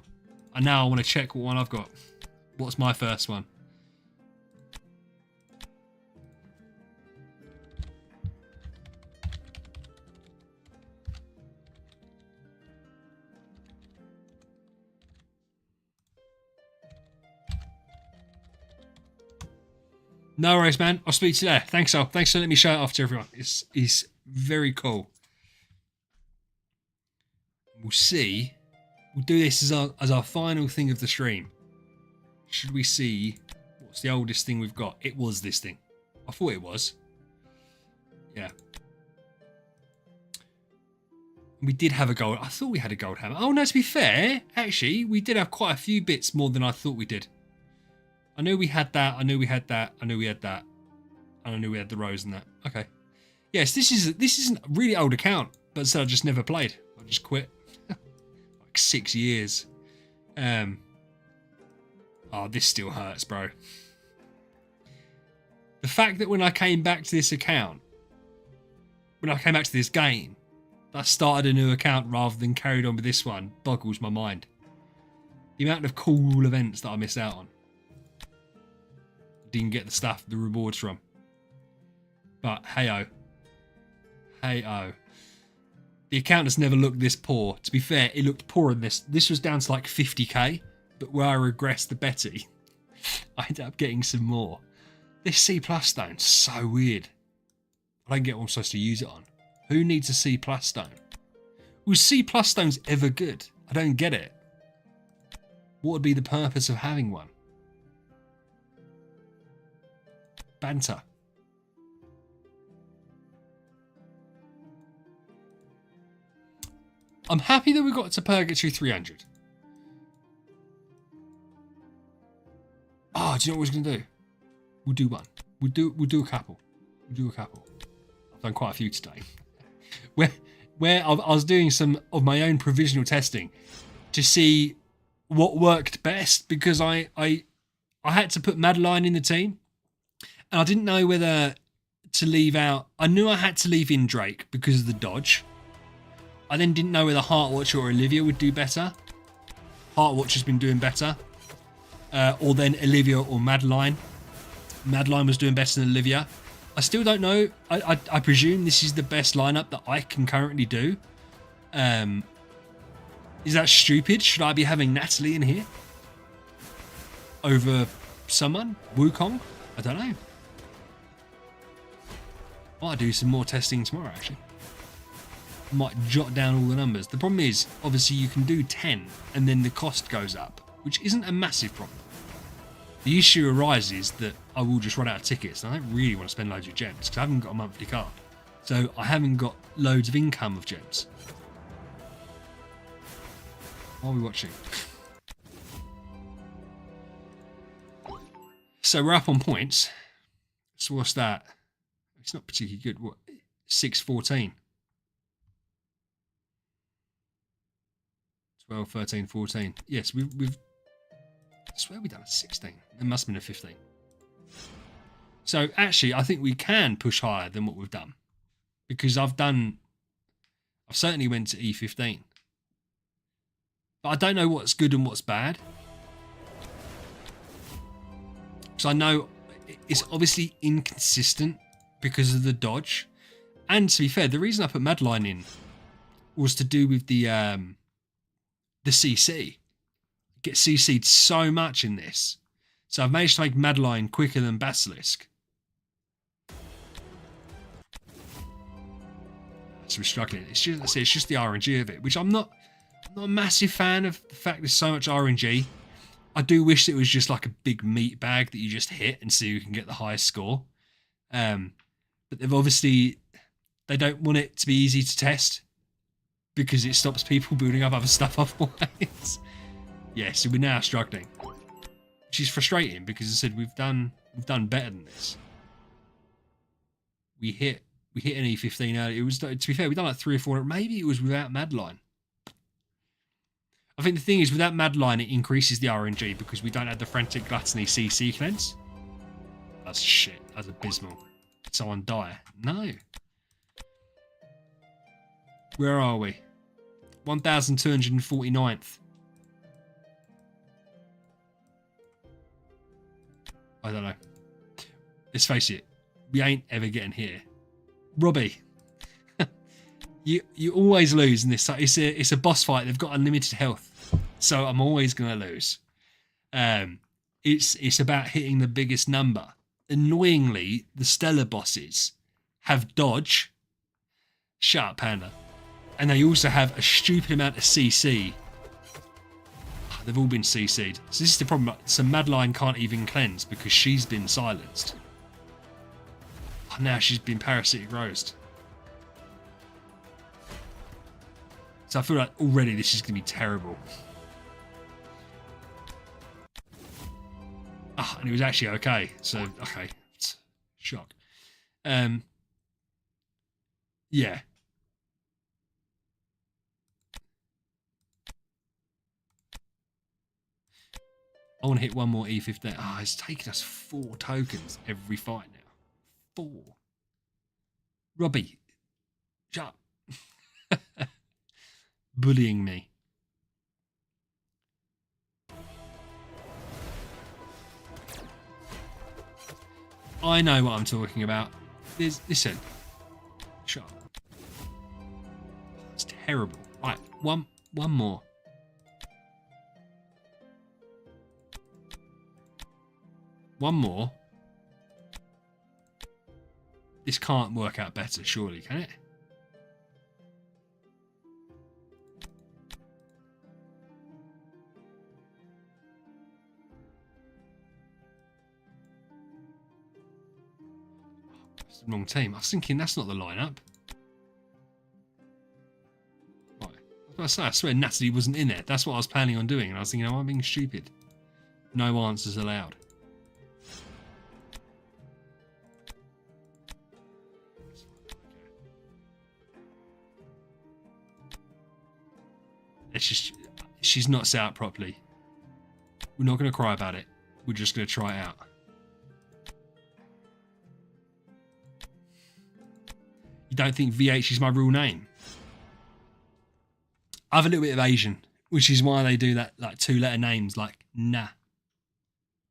and now I want to check what one I've got. What's my first one? No worries, man. I'll speak to you there. Thanks, Al. Thanks for letting me show it off to everyone. It's very cool. We'll see. We'll do this as our final thing of the stream. Should we see what's the oldest thing we've got? It was this thing. I thought it was. Yeah. We did have a gold. I thought we had a gold hammer. Oh no, to be fair, actually, we did have quite a few bits more than I thought we did. I knew we had that. I knew we had that. I knew we had that. And I knew we had the rose and that. Okay. Yes, this isn't a really old account, but so I just never played. I just quit. Like 6 years. Oh, this still hurts, bro. The fact that when I came back to this account, when I came back to this game, I started a new account rather than carried on with this one boggles my mind. The amount of cool events that I missed out on. Didn't get the stuff, the rewards from. But hey-oh. Hey-oh. The account has never looked this poor. To be fair, it looked poorer than this. This was down to like 50k, but where I regressed the Betty, I ended up getting some more. This C+ stone's so weird. I don't get what I'm supposed to use it on. Who needs a C+ stone? Was C+ stones ever good? I don't get it. What would be the purpose of having one? Banter. I'm happy that we got to Purgatory 300. Oh, do you know what we're going to do? We'll do one. We'll do a couple. We'll do a couple. I've done quite a few today. Where I was doing some of my own provisional testing to see what worked best, because I had to put Madeline in the team, and I didn't know whether to leave out. I knew I had to leave in Drake because of the dodge. I then didn't know whether Heartwatch or Olivia would do better. Heartwatch has been doing better. Or then Olivia or Madeline. Madeline was doing better than Olivia. I still don't know. I presume this is the best lineup that I can currently do. Is that stupid? Should I be having Natalie in here? Over someone? Wukong? I don't know. Might do some more testing tomorrow, actually. Might jot down all the numbers. The problem is, obviously, you can do 10 and then the cost goes up, which isn't a massive problem. The issue arises that I will just run out of tickets, and I don't really want to spend loads of gems because I haven't got a monthly card. So I haven't got loads of income of gems. What are we watching? So we're up on points. So what's that? It's not particularly good. What? 6-14. 12, 13, 14. Yes, we've... I swear we've done a 16. It must have been a 15. So actually, I think we can push higher than what we've done. Because I've certainly went to E15. But I don't know what's good and what's bad. So I know it's obviously inconsistent because of the dodge. And to be fair, the reason I put Madeline in was to do with the CC. Get CC'd so much in this. So I've managed to make Madeline quicker than Basilisk. So we're struggling. It's just the RNG of it, which I'm not a massive fan of the fact there's so much RNG. I do wish it was just like a big meat bag that you just hit and see who can get the highest score. But they've obviously, they don't want it to be easy to test because it stops people building up other stuff otherwise. Yeah, so we're now struggling, which is frustrating because as I said we've done better than this. We hit an E15 earlier. It was, to be fair, we've done like 3 or 4. Maybe it was without Madeline. I think the thing is, without Madeline, it increases the RNG because we don't have the Frantic Gluttony CC cleanse. That's shit. That's abysmal. Did someone die? No. Where are we? 1,249th. I don't know. Let's face it. We ain't ever getting here. Robbie. You always lose in this. It's a boss fight. They've got unlimited health, so I'm always gonna lose. It's about hitting the biggest number. Annoyingly, the stellar bosses have dodge. Shut up, Panda. And they also have a stupid amount of CC. They've all been CC'd. So this is the problem. So Madeline can't even cleanse because she's been silenced. Oh, now she's been parasitic roast. So I feel like already this is going to be terrible. Ah, and it was actually okay. So, okay. Shock. Yeah. I want to hit one more E15. Ah, it's taken us 4 tokens every fight now. 4. Robbie, shut up. Bullying me. I know what I'm talking about. Listen. Shut up. It's terrible. Right, one more. One more. This can't work out better, surely, can it? It's the wrong team. I was thinking that's not the lineup. Right. I was about to say, I swear Natalie wasn't in there. That's what I was planning on doing, and I was thinking, oh, I'm being stupid. No answers allowed. It's just, she's not set up properly. We're not going to cry about it. We're just going to try it out. You don't think VH is my real name? I have a little bit of Asian, which is why they do that, like 2-letter names, like nah.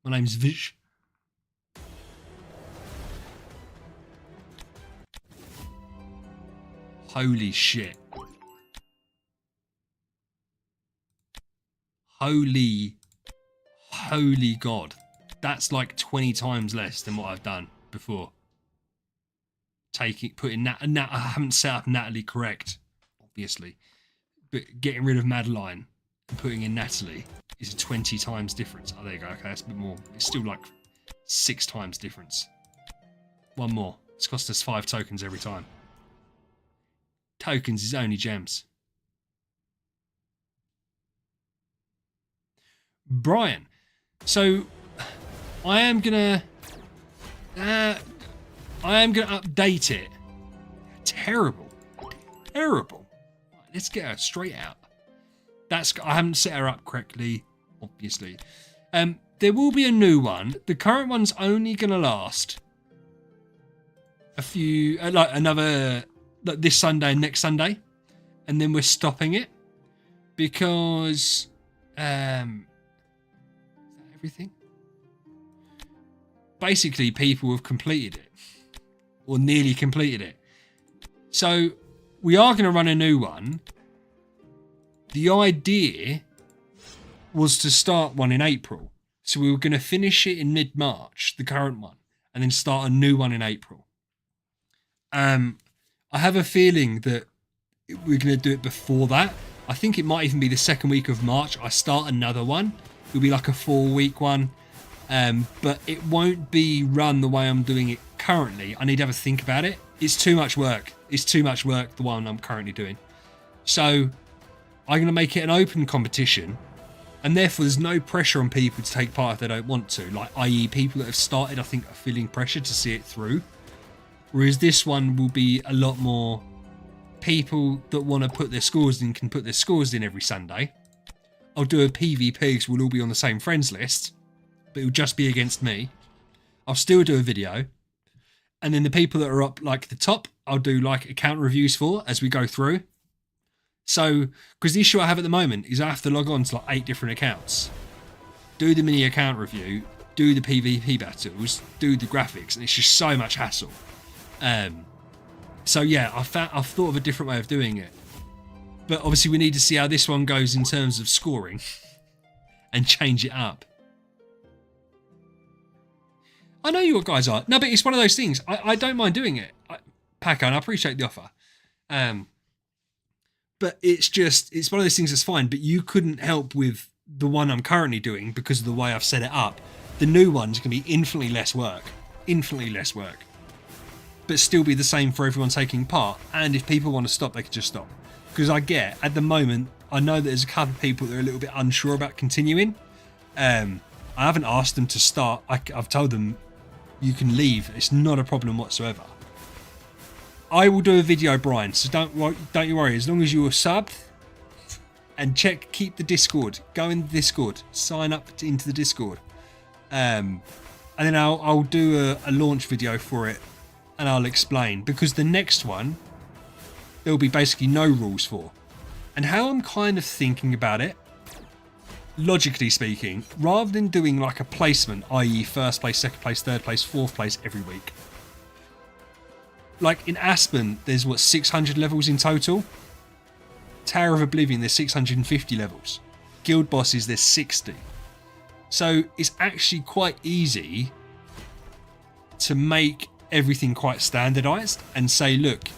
My name's Vish. Holy shit. Holy God. That's like 20 times less than what I've done before. Putting Nat, I haven't set up Natalie correct, obviously. But getting rid of Madeline and putting in Natalie is a 20 times difference. Oh, there you go. Okay, that's a bit more. It's still like 6 times difference. One more. It's cost us 5 tokens every time. Tokens is only gems. Brian, so I am gonna update it. Terrible. Right, let's get her straight out. I haven't set her up correctly, obviously. There will be a new one. The current one's only gonna last a few, like another, like this Sunday and next Sunday, and then we're stopping it because everything. Basically, people have completed it or nearly completed it. So we are going to run a new one. The idea was to start one in April. So we were going to finish it in mid-March, the current one, and then start a new one in April. I have a feeling that we're going to do it before that. I think it might even be the second week of March. I start another one. It'll be like a 4-week one, but it won't be run the way I'm doing it currently. I need to have a think about it. It's too much work. The one I'm currently doing. So I'm going to make it an open competition, and therefore there's no pressure on people to take part if they don't want to. Like, i.e. people that have started, I think, are feeling pressure to see it through. Whereas this one will be a lot more people that want to put their scores in can put their scores in every Sunday. I'll do a PvP because we'll all be on the same friends list, but it'll just be against me. I'll still do a video. And then the people that are up like the top, I'll do like account reviews for as we go through. So, because the issue I have at the moment is I have to log on to like 8 different accounts, do the mini account review, do the PvP battles, do the graphics, and it's just so much hassle. So yeah, I've thought of a different way of doing it. But obviously we need to see how this one goes in terms of scoring and change it up. I know you guys are. No, but it's one of those things. I don't mind doing it, Paco, and I appreciate the offer. But it's one of those things that's fine. But you couldn't help with the one I'm currently doing because of the way I've set it up. The new one's going to be infinitely less work. But still be the same for everyone taking part. And if people want to stop, they can just stop. because I get at the moment, I know that there's a couple of people that are a little bit unsure about continuing. I haven't asked them to start. I've told them you can leave. It's not a problem whatsoever. I will do a video, Brian, so don't you worry. As long as you are subbed and keep the Discord. Go in the Discord. Sign up into the Discord. And then I'll do a launch video for it, and I'll explain, because the next one there'll be basically no rules for. And how I'm kind of thinking about it, logically speaking, rather than doing like a placement, i.e. first place, second place, third place, fourth place every week. Like in Aspen, there's 600 levels in total. Tower of Oblivion, there's 650 levels. Guild Bosses, there's 60. So it's actually quite easy to make everything quite standardized and say, look,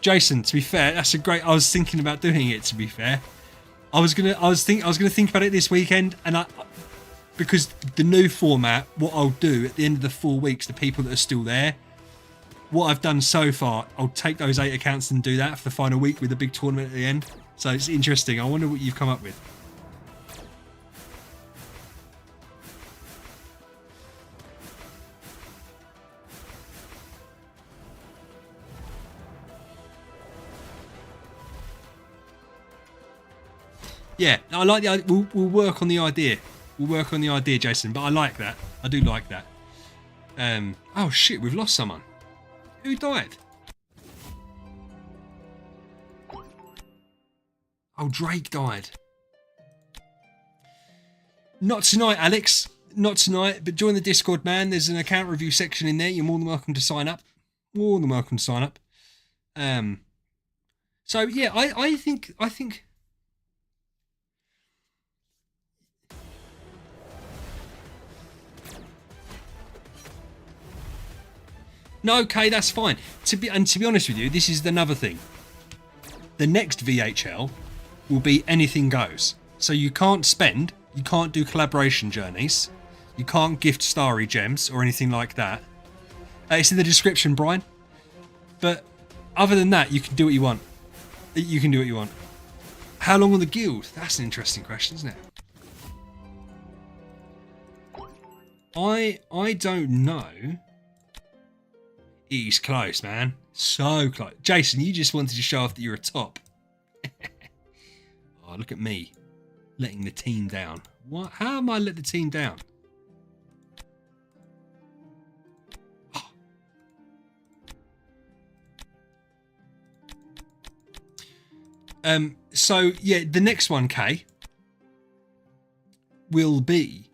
Jason, to be fair, that's a great. I was thinking about doing it. To be fair, I was gonna think about it this weekend, and because the new format, what I'll do at the end of the 4 weeks, the people that are still there, what I've done so far, I'll take those 8 accounts and do that for the final week with a big tournament at the end. So it's interesting. I wonder what you've come up with. Yeah, I like the idea. We'll work on the idea. We'll work on the idea, Jason. But I like that. I do like that. Oh shit, we've lost someone. Who died? Oh, Drake died. Not tonight, Alex. Not tonight. But join the Discord, man. There's an account review section in there. You're more than welcome to sign up. More than welcome to sign up. So yeah, I think. No, okay, that's fine. To be honest with you, this is another thing. The next VHL will be anything goes. So you can't spend, you can't do collaboration journeys, you can't gift starry gems or anything like that. It's in the description, Brian. But other than that, you can do what you want. You can do what you want. How long on the guild? That's an interesting question, isn't it? I don't know. He's close, man. So close. Jason, you just wanted to show off that you're a top. Oh, look at me. Letting the team down. What? How am I let the team down? Oh. So, yeah, the next one, Kay, will be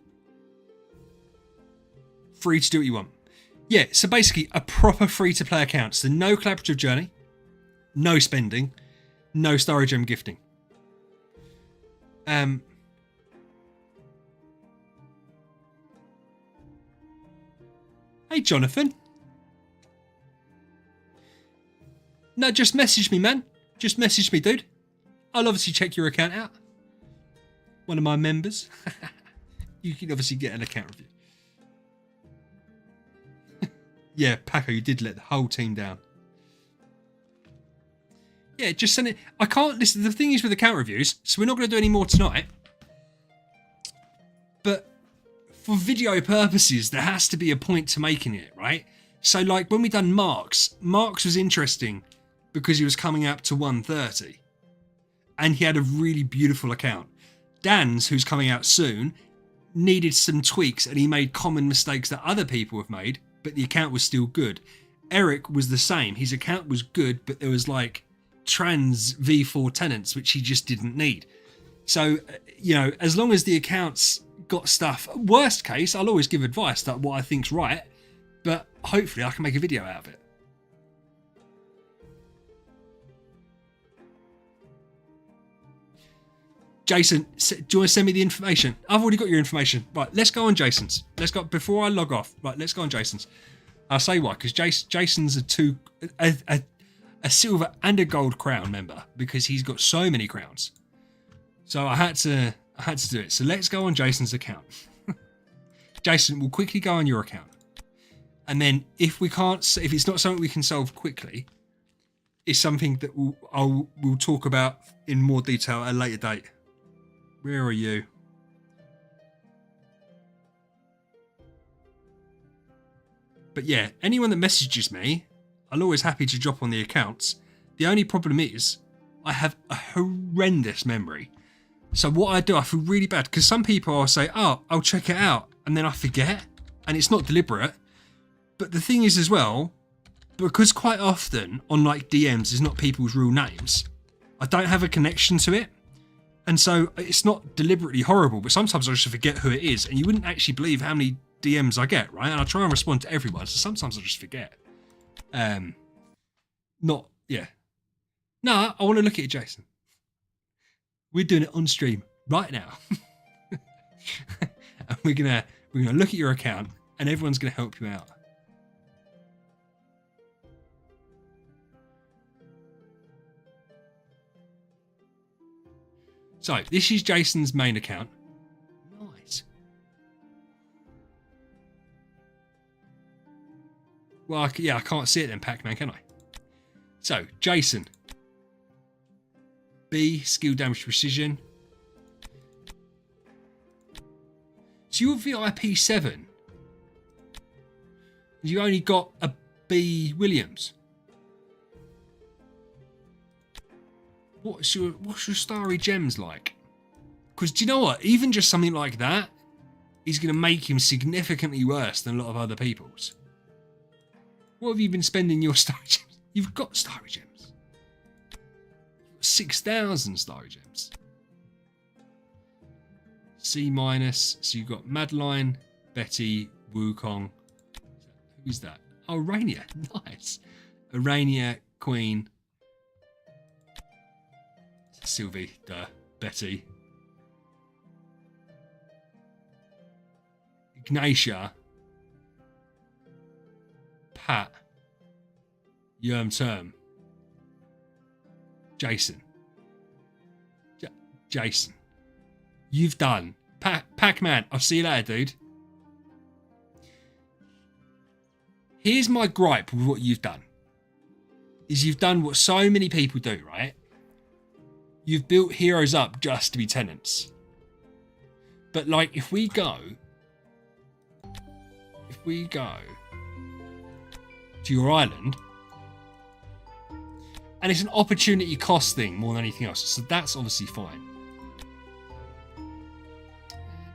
free to do what you want. Yeah, so basically a proper free-to-play account. So no collaborative journey, no spending, no Starry Gem gifting. Hey, Jonathan. No, just message me, man. Just message me, dude. I'll obviously check your account out. One of my members. You can obviously get an account review. Yeah, Paco, you did let the whole team down. Yeah, just send it. I can't listen. The thing is with the account reviews, so we're not going to do any more tonight. But for video purposes, there has to be a point to making it, right? So, like when we done Mark's was interesting because he was coming up to 130, and he had a really beautiful account. Dan's, who's coming out soon, needed some tweaks, and he made common mistakes that other people have made. But the account was still good. Eric was the same. His account was good, but there was like trans V4 tenants, which he just didn't need. So, you know, as long as the account's got stuff, worst case, I'll always give advice that what I think's right, but hopefully I can make a video out of it. Jason, do you want to send me the information? I've already got your information. Right, let's go on Jason's. Let's go before I log off. Right, let's go on Jason's. I'll say why, because Jason's a silver and a gold crown member because he's got so many crowns. So I had to do it. So let's go on Jason's account. Jason, we'll quickly go on your account. And then if it's not something we can solve quickly, it's something that we'll talk about in more detail at a later date. Where are you? But yeah, anyone that messages me, I'm always happy to drop on the accounts. The only problem is I have a horrendous memory. So what I do, I feel really bad because some people I'll say, oh, I'll check it out. And then I forget. And it's not deliberate. But the thing is as well, because quite often on like DMs is not people's real names, I don't have a connection to it. And so it's not deliberately horrible, but sometimes I just forget who it is. And you wouldn't actually believe how many DMs I get, right? And I try and respond to everyone. So sometimes I just forget. No, I want to look at it, Jason. We're doing it on stream right now. And we're gonna look at your account and everyone's gonna help you out. So this is Jason's main account. Nice. Well, I can't see it then, Pac-Man, can I? So, Jason. B, skill damage precision. So you're VIP 7. You only got a B Williams. What's your starry gems like? Because do you know what? Even just something like that is going to make him significantly worse than a lot of other people's. What have you been spending your starry gems? You've got starry gems. 6,000 starry gems. C minus. So you've got Madeline, Betty, Wukong. Who's that? Oh, Rainier. Nice. Rainier, Queen. Sylvie, Betty. Ignatia. Pat. Yerm Term. Jason. Jason. You've done. Pac-Man, I'll see you later, dude. Here's my gripe with what you've done. Is you've done what so many people do, right? You've built heroes up just to be tenants. But like, if we go to your island, and it's an opportunity cost thing more than anything else, so that's obviously fine.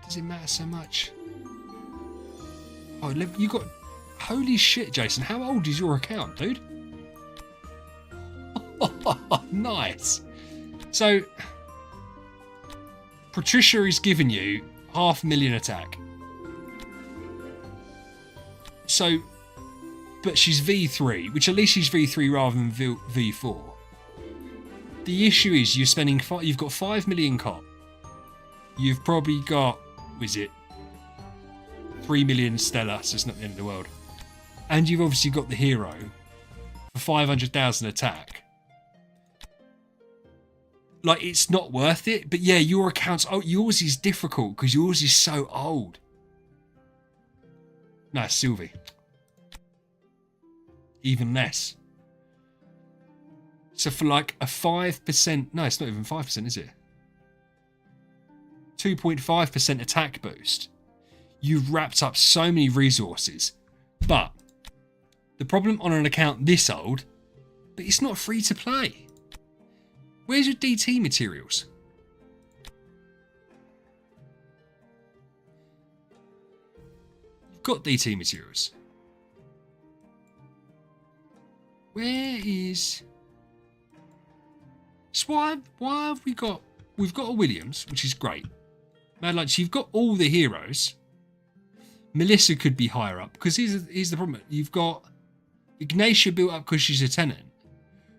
Does it matter so much? Oh, you got... Holy shit, Jason, how old is your account, dude? Nice. So, Patricia is giving you 500,000 attack. So, but she's V3, which at least she's V3 rather than V4. The issue is you've got 5 million cop. You've probably got, 3 million Stella, so it's not the end of the world. And you've obviously got the hero for 500,000 attack. Like, it's not worth it. But yeah, your account's... Oh, yours is difficult because yours is so old. No, Sylvie. Even less. So for like a 5%... No, it's not even 5%, is it? 2.5% attack boost. You've wrapped up so many resources. But the problem on an account this old, but it's not free to play. Where's your DT materials? You've got DT materials. Where is... So why have we got... We've got a Williams, which is great. Madeline, so you've got all the heroes. Melissa could be higher up, because here's the problem. You've got Ignatia built up because she's a tenant,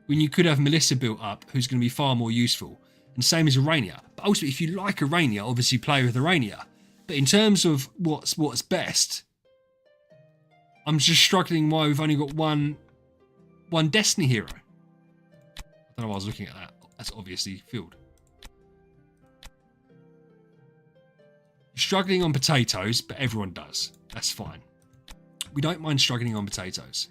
when you could have Melissa built up, who's going to be far more useful. And same as Arania. But ultimately, if you like Arania, obviously play with Arania. But in terms of what's best, I'm just struggling why we've only got one Destiny hero. I don't know why I was looking at that. That's obviously filled. You're struggling on potatoes, but everyone does. That's fine. We don't mind struggling on potatoes.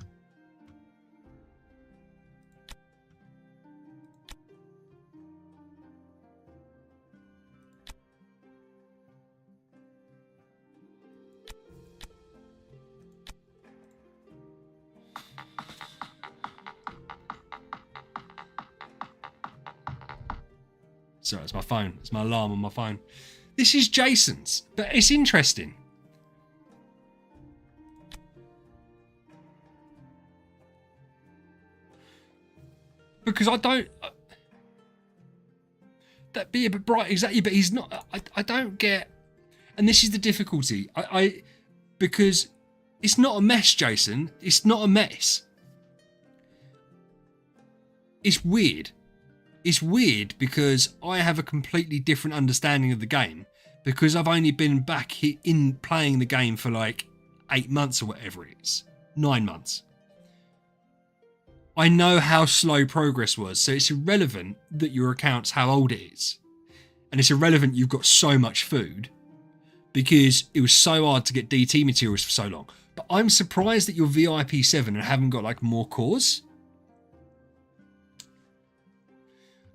Sorry, it's my phone. It's my alarm on my phone. This is Jason's, but it's interesting. Because I don't... That'd be a bit bright, exactly, but he's not... I don't get... And this is the difficulty. Because it's not a mess, Jason. It's not a mess. It's weird. It's weird because I have a completely different understanding of the game because I've only been back in playing the game for like 8 months or whatever it is. 9 months. I know how slow progress was, so it's irrelevant that your account's how old it is. And it's irrelevant you've got so much food because it was so hard to get DT materials for so long. But I'm surprised that you're VIP 7 and haven't got like more cores.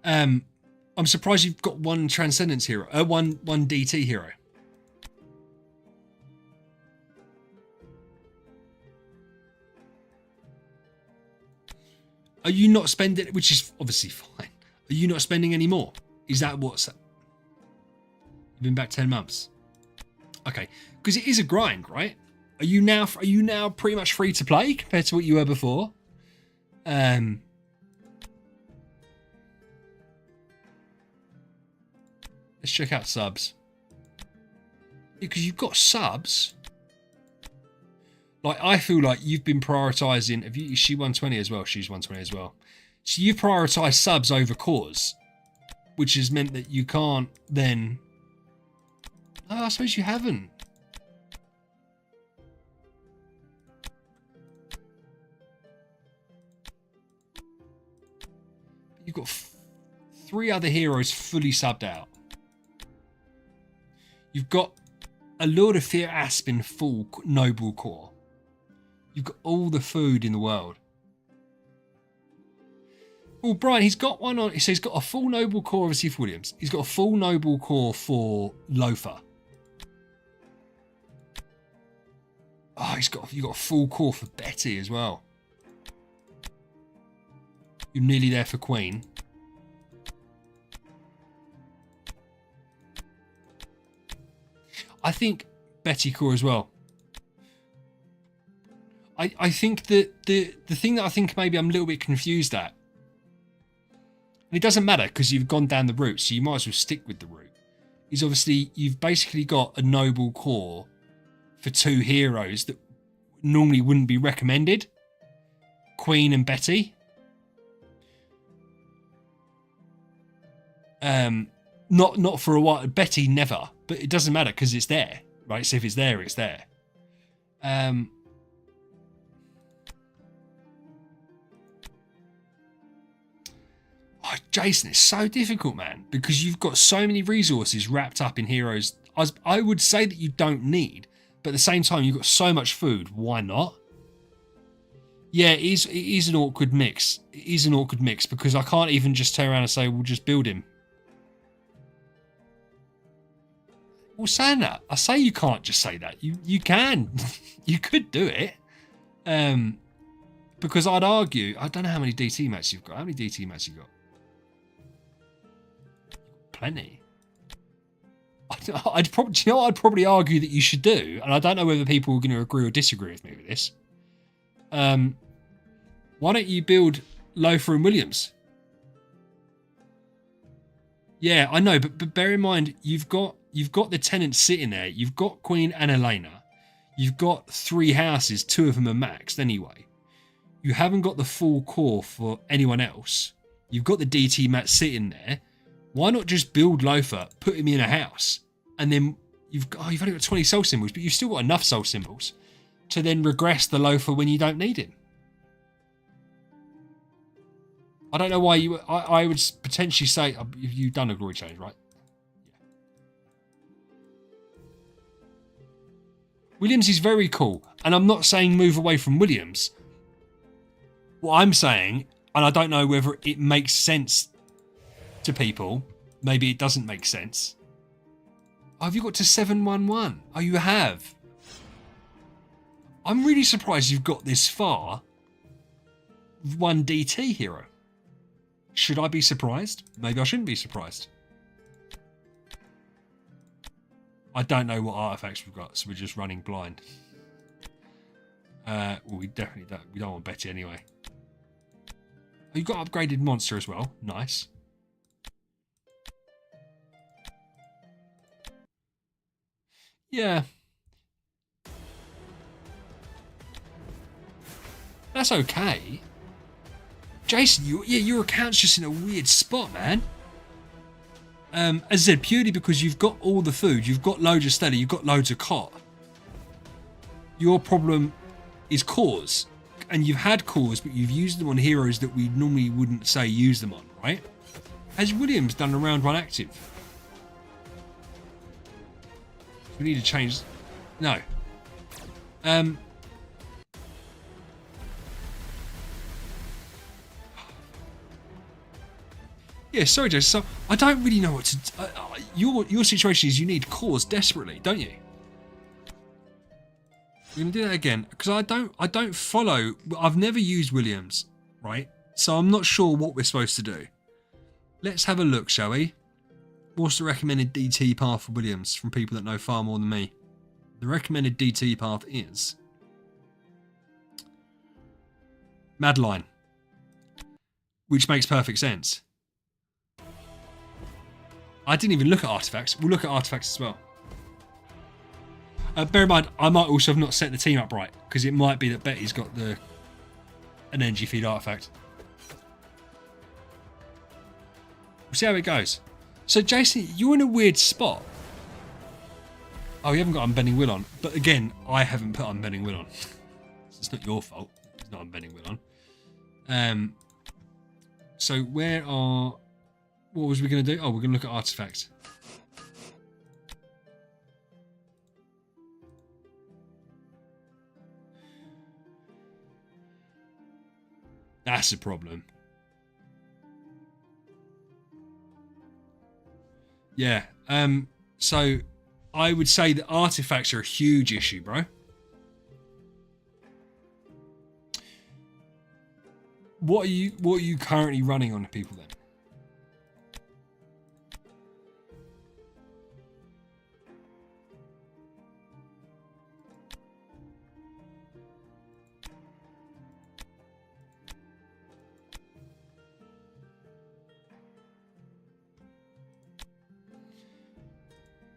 I'm surprised you've got one Transcendence hero, one DT hero. Are you not spending, which is obviously fine. Are you not spending any more? Is that what's... You've been back 10 months. Okay, because it is a grind, right? Are you now pretty much free to play compared to what you were before? Let's check out subs. Because you've got subs. Like, I feel like you've been prioritising... Is she 120 as well? She's 120 as well. So you've prioritised subs over cores. Which has meant that you can't then... Oh, I suppose you haven't. You've got 3 other heroes fully subbed out. You've got a Lord of Fear Aspen full noble core. You've got all the food in the world. Well, Brian, he's got one on... So he's got a full noble core of Sif Williams. He's got a full noble core for Loafer. Oh, you've got a full core for Betty as well. You're nearly there for Queen. I think Betty core as well. I think that the thing that I think maybe I'm a little bit confused at, and it doesn't matter because you've gone down the route, so you might as well stick with the route, is obviously you've basically got a noble core for 2 heroes that normally wouldn't be recommended. Queen and Betty. Not for a while. Betty never, but it doesn't matter because it's there, right? So if it's there, it's there. Oh, Jason, it's so difficult, man, because you've got so many resources wrapped up in heroes. I would say that you don't need, but at the same time, you've got so much food. Why not? Yeah, it is an awkward mix. It is an awkward mix because I can't even just turn around and say, we'll just build him. Well, saying that, I say you can't just say that. You can. You could do it. Because I'd argue, I don't know how many DT mats you've got. How many DT mats you got? Plenty. I'd probably argue that you should do, and I don't know whether people are going to agree or disagree with me with this. Why don't you build Loafer and Williams? Yeah, I know, but bear in mind you've got the tenants sitting there. You've got Queen and Elena. You've got 3 houses. 2 of them are maxed anyway. You haven't got the full core for anyone else. You've got the DT mat sitting there. Why not just build Loafer, put him in a house, and then you've only got 20 soul symbols, but you've still got enough soul symbols to then regress the Loafer when you don't need him. I don't know why you... I would potentially say... You've done a glory change, right? Yeah. Williams is very cool. And I'm not saying move away from Williams. What I'm saying, and I don't know whether it makes sense to people, maybe it doesn't make sense. Oh, have you got to 711? Oh, you have. I'm really surprised you've got this far with one DT hero. Should I be surprised? Maybe I shouldn't be surprised. I don't know what artifacts we've got, so we're just running blind. Well, we definitely don't. We don't want Betty anyway. Oh, you've got upgraded monster as well. Nice. Yeah. That's okay. Jason, your account's just in a weird spot, man. As I said, purely because you've got all the food, you've got loads of Stella, you've got loads of cot. Your problem is cores. And you've had cores, but you've used them on heroes that we normally wouldn't say use them on, right? Has Williams done a round one active? We need to change. No. Yeah, sorry, Jason. So I don't really know what to. Your situation is you need cores desperately, don't you? We're gonna do that again because I don't follow. I've never used Williams, right? So I'm not sure what we're supposed to do. Let's have a look, shall we? What's the recommended DT path for Williams from people that know far more than me? The recommended DT path is Madeline, which makes perfect sense. I didn't even look at artifacts. We'll look at artifacts as well. Bear in mind, I might also have not set the team up right because it might be that Betty's got an energy feed artifact. We'll see how it goes. So, Jason, you're in a weird spot. Oh, you haven't got Unbending Will on. But again, I haven't put Unbending Will on. So it's not your fault. It's not Unbending Will on. So where are... What was we going to do? Oh, we're going to look at artifacts. That's a problem. Yeah. So I would say that artifacts are a huge issue, bro. What are you currently running on people then?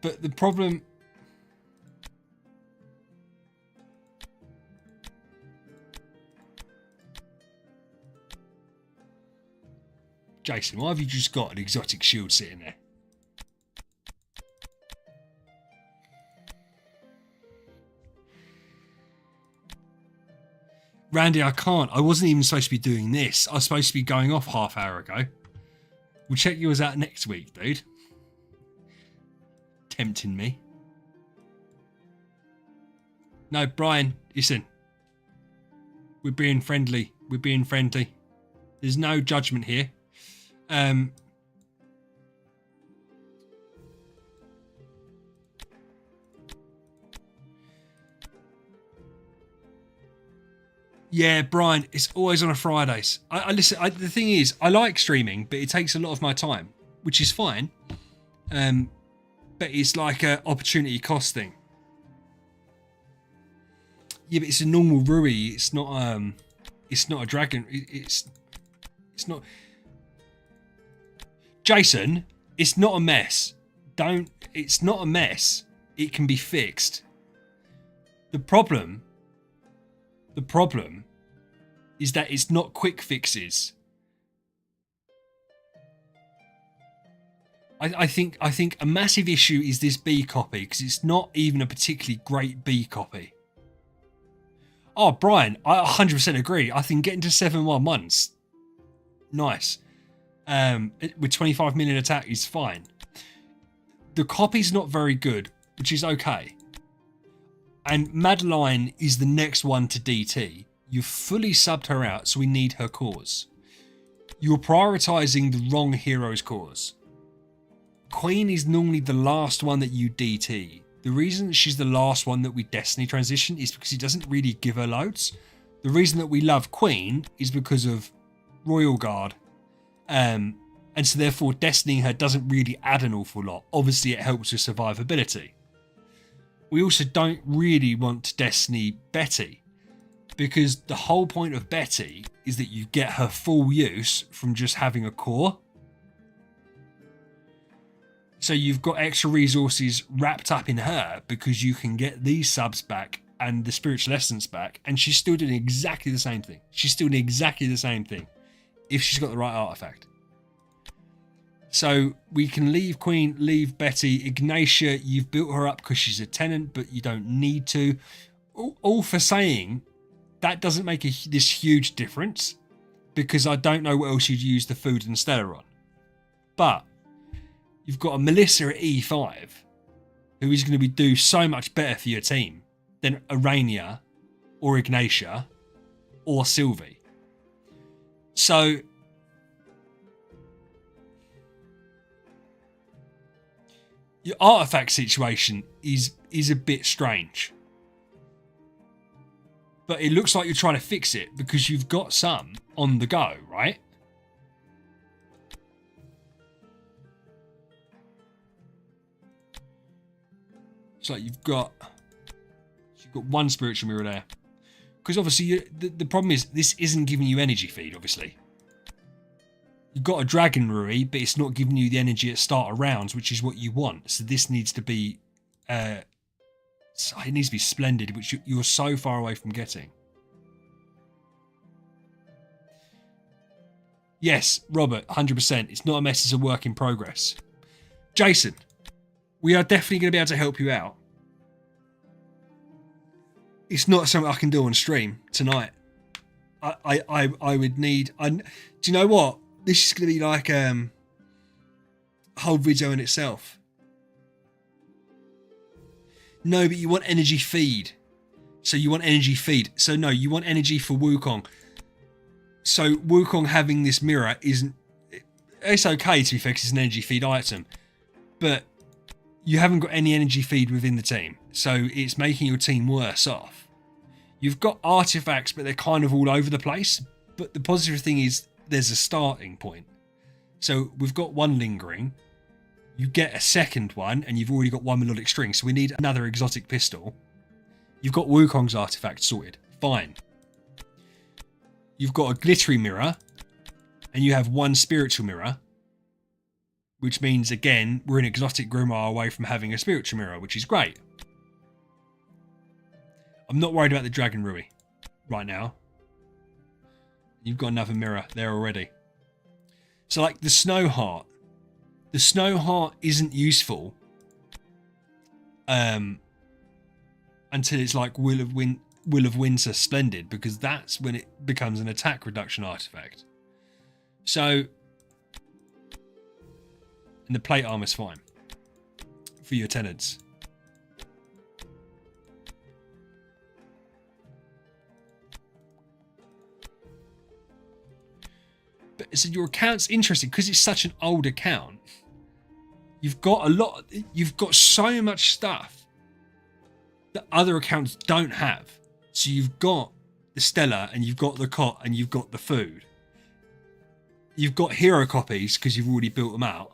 But the problem... Jason, why have you just got an exotic shield sitting there? Randy, I can't. I wasn't even supposed to be doing this. I was supposed to be going off half hour ago. We'll check yours out next week, dude. Tempting me. No, Brian, listen. We're being friendly. We're being friendly. There's no judgment here. Yeah, Brian, it's always on a Fridays. I listen. The thing is, I like streaming, but it takes a lot of my time, which is fine. But it's like a opportunity cost thing. Yeah, but it's a normal Rui. It's not a dragon. It's not. Jason, it's not a mess. It's not a mess. It can be fixed. The problem is that it's not quick fixes. I think a massive issue is this B copy because it's not even a particularly great B copy. Oh, Brian, I 100% agree. I think getting to 7-1 months, nice. With 25 million attack is fine. The copy's not very good, which is okay. And Madeline is the next one to DT. You've fully subbed her out, so we need her cause. You're prioritising the wrong hero's cause. Queen is normally the last one that you DT. The reason she's the last one that we Destiny transition is because he doesn't really give her loads. The reason that we love Queen is because of Royal Guard. And so therefore Destinying her doesn't really add an awful lot. Obviously it helps with survivability. We also don't really want to Destiny Betty, because the whole point of Betty is that you get her full use from just having a core. So you've got extra resources wrapped up in her because you can get these subs back and the spiritual essence back, and she's still doing exactly the same thing. She's still doing exactly the same thing if she's got the right artifact. So we can leave Queen, leave Betty. Ignatia, you've built her up because she's a tenant, but you don't need to. All for saying that doesn't make this huge difference, because I don't know what else you'd use the food and Stella on. But you've got a Melissa at E5 who is going to do so much better for your team than Arania or Ignatia or Sylvie. So your artifact situation is a bit strange. But it looks like you're trying to fix it because you've got some on the go, right? It's like you've got one spiritual mirror there. Because obviously the problem is this isn't giving you energy feed, obviously. You've got a Dragon Rui, but it's not giving you the energy at start of rounds, which is what you want. So this needs to be... it needs to be Splendid, which you're so far away from getting. Yes, Robert, 100%. It's not a mess, it's a work in progress. Jason, we are definitely going to be able to help you out. It's not something I can do on stream tonight. I would need... do you know what? This is going to be like a whole video in itself. No, but you want energy feed. So you want energy feed. So no, you want energy for Wukong. So Wukong having this mirror isn't... It's okay to be fair because it's an energy feed item. But you haven't got any energy feed within the team. So it's making your team worse off. You've got artifacts, but they're kind of all over the place. But the positive thing is there's a starting point. So we've got one lingering. You get a second one, and you've already got one melodic string. So we need another exotic pistol. You've got Wukong's artifact sorted. Fine. You've got a glittery mirror, and you have one spiritual mirror, which means, again, we're an exotic grimoire away from having a spiritual mirror, which is great. I'm not worried about the Dragon Rui right now. You've got another mirror there already. So, like, the Snow Heart. The Snow Heart isn't useful until it's like Will of Winter Splendid, because that's when it becomes an attack reduction artifact. So, and the plate armor's fine for your tenants. But so your account's interesting because it's such an old account. You've got you've got so much stuff that other accounts don't have. So you've got the Stella, and you've got the cot, and you've got the food. You've got hero copies because you've already built them out.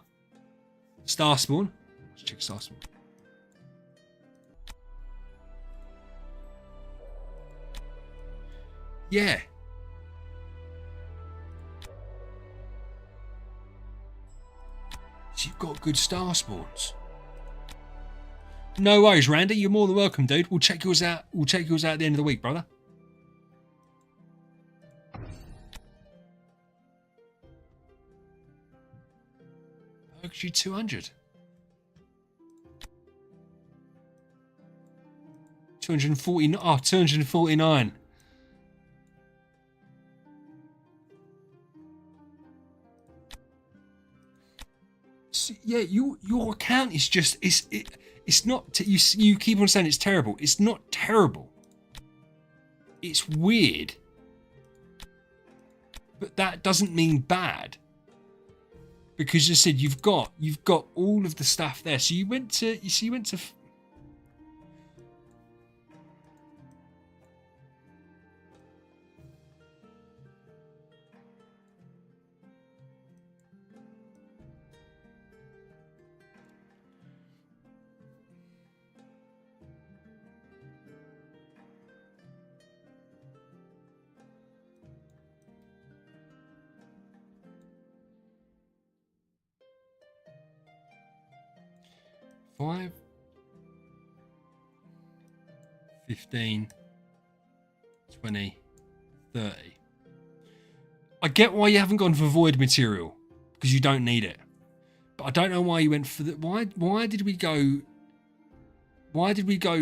Starspawn. Let's check Starspawn. Yeah. So you've got good Starspawns. No worries, Randy. You're more than welcome, dude. We'll check yours out. We'll check yours out at the end of the week, brother. Actually, 200. 240. Oh, 249. So, yeah, your account is just it's It's not. You keep on saying it's terrible. It's not terrible. It's weird, but that doesn't mean bad. Because you said you've got all of the stuff there. So you went to. Five, 15, 20, 30. I get why you haven't gone for void material, because you don't need it. But I don't know why you went for the why did we go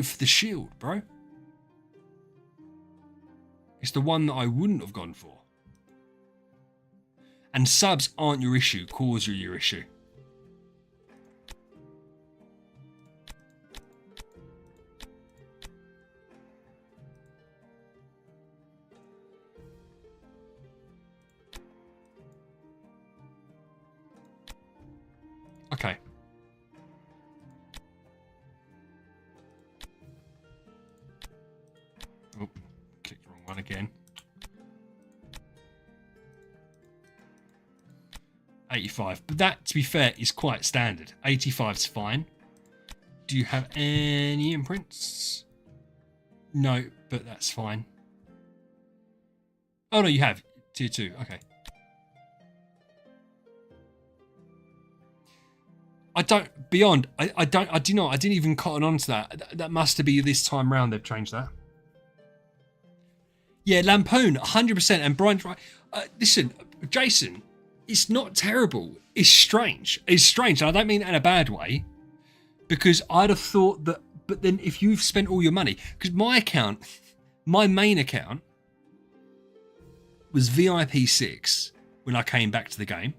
for the shield, bro? It's the one that I wouldn't have gone for. And subs aren't your issue, cores are your issue. Okay. Oh, clicked the wrong one again. 85. But that, to be fair, is quite standard. 85's fine. Do you have any imprints? No, but that's fine. Oh, no, you have. Tier 2. Okay. I didn't even cotton on to that. That must be this time round they've changed that. Yeah, Lampoon, 100%. And Brian, listen, Jason, it's not terrible. It's strange. It's strange. And I don't mean that in a bad way, because I'd have thought that, but then if you've spent all your money, because my account, my main account was VIP 6 when I came back to the game.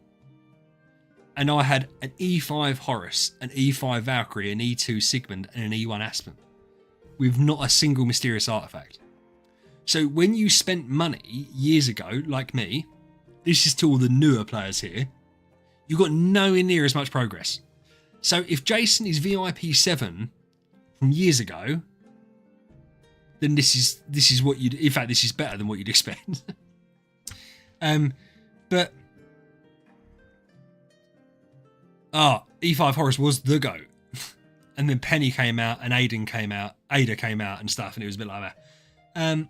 And I had an E5 Horus, an E5 Valkyrie, an E2 Sigmund, and an E1 Aspen, with not a single mysterious artifact. So when you spent money years ago, like me, this is to all the newer players here, you got nowhere near as much progress. So if Jason is VIP 7 from years ago, then this is what you'd. In fact, this is better than what you'd expect. But. E5 Horus was the GOAT. And then Penny came out and Ada came out and stuff, and it was a bit like that.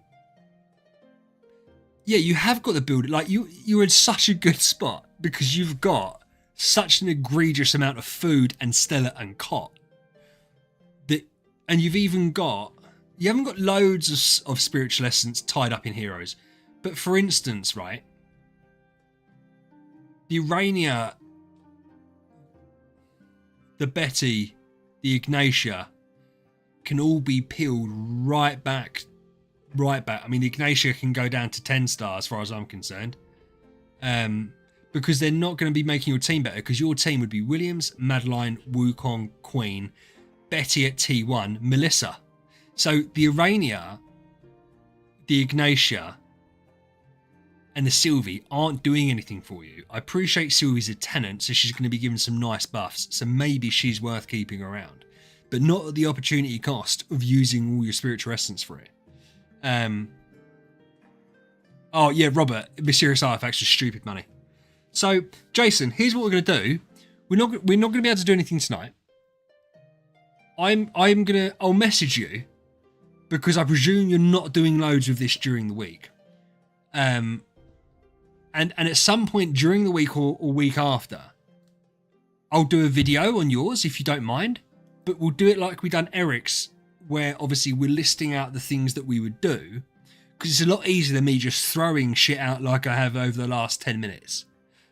Yeah, you have got the build. Like you're in such a good spot because you've got such an egregious amount of food and stellar and cot. And you haven't got loads of spiritual essence tied up in heroes. But for instance, right, the Urania, the Betty, the Ignatia can all be peeled right back. I mean, the Ignatia can go down to 10 stars as far as I'm concerned. Because they're not going to be making your team better, because your team would be Williams, Madeline, Wukong, Queen, Betty at T1, Melissa. So the Urania, the Ignatia, and the Sylvie aren't doing anything for you. I appreciate Sylvie's a tenant, so she's going to be given some nice buffs, so maybe she's worth keeping around. But not at the opportunity cost of using all your spiritual essence for it. Oh yeah, Robert, mysterious artifacts are stupid money. So, Jason, here's what we're going to do. We're not going to be able to do anything tonight. I'll message you, because I presume you're not doing loads of this during the week. And at some point during the week or week after, I'll do a video on yours if you don't mind, but we'll do it like we done Eric's, where obviously we're listing out the things that we would do, because it's a lot easier than me just throwing shit out like I have over the last 10 minutes,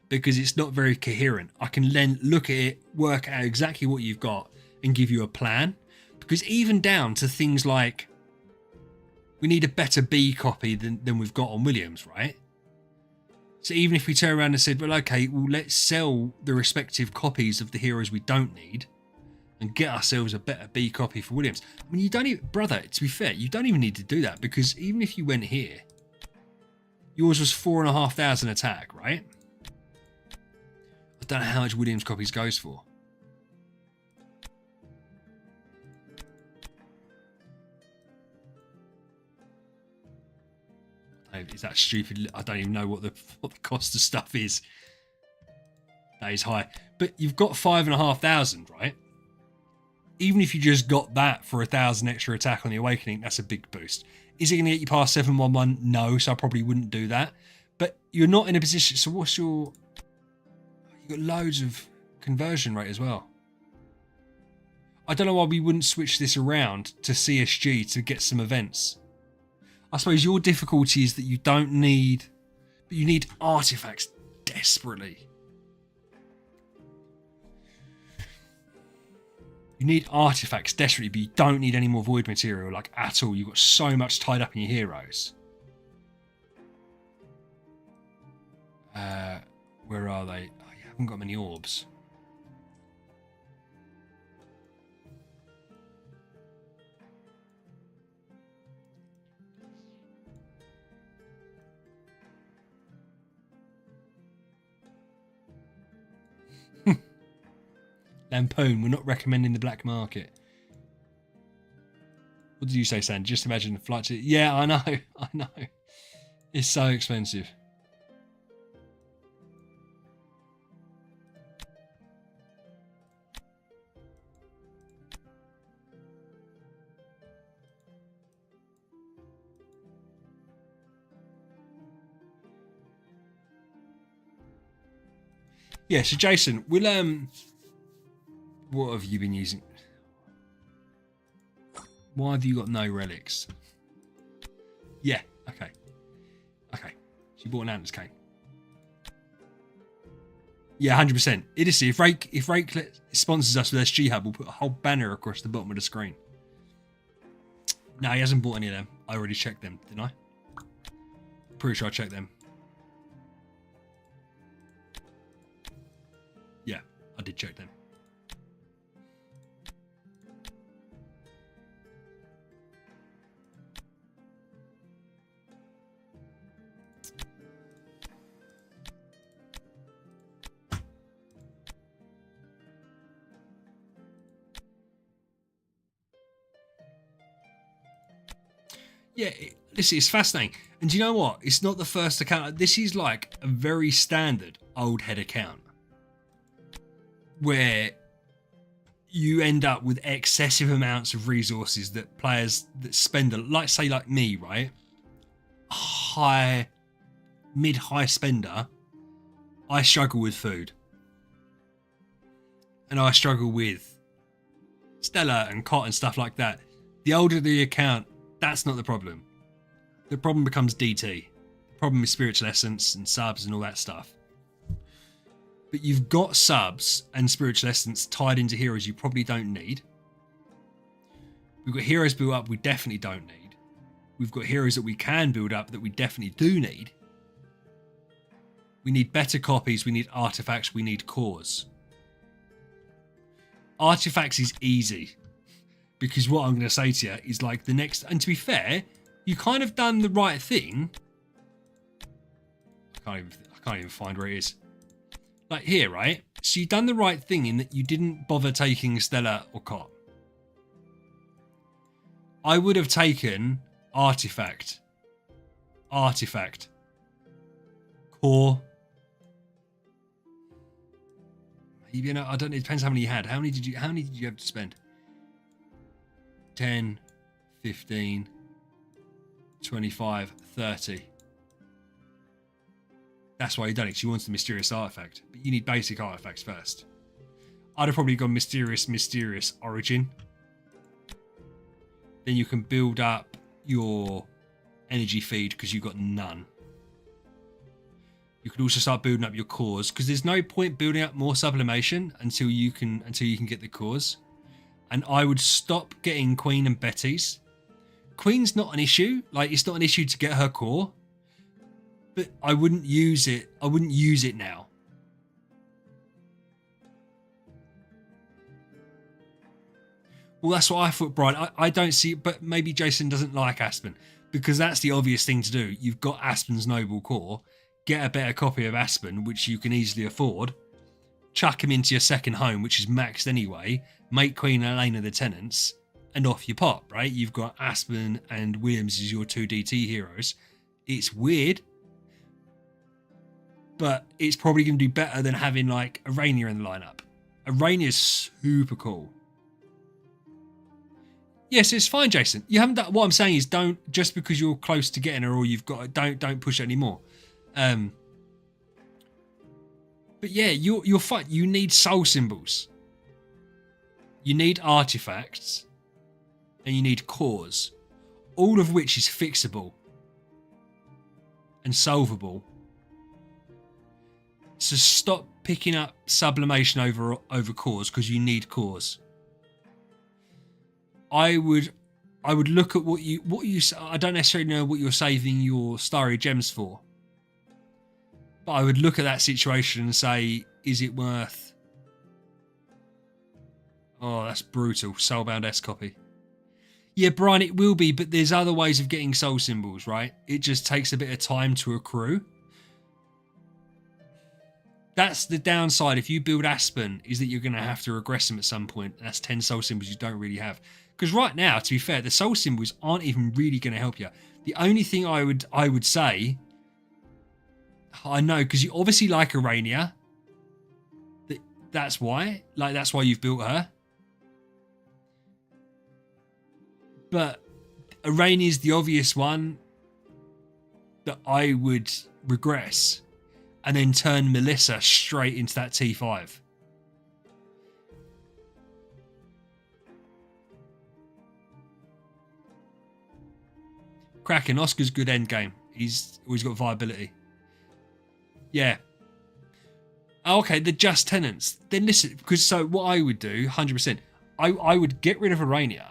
because it's not very coherent. I can then look at it, work out exactly what you've got, and give you a plan. Because even down to things like, we need a better B copy than we've got on Williams, right? So even if we turn around and said, well, okay, well, let's sell the respective copies of the heroes we don't need, and get ourselves a better B copy for Williams. I mean, you don't even, brother, to be fair, you don't even need to do that, because even if you went here, yours was 4,500 attack, right? I don't know how much Williams copies goes for. Is that stupid? I don't even know what the cost of stuff is. That is high. But you've got 5,500, right? Even if you just got that for 1,000 extra attack on the Awakening, that's a big boost. Is it going to get you past 711? No, so I probably wouldn't do that. But you're not in a position. So what's your... You've got loads of conversion rate as well. I don't know why we wouldn't switch this around to CSG to get some events. I suppose your difficulty is that you don't need... But you need artifacts desperately. You need artifacts desperately, but you don't need any more void material, like, at all. You've got so much tied up in your heroes. Where are they? Oh, you haven't got many orbs. Lampoon, we're not recommending the black market. What did you say, Sam? Just imagine the flight to... Yeah, I know. I know. It's so expensive. Yeah, so Jason, we'll what have you been using? Why have you got no relics? Yeah, okay. Okay. So you bought an Antler's Cane. Yeah, 100%. Idiocy, if Rake sponsors us with SG Hub, we'll put a whole banner across the bottom of the screen. No, he hasn't bought any of them. I already checked them, didn't I? Pretty sure I checked them. Yeah, I did check them. Yeah, listen, it's fascinating. And do you know what? It's not the first account. This is like a very standard old head account where you end up with excessive amounts of resources that players that spend, like, say, like me, right? Mid-high spender, I struggle with food. And I struggle with Stella and Cot and stuff like that. The older the account, that's not the problem. The problem becomes DT. The problem is spiritual essence and subs and all that stuff. But you've got subs and spiritual essence tied into heroes you probably don't need. We've got heroes built up we definitely don't need. We've got heroes that we can build up that we definitely do need. We need better copies, we need artifacts, we need cores. Artifacts is easy. Because what I'm going to say to you is like the next... And to be fair, you kind of done the right thing. I can't even find where it is. Like here, right? So you've done the right thing in that you didn't bother taking Stella or Cot. I would have taken Artifact. Core. You know, I don't know. It depends how many you had. How many did you have to spend? 10, 15, 25, 30. That's why you done it, because you wanted the mysterious artifact. But you need basic artifacts first. I'd have probably gone mysterious origin. Then you can build up your energy feed because you've got none. You could also start building up your cores, because there's no point building up more sublimation until you can get the cores. And I would stop getting Queen and Betty's. Queen's not an issue. Like, it's not an issue to get her core. But I wouldn't use it. I wouldn't use it now. Well, that's what I thought, Brian. I don't see it, but maybe Jason doesn't like Aspen because that's the obvious thing to do. You've got Aspen's Noble Core. Get a better copy of Aspen, which you can easily afford. Chuck him into your second home, which is maxed anyway. Make Queen Elena the tenants, and off you pop, right? You've got Aspen and Williams as your two DT heroes. It's weird, but it's probably going to do better than having like a Rainier in the lineup. A Rainier is super cool. Yes, it's fine, Jason. You haven't done. What I'm saying is, don't just because you're close to getting her or you've got. Don't push it anymore. But yeah, you're fine. You need soul symbols. You need artifacts, and you need cores, all of which is fixable and solvable. So stop picking up sublimation over cores because you need cores. I would look at what you I don't necessarily know what you're saving your starry gems for, but I would look at that situation and say, is it worth? Oh, that's brutal. Soulbound S copy. Yeah, Brian, it will be, but there's other ways of getting soul symbols, right? It just takes a bit of time to accrue. That's the downside. If you build Aspen, is that you're going to have to regress them at some point. That's 10 soul symbols you don't really have. Because right now, to be fair, the soul symbols aren't even really going to help you. The only thing I would say, I know, because you obviously like Arania. That's why. Like, that's why you've built her. But Arania is the obvious one that I would regress and then turn Melissa straight into that T5. Kraken, Oscar's good endgame. He's always got viability. Yeah. Okay, the just tenants. Then listen, because so what I would do, 100%, I would get rid of Arania.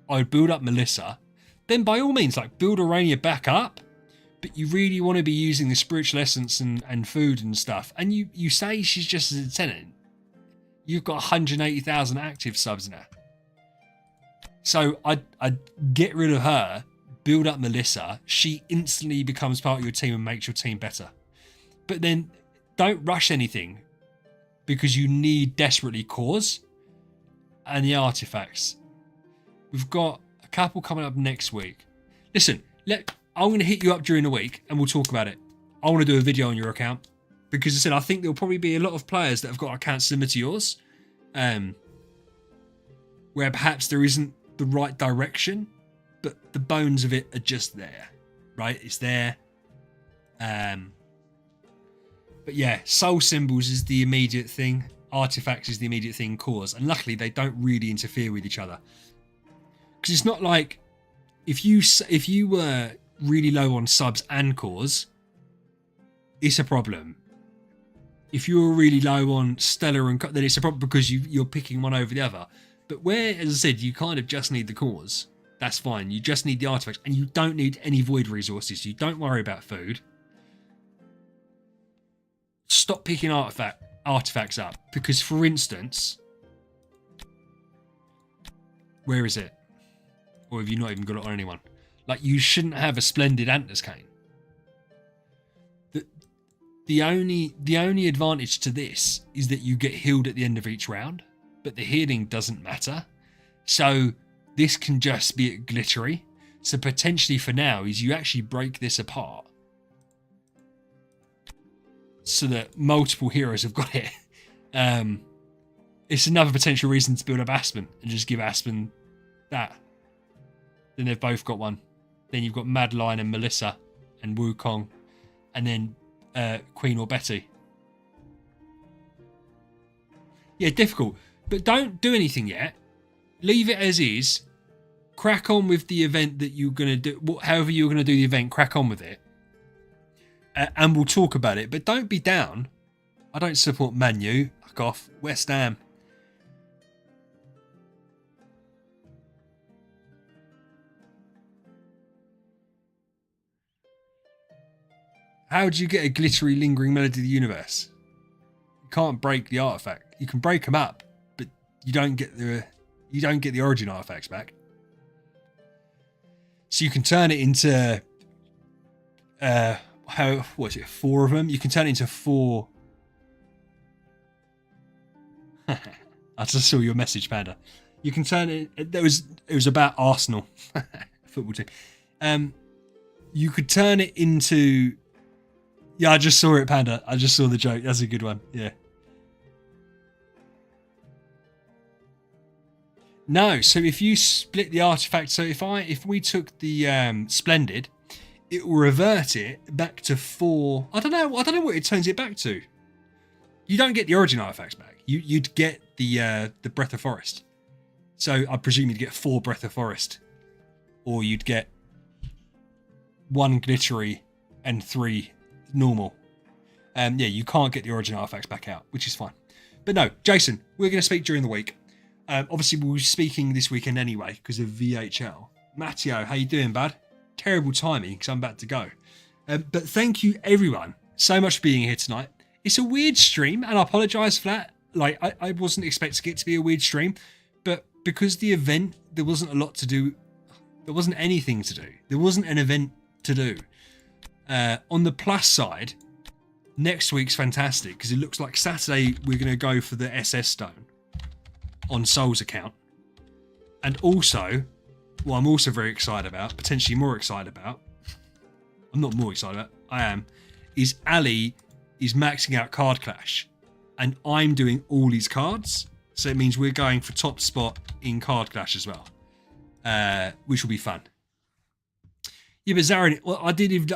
I would build up Melissa. Then by all means, like, build Arania back up. But you really want to be using the spiritual essence and food and stuff. And you say she's just as a tenant. You've got 180,000 active subs now. So I'd get rid of her, build up Melissa. She instantly becomes part of your team and makes your team better. But then don't rush anything because you need desperately cores and the artifacts. We've got a couple coming up next week. Listen, I'm going to hit you up during the week and we'll talk about it. I want to do a video on your account because I said I think there'll probably be a lot of players that have got accounts similar to yours, where perhaps there isn't the right direction, but the bones of it are just there, right? It's there. But yeah, soul symbols is the immediate thing. Artifacts is the immediate thing. Cores, and luckily they don't really interfere with each other because it's not like if you were really low on subs and cores, it's a problem. If you're really low on stellar and then it's a problem because you're picking one over the other. But where, as I said, you kind of just need the cores, that's fine. You just need the artifacts and you don't need any void resources. You don't worry about food. Stop picking artifacts up because, for instance, where is it? Or have you not even got it on anyone? Like, you shouldn't have a splendid Antlers cane. The only advantage to this is that you get healed at the end of each round, but the healing doesn't matter. So this can just be glittery. So potentially for now is you actually break this apart so that multiple heroes have got it. It's another potential reason to build up Aspen and just give Aspen that. Then they've both got one. Then you've got Madeline and Melissa and Wukong, and then Queen or Betty. Yeah, difficult. But don't do anything yet. Leave it as is. Crack on with the event that you're going to do. However you're going to do the event, crack on with it. And we'll talk about it. But don't be down. I don't support Man U. Fuck off. West Ham. How do you get a glittery, lingering melody of the universe? You can't break the artifact. You can break them up, but you don't get the You don't get the origin artifacts back. So you can turn it into, what is it, 4 of them? You can turn it into 4. I just saw your message, Panda. You can turn it, it was about Arsenal football team. You could turn it into, yeah, I just saw it, Panda. I just saw the joke. That's a good one. Yeah. No, so if you split the artifact, so if we took the Splendid, it will revert it back to 4. I don't know what it turns it back to. You don't get the origin artifacts back. You'd get the Breath of Forest. So I presume you'd get 4 Breath of Forest, or you'd get 1 glittery and 3 normal. Yeah, you can't get the origin artifacts back out, which is fine. But no, Jason, we're going to speak during the week. Obviously, we'll be speaking this weekend anyway because of VHL. Matteo, how you doing, bud? Terrible timing because I'm about to go. But thank you, everyone, so much for being here tonight. It's a weird stream, and I apologise for that. Like, I wasn't expecting it to be a weird stream, but because the event, there wasn't a lot to do. There wasn't anything to do. There wasn't an event to do. On the plus side, next week's fantastic because it looks like Saturday we're going to go for the SS Stone on Soul's account. And also, what I'm also very excited about, potentially more excited about, I'm not more excited about, I am, is Ali is maxing out Card Clash. And I'm doing all his cards. So it means we're going for top spot in Card Clash as well. Which will be fun. Yeah, but Zarin, well,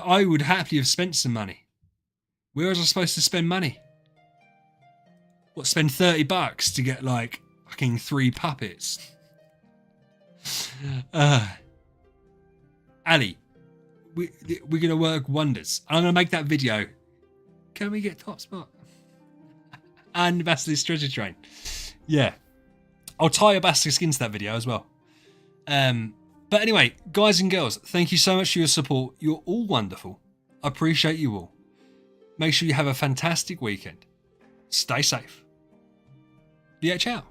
I would happily have spent some money. Where was I supposed to spend money? What, spend $30 to get like fucking 3 puppets? Ali, we're going to work wonders. I'm going to make that video. Can we get top spot? And Basilisk Treasure Train. Yeah. I'll tie a Basilisk into that video as well. But anyway, guys and girls, thank you so much for your support. You're all wonderful. I appreciate you all. Make sure you have a fantastic weekend. Stay safe. VHL.